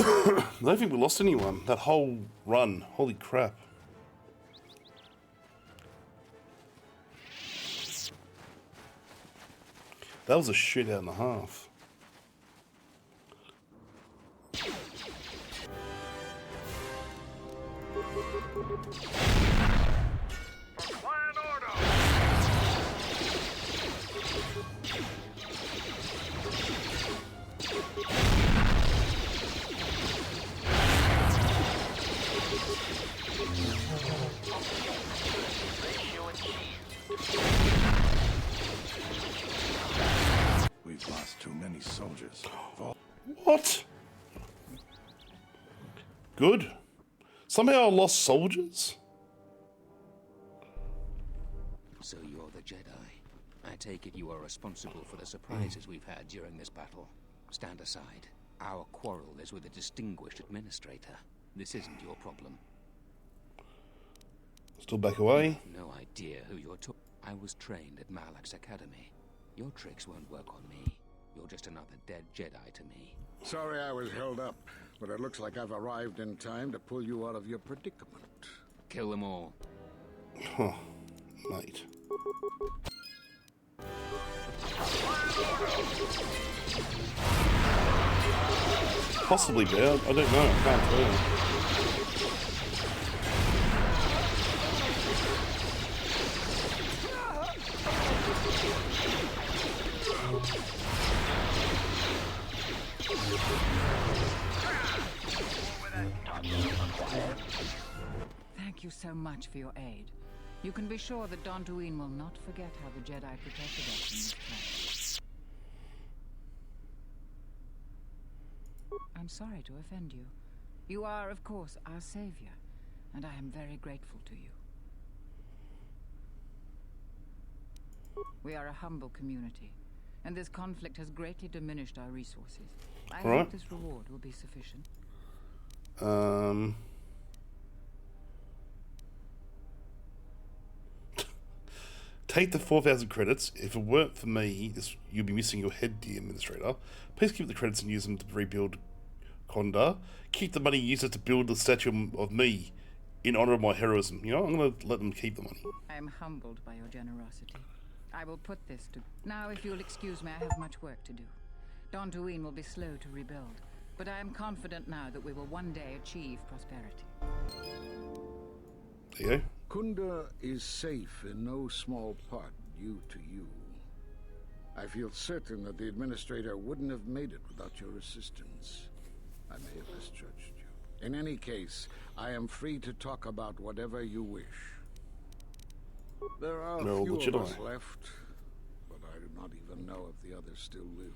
I don't think we lost anyone. That whole run. Holy crap. That was a shootout and a half. We've lost too many soldiers. What? Good. Somehow I lost soldiers? So you're the Jedi. I take it you are responsible for the surprises we've had during this battle. Stand aside. Our quarrel is with a distinguished administrator. This isn't your problem. Still back away. You have no idea who you're talking. I was trained at Malak's academy. Your tricks won't work on me. You're just another dead Jedi to me. Sorry I was held up, but it looks like I've arrived in time to pull you out of your predicament. Kill them all. Huh, mate. Possibly bad. I don't know. I can't tell. Thank you so much for your aid. You can be sure that Dantooine will not forget how the Jedi protected us in this place. I'm sorry to offend you. You are, of course, our savior, and I am very grateful to you. We are a humble community, and this conflict has greatly diminished our resources. I hope this reward will be sufficient. Take the 4,000 credits. If it weren't for me, you'd be missing your head, dear administrator. Please keep the credits and use them to rebuild Konda. Keep the money, use it to build the statue of me in honor of my heroism. You know, I'm going to let them keep the money. I am humbled by your generosity. I will put this to... Now, if you'll excuse me, I have much work to do. Dantooine will be slow to rebuild, but I am confident now that we will one day achieve prosperity. There you go. Kunda is safe in no small part due to you. I feel certain that the administrator wouldn't have made it without your assistance. I may have misjudged you. In any case, I am free to talk about whatever you wish. There are few of us left, but I do not even know if the others still live.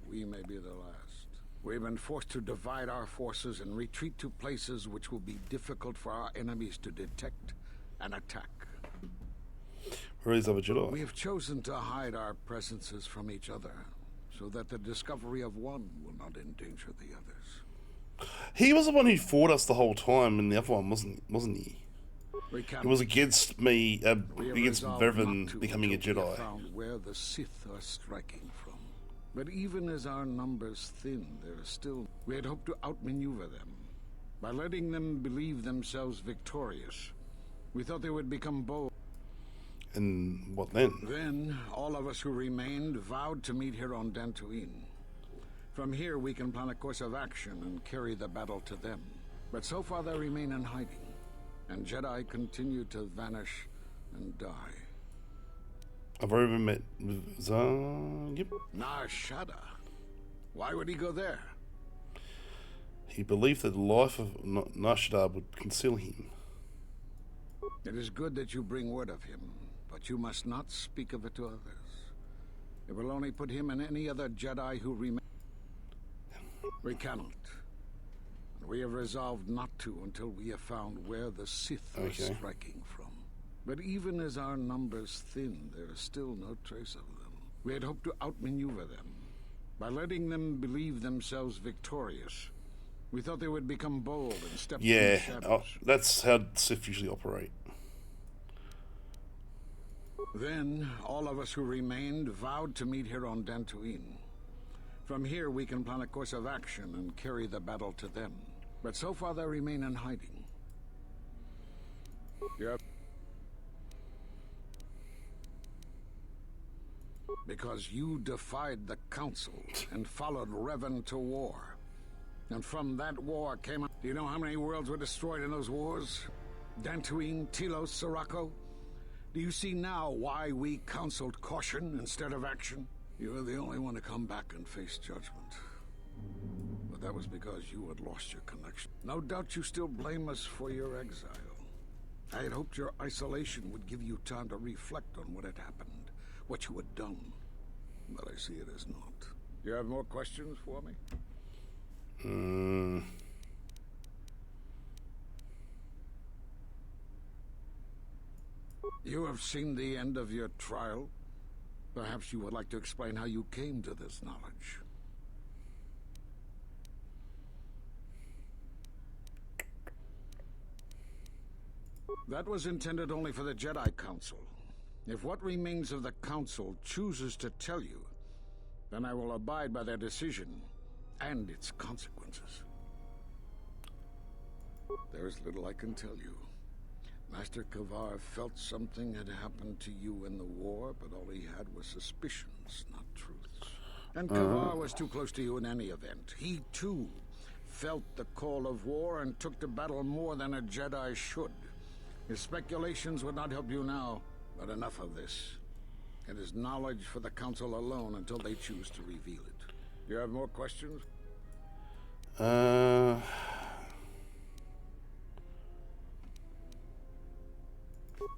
We may be the last. We've been forced to divide our forces and retreat to places which will be difficult for our enemies to detect and attack. Where is other Jedi? We have chosen to hide our presences from each other, so that the discovery of one will not endanger the others. He was the one who fought us the whole time, and the other one wasn't he? It was against me, against Vervin becoming a Jedi. Found where the Sith are striking from. But even as our numbers thin, there is still... We had hoped to outmaneuver them. By letting them believe themselves victorious, we thought they would become bold. And what then? Then, all of us who remained vowed to meet here on Dantooine. From here, we can plan a course of action and carry the battle to them. But so far, they remain in hiding. And Jedi continue to vanish and die. I've already met with yep. Nar Shaddaa. Why would he go there? He believed that the life of Nar Shaddaa would conceal him. It is good that you bring word of him, but you must not speak of it to others. It will only put him and any other Jedi who remain. We cannot. And we have resolved not to until we have found where the Sith are striking from. But even as our numbers thin, there is still no trace of them. We had hoped to outmaneuver them. By letting them believe themselves victorious, we thought they would become bold and step from the shadows. That's how Sith usually operate. Then, all of us who remained vowed to meet here on Dantooine. From here, we can plan a course of action and carry the battle to them. But so far, they remain in hiding. Yep. Because you defied the Council and followed Revan to war. And from that war came... Do you know how many worlds were destroyed in those wars? Dantooine, Telos, Sirocco? Do you see now why we counseled caution instead of action? You were the only one to come back and face judgment. But that was because you had lost your connection. No doubt you still blame us for your exile. I had hoped your isolation would give you time to reflect on what had happened, what you had done. But I see it as not. You have more questions for me? You have seen the end of your trial. Perhaps you would like to explain how you came to this knowledge. That was intended only for the Jedi Council. If what remains of the Council chooses to tell you, then I will abide by their decision and its consequences. There is little I can tell you. Master Kavar felt something had happened to you in the war, but all he had was suspicions, not truths. And Kavar was too close to you in any event. He, too, felt the call of war and took to battle more than a Jedi should. His speculations would not help you now, but enough of this. It is knowledge for the Council alone until they choose to reveal it. You have more questions?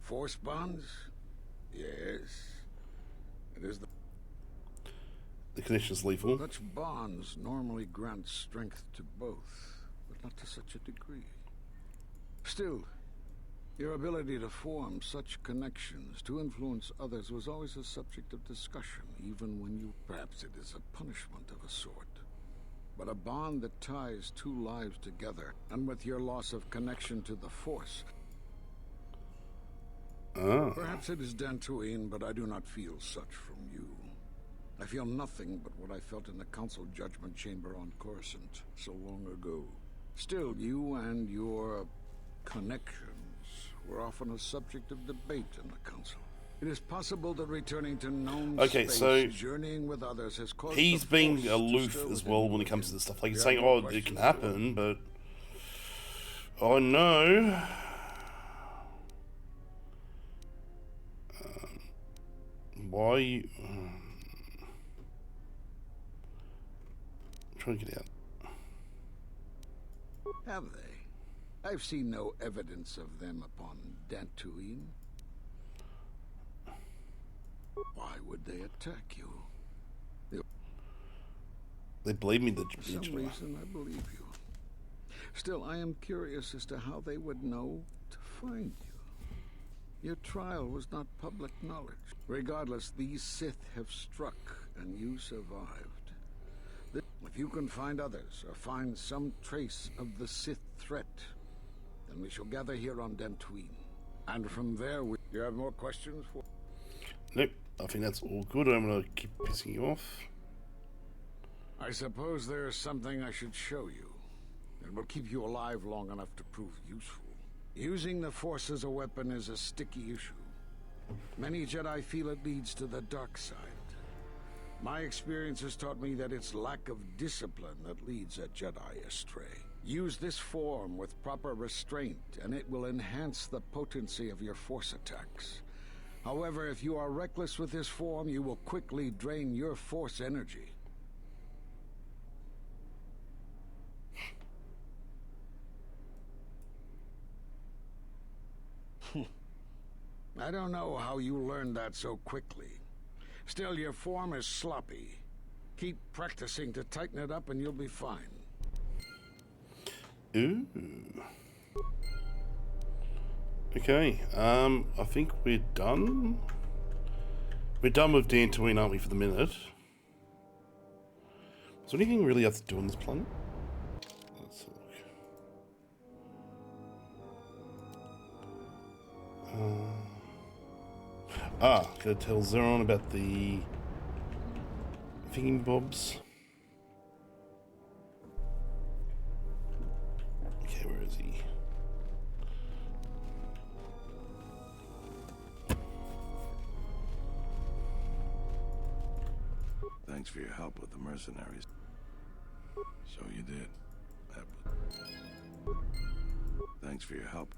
Force bonds? Yes. It is the connection's lethal. Such bonds normally grant strength to both, but not to such a degree. Still, your ability to form such connections, to influence others, was always a subject of discussion, even when you... Perhaps it is a punishment of a sort. But a bond that ties two lives together, and with your loss of connection to the Force... Perhaps it is Dantooine, but I do not feel such from you. I feel nothing but what I felt in the Council Judgment Chamber on Coruscant so long ago. Still, you and your connections were often a subject of debate in the Council. It is possible that returning to known space, so journeying with others has caused he's being aloof as well when it comes to this stuff. Like he's saying, "Oh, it can happen," but oh no. Why are you... I'm trying to get out. Have they? I've seen no evidence of them upon Dantooine. Why would they attack you? They believe me. For some reason, I believe you. Still, I am curious as to how they would know to find you. Your trial was not public knowledge. Regardless, these Sith have struck, and you survived. If you can find others, or find some trace of the Sith threat, then we shall gather here on Dantooine. And from there, You have more questions for... Nope, I think that's all good. I'm gonna keep pissing you off. I suppose there is something I should show you. It will keep you alive long enough to prove useful. Using the Force as a weapon is a sticky issue. Many Jedi feel it leads to the dark side. My experience has taught me that it's lack of discipline that leads a Jedi astray. Use this form with proper restraint, and it will enhance the potency of your Force attacks. However, if you are reckless with this form, you will quickly drain your Force energy. I don't know how you learned that so quickly. Still, your form is sloppy. Keep practicing to tighten it up and you'll be fine. Ooh. Okay, I think we're done. We're done with Dantooine, aren't we, for the minute? Is there anything really else to do on this planet? Let's look. Gotta tell Zeron about the thingy bobs. Thanks for your help with the mercenaries. So you did. Thanks for your help.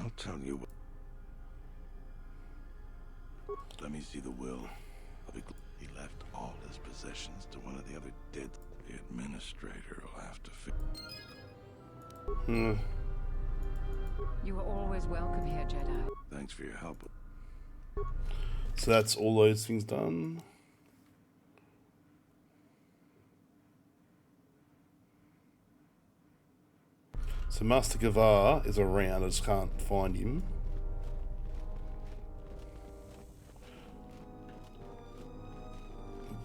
I'll tell you what. Let me see the will. He left all his possessions to one of the other dead. The administrator will have to fix. You are always welcome here, Jedi. Thanks for your help. So that's all those things done. So Master Gavar is around, I just can't find him.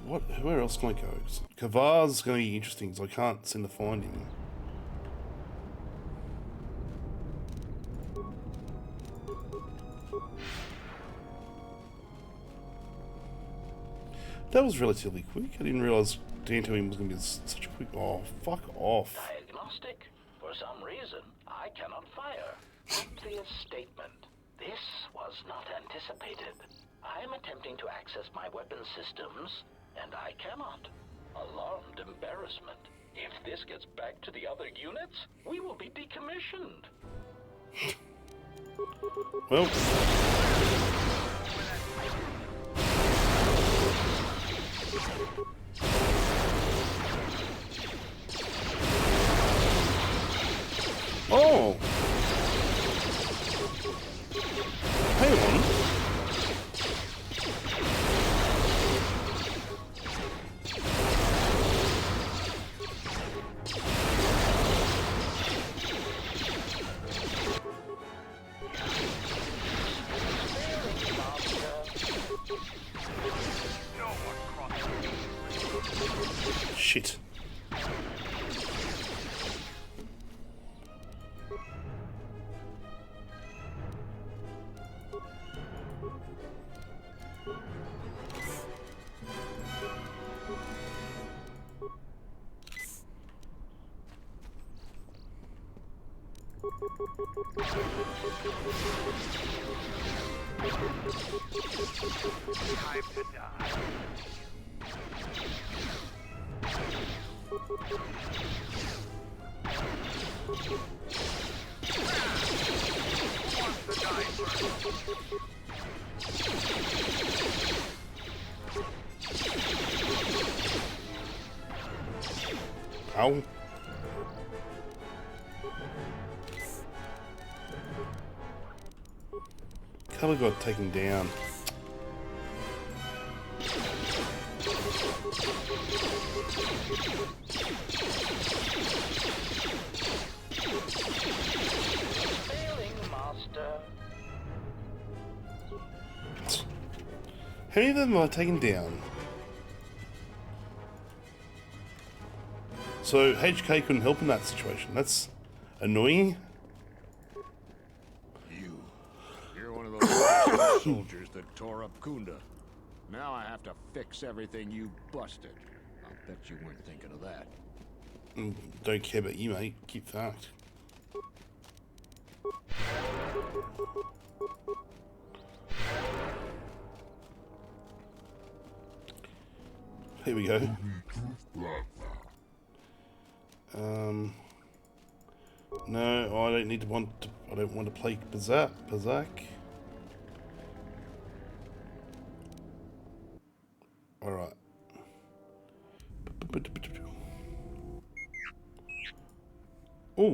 Where else can I go? Kavar's going to be interesting because I can't seem to find him. That was relatively quick. I didn't realise Dantooine was going to be such a quick... Oh, fuck off. Diagnostic. For some reason, I cannot fire. Obvious statement. This was not anticipated. I am attempting to access my weapon systems, and I cannot. Alarmed embarrassment. If this gets back to the other units, we will be decommissioned. Well... Oh! Hang on. Shit. Time to die. Ow. Color got taken down. Failing, Master. How many of them are taken down? So HK couldn't help in that situation. That's annoying. You're one of those soldiers that tore up Kunda. Now I have to fix everything you busted. I'll bet you weren't thinking of that. Don't care about you, mate. Keep fucked. Here we go. No, I don't need to want to. I don't want to play Bazak. All right. Oh. I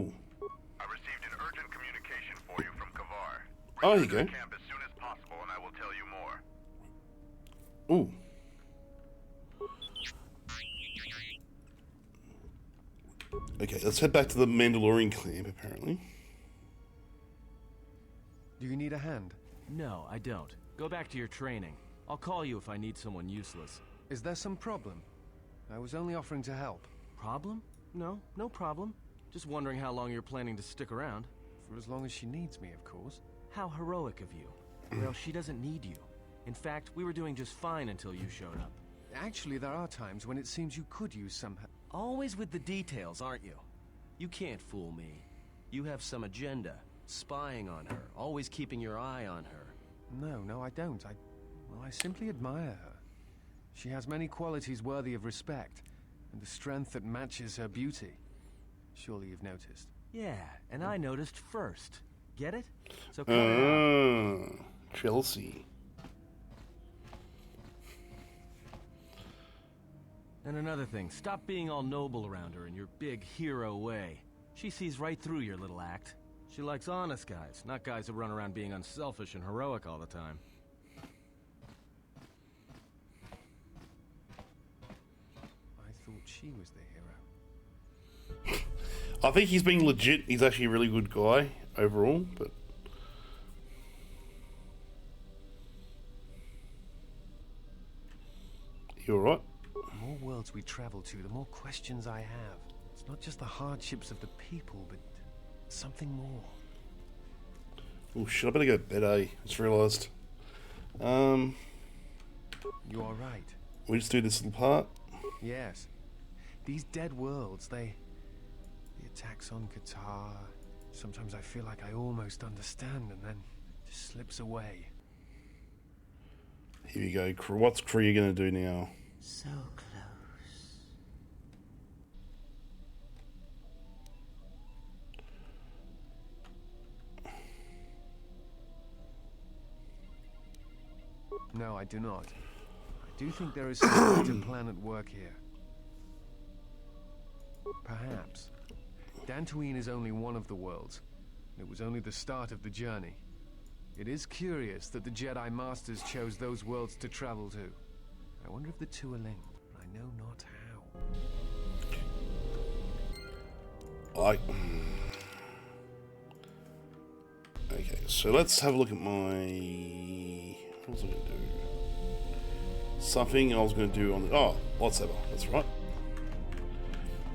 received an urgent communication for you from Kavar. Oh, here you go. Camp as soon as possible, and I will tell you more. Ooh. Okay, let's head back to the Mandalorian camp, apparently. Do you need a hand? No, I don't. Go back to your training. I'll call you if I need someone useless. Is there some problem? I was only offering to help. Problem? No, no problem. Just wondering how long you're planning to stick around. For as long as she needs me, of course. How heroic of you. Well, she doesn't need you. In fact, we were doing just fine until you showed up. Actually, there are times when it seems you could use some help. Always with the details, aren't you? You can't fool me. You have some agenda. Spying on her. Always keeping your eye on her. No, I don't. I simply admire her. She has many qualities worthy of respect, and a strength that matches her beauty. Surely you've noticed. Yeah, and I noticed first. Get it? So cut it out. Chelsea. And another thing, stop being all noble around her in your big hero way. She sees right through your little act. She likes honest guys, not guys who run around being unselfish and heroic all the time. I thought she was the hero. I think he's being legit. He's actually a really good guy overall, but... You alright? The more worlds we travel to, the more questions I have. It's not just the hardships of the people, but something more. Oh shit, I better go to bed, eh? Just realised. You are right. We just do this little part? Yes. These dead worlds, the attacks on Qatar, sometimes I feel like I almost understand and then it just slips away. Here we go. What's Kree gonna do now? So close. No, I do not. I do think there is some greater plan at work here. Perhaps. Dantooine is only one of the worlds. It was only the start of the journey. It is curious that the Jedi Masters chose those worlds to travel to. I wonder if the two are linked. I know not how. Okay, so let's have a look at my... What was I going to do? Something I was going to do on the... Oh, lightsaber. That's right.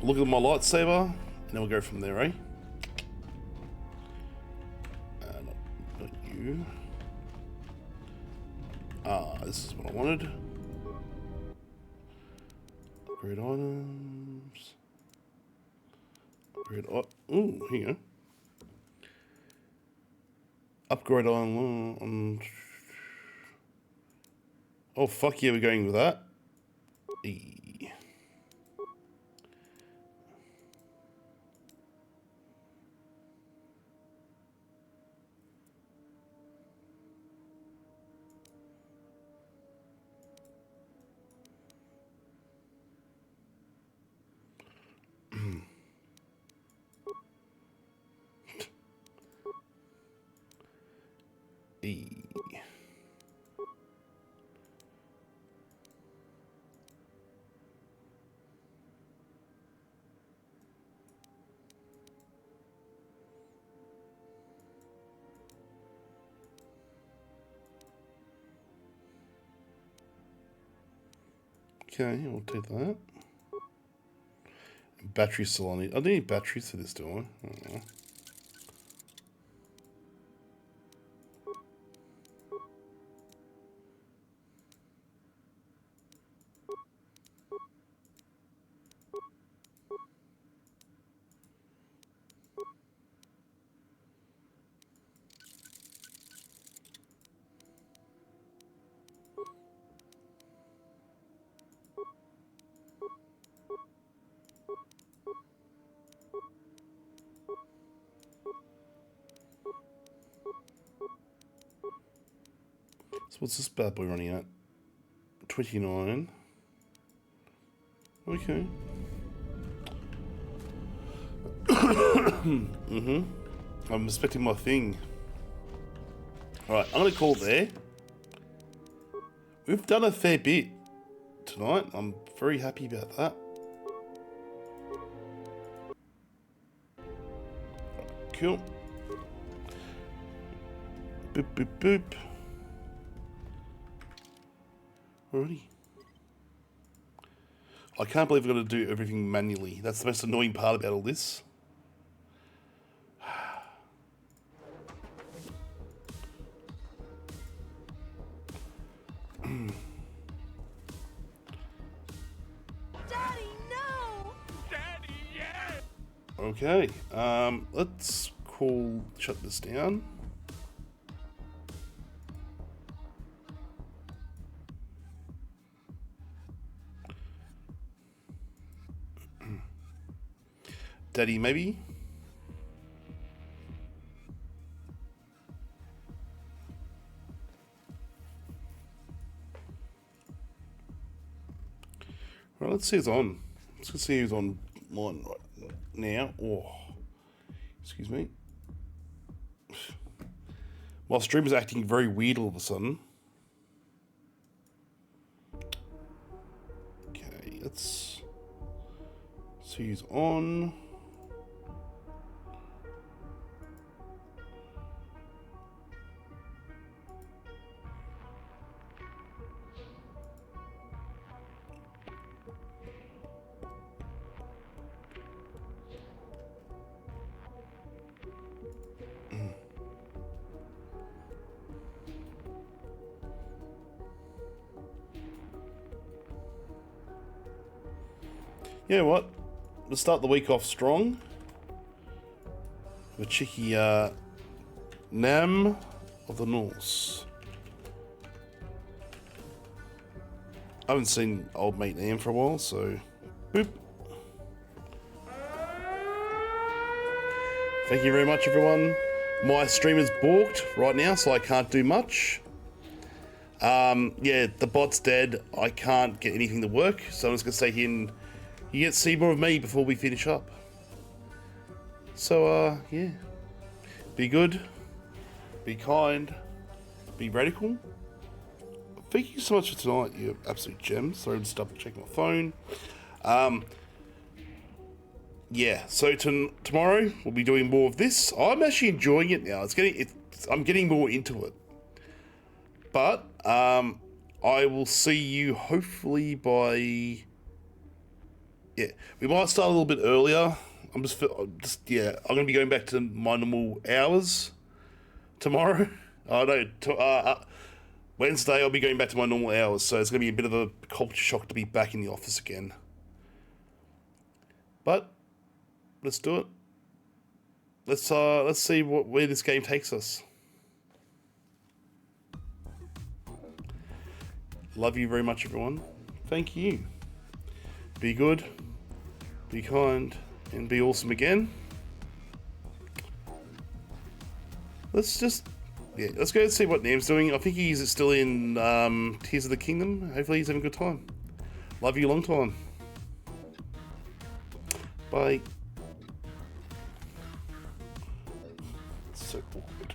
Look at my lightsaber, and then we'll go from there, eh? Not you. This is what I wanted. Upgrade items. Upgrade... Ooh, here you go. Upgrade on... Oh, fuck yeah, we're going with that. Okay, we'll take that. Battery still on it. I don't need batteries for this, do I? don't know. So what's this bad boy running at? 29. Okay. I'm expecting my thing. Alright, I'm gonna call it there. We've done a fair bit tonight. I'm very happy about that. Cool. Boop, boop, boop. Alrighty. I can't believe I've got to do everything manually. That's the most annoying part about all this. Daddy, no! Daddy, yes! Okay, let's shut this down. Daddy, maybe. Right, let's see who's on. Let's see who's online right now. Oh, excuse me. My stream is acting very weird all of a sudden. Okay, let's see who's on. You know what? Let's start the week off strong. With cheeky Nam of the Norse. I haven't seen old mate Nam for a while, so boop. Thank you very much, everyone. My stream is balked right now, so I can't do much. Yeah, the bot's dead. I can't get anything to work, so I'm just gonna stay here and you get to see more of me before we finish up. So, yeah. Be good. Be kind. Be radical. Thank you so much for tonight, you absolute gems. Sorry to stop checking my phone. Yeah, so tomorrow we'll be doing more of this. I'm actually enjoying it now. I'm getting more into it. But, I will see you hopefully by... Yeah, we might start a little bit earlier. I'm gonna be going back to my normal hours tomorrow. Wednesday I'll be going back to my normal hours, so it's gonna be a bit of a culture shock to be back in the office again. But let's do it. Let's see where this game takes us. Love you very much, everyone. Thank you. Be good. Be kind, and be awesome again. Let's go and see what Nam's doing. I think he's still in Tears of the Kingdom. Hopefully he's having a good time. Love you long time. Bye. So awkward.